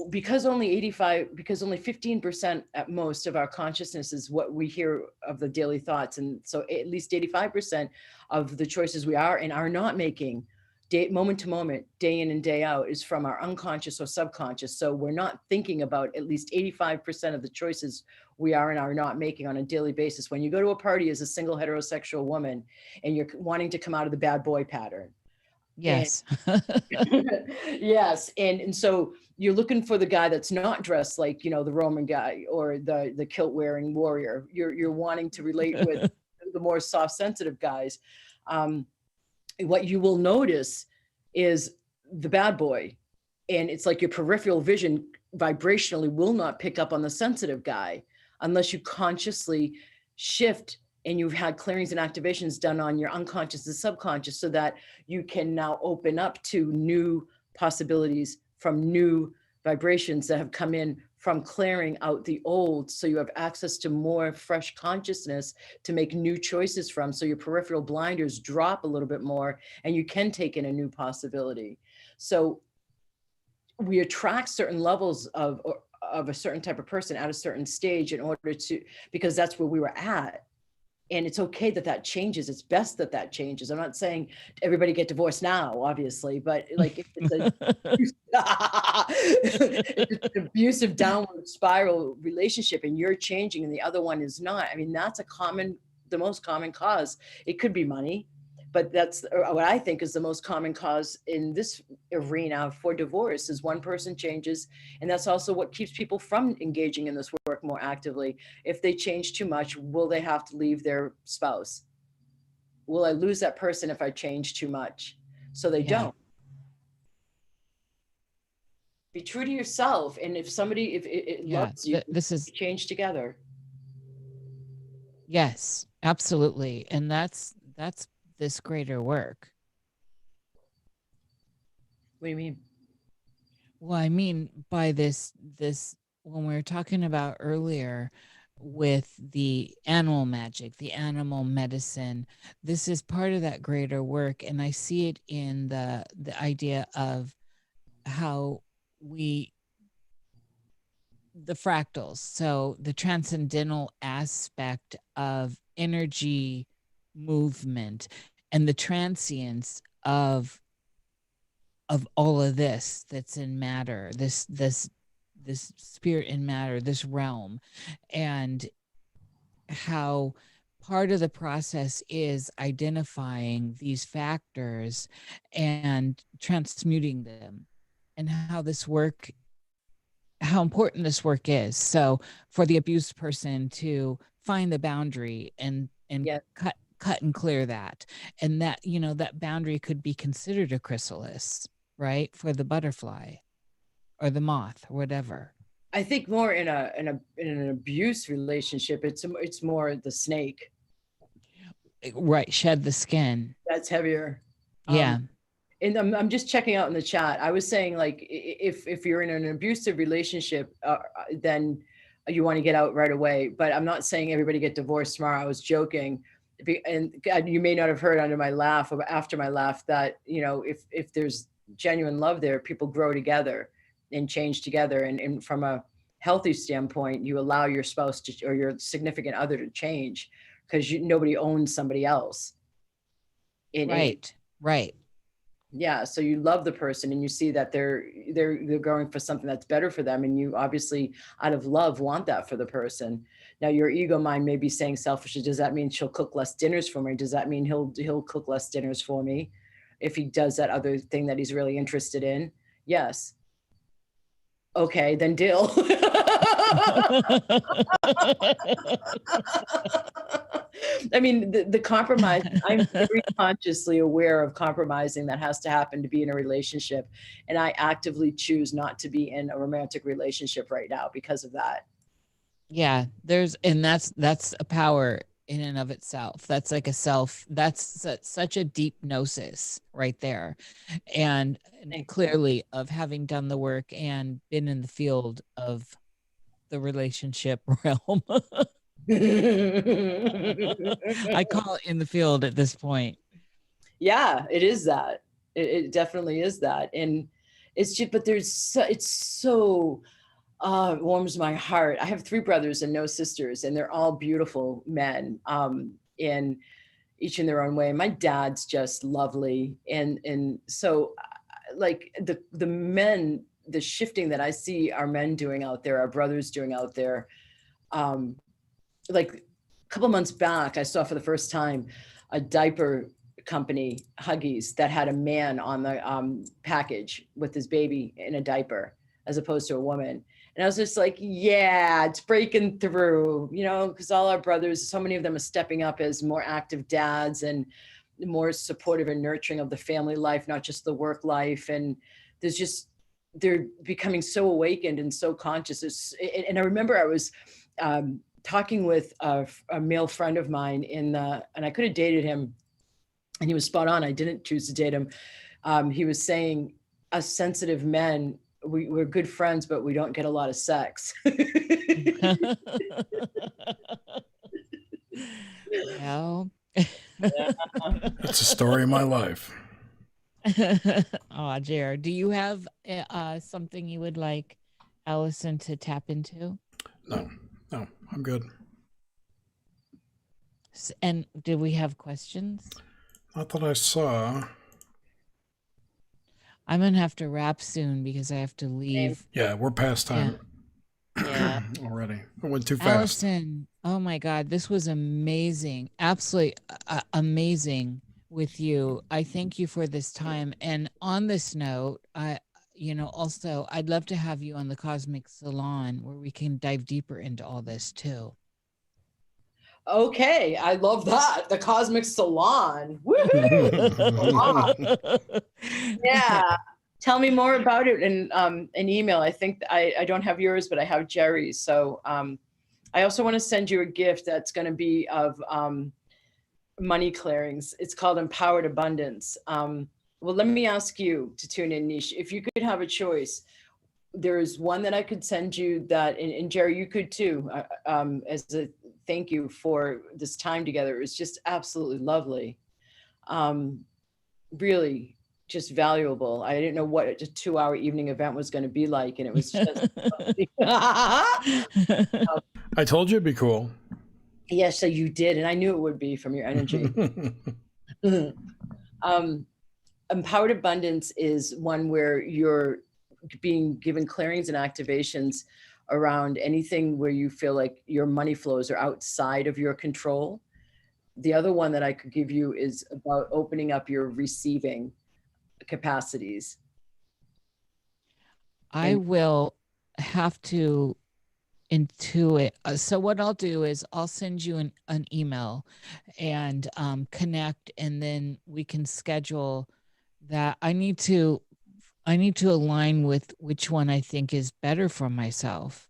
because only 15% at most of our consciousness is what we hear of the daily thoughts. And so at least 85% of the choices we are and are not making moment to moment, day in and day out, is from our unconscious or subconscious. So we're not thinking about at least 85% of the choices we are and are not making on a daily basis. When you go to a party as a single heterosexual woman and you're wanting to come out of the bad boy pattern. Yes. Yes. And so you're looking for the guy that's not dressed like, the Roman guy or the kilt wearing warrior. You're wanting to relate with the more soft, sensitive guys. What you will notice is the bad boy. And it's like your peripheral vision vibrationally will not pick up on the sensitive guy unless you consciously shift, and you've had clearings and activations done on your unconscious and subconscious, so that you can now open up to new possibilities from new vibrations that have come in from clearing out the old. So you have access to more fresh consciousness to make new choices from. So your peripheral blinders drop a little bit more and you can take in a new possibility. So we attract certain levels of a certain type of person at a certain stage in order to, because that's where we were at. And it's okay that changes. It's best that changes. I'm not saying everybody get divorced now, obviously, but like, if it's an abusive downward spiral relationship and you're changing and the other one is not, I mean, that's the most common cause. It could be money, but that's what I think is the most common cause in this arena for divorce, is one person changes. And that's also what keeps people from engaging in this work more actively. If they change too much, will they have to leave their spouse? Will I lose that person if I change too much? So they don't. Be true to yourself. And if it loves you, this is change together. Yes, absolutely. And that's this greater work. What do you mean? Well, I mean by this, when we were talking about earlier with the animal magic, the animal medicine, this is part of that greater work. And I see it in the idea of how the fractals, so the transcendental aspect of energy movement and the transience of all of this that's in matter, this spirit in matter, this realm, and how part of the process is identifying these factors and transmuting them, and how important this work is. So for the abused person to find the boundary and cut and clear that, and that, that boundary could be considered a chrysalis, right, for the butterfly or the moth or whatever. I think more in an abuse relationship, it's more the snake. Right, shed the skin. That's heavier. Yeah. And I'm just checking out in the chat. I was saying, like, if you're in an abusive relationship, then you want to get out right away. But I'm not saying everybody get divorced tomorrow. I was joking. And you may not have heard under my laugh or after my laugh that, if there's genuine love there, people grow together and change together. And from a healthy standpoint, you allow your spouse or your significant other to change, because nobody owns somebody else. Right. Yeah. So you love the person and you see that they're going for something that's better for them. And you obviously, out of love, want that for the person. Now, your ego mind may be saying selfishly, does that mean she'll cook less dinners for me? Does that mean he'll cook less dinners for me? if he does that other thing that he's really interested in, yes. Okay, then deal. I mean, the compromise, I'm very consciously aware of compromising that has to happen to be in a relationship. And I actively choose not to be in a romantic relationship right now because of that. Yeah, that's a power in and of itself. That's like that's such a deep gnosis right there. And clearly of having done the work and been in the field of the relationship realm. I call it in the field at this point. Yeah, it is that. It definitely is that. And it's just, but it's so it warms my heart. I have 3 brothers and no sisters, and they're all beautiful men, and each in their own way. My dad's just lovely, and so like the men, the shifting that I see our men doing out there, our brothers doing out there. Like a couple months back, I saw for the first time a diaper company, Huggies, that had a man on the package with his baby in a diaper, as opposed to a woman. And I was just like, yeah, it's breaking through, you know, because all our brothers, so many of them are stepping up as more active dads and more supportive and nurturing of the family life, not just the work life. And they're becoming so awakened and so conscious. And I remember I was talking with a male friend of mine and I could have dated him, and he was spot on. I didn't choose to date him. He was saying, us sensitive men, we're good friends, but we don't get a lot of sex. Well, That's a story of my life. Oh, Jared, do you have something you would like Alison to tap into? No, I'm good. And do we have questions? Not that I saw. I'm gonna have to wrap soon because I have to leave. Yeah, we're past time. Yeah. Already. It went too fast. Alison, oh my God, this was amazing. Absolutely amazing with you. I thank you for this time. And on this note, also I'd love to have you on the Cosmic Salon where we can dive deeper into all this too. Okay, I love that. The Cosmic Salon. Woohoo! Yeah. Tell me more about it in an email. I think I don't have yours, but I have Jerry's. So I also want to send you a gift that's going to be of money clearings. It's called Empowered Abundance. Well, let me ask you to tune in, Niche. If you could have a choice, there's one that I could send you that, and Jerry, you could too, as a thank you for this time together. It was just absolutely lovely. Really just valuable. I didn't know what a 2-hour evening event was going to be like, and it was just I told you it'd be cool. Yes, so you did, and I knew it would be from your energy. Empowered Abundance is one where you're being given clearings and activations around anything where you feel like your money flows are outside of your control. The other one that I could give you is about opening up your receiving capacities. I will have to intuit. So what I'll do is I'll send you an email and connect, and then we can schedule that. I need to align with which one I think is better for myself.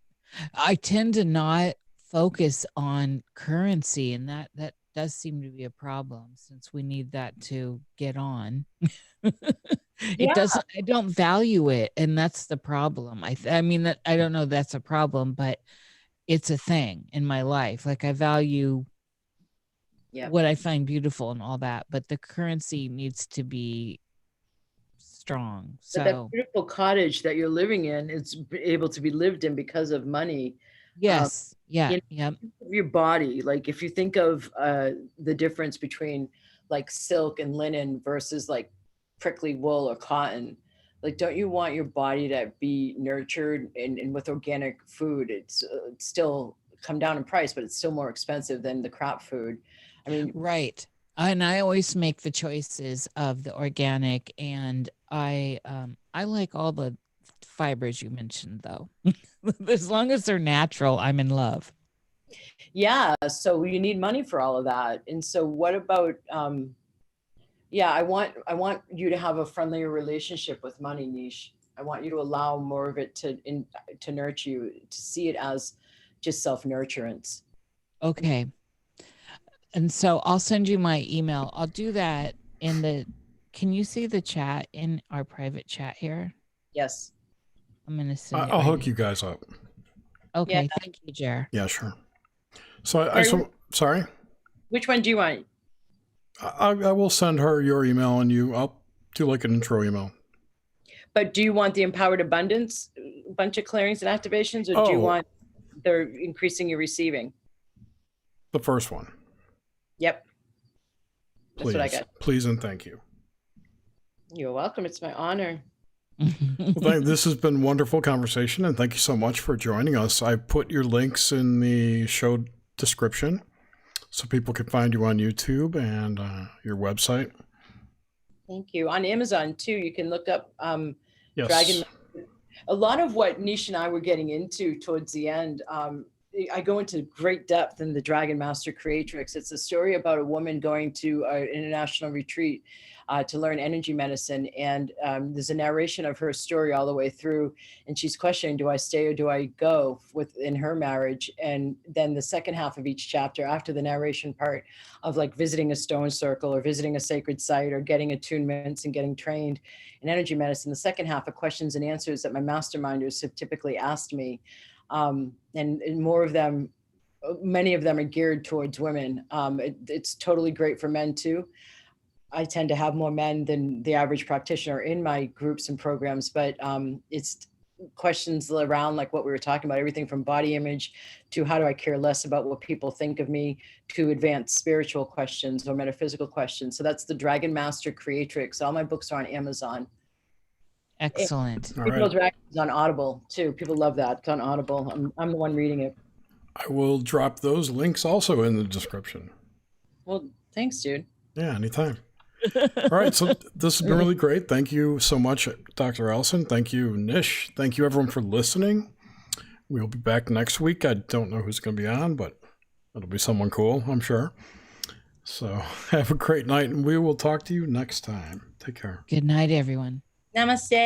I tend to not focus on currency, and that does seem to be a problem since we need that to get on. It doesn't, I don't value it, and that's the problem. I mean that I don't know that's a problem, but it's a thing in my life. Like I value what I find beautiful and all that, but the currency needs to be strong. So but that beautiful cottage that you're living in is able to be lived in because of money. Yes. Yeah. Your body, like if you think of the difference between like silk and linen versus like prickly wool or cotton, like don't you want your body to be nurtured and with organic food? It's still come down in price, but it's still more expensive than the crop food. I mean, right. And I always make the choices of the organic, and I like all the fibers you mentioned, though. As long as they're natural, I'm in love. Yeah, so you need money for all of that. And so what about yeah, I want you to have a friendlier relationship with money, Niche. I want you to allow more of it to nurture you, to see it as just self-nurturance. Okay. And so I'll send you my email. I'll do that in the, can you see the chat in our private chat here? Yes. I'm going to send it. I'll right hook now. you guys up. Okay. Yeah. Thank you, Jer. Yeah, sure. So sorry. Which one do you want? I will send her your email, and I'll do like an intro email. But do you want the empowered abundance, bunch of clearings and activations, or do you want they're increasing your receiving? The first one. Yep. Please, That's what I got. Please and thank you. You're welcome. It's my honor. Well, this has been a wonderful conversation, and thank you so much for joining us. I put your links in the show description so people can find you on YouTube and your website. Thank you. On Amazon too, you can look up Yes. Dragon. A lot of what Nish and I were getting into towards the end, I go into great depth in the Dragon Master Creatrix. It's a story about a woman going to an international retreat to learn energy medicine. And there's a narration of her story all the way through. And she's questioning, do I stay or do I go within her marriage? And then the second half of each chapter, after the narration part of like visiting a stone circle or visiting a sacred site or getting attunements and getting trained in energy medicine, the second half of questions and answers that my masterminders have typically asked me. And more of them, many of them are geared towards women. It's totally great for men too. I tend to have more men than the average practitioner in my groups and programs, but it's questions around like what we were talking about, everything from body image to how do I care less about what people think of me, to advanced spiritual questions or metaphysical questions. So that's the Dragon Master Creatrix. All my books are on Amazon. Excellent. People's Dragon is on Audible too. People love that. It's on Audible. I'm the one reading it. I will drop those links also in the description. Well, thanks, dude. Yeah, anytime. All right, so this has been really great. Thank you so much, Dr. Alison. Thank you, Nish. Thank you, everyone, for listening. We'll be back next week. I don't know who's going to be on, but it'll be someone cool, I'm sure. So have a great night, and we will talk to you next time. Take care. Good night, everyone. Namaste.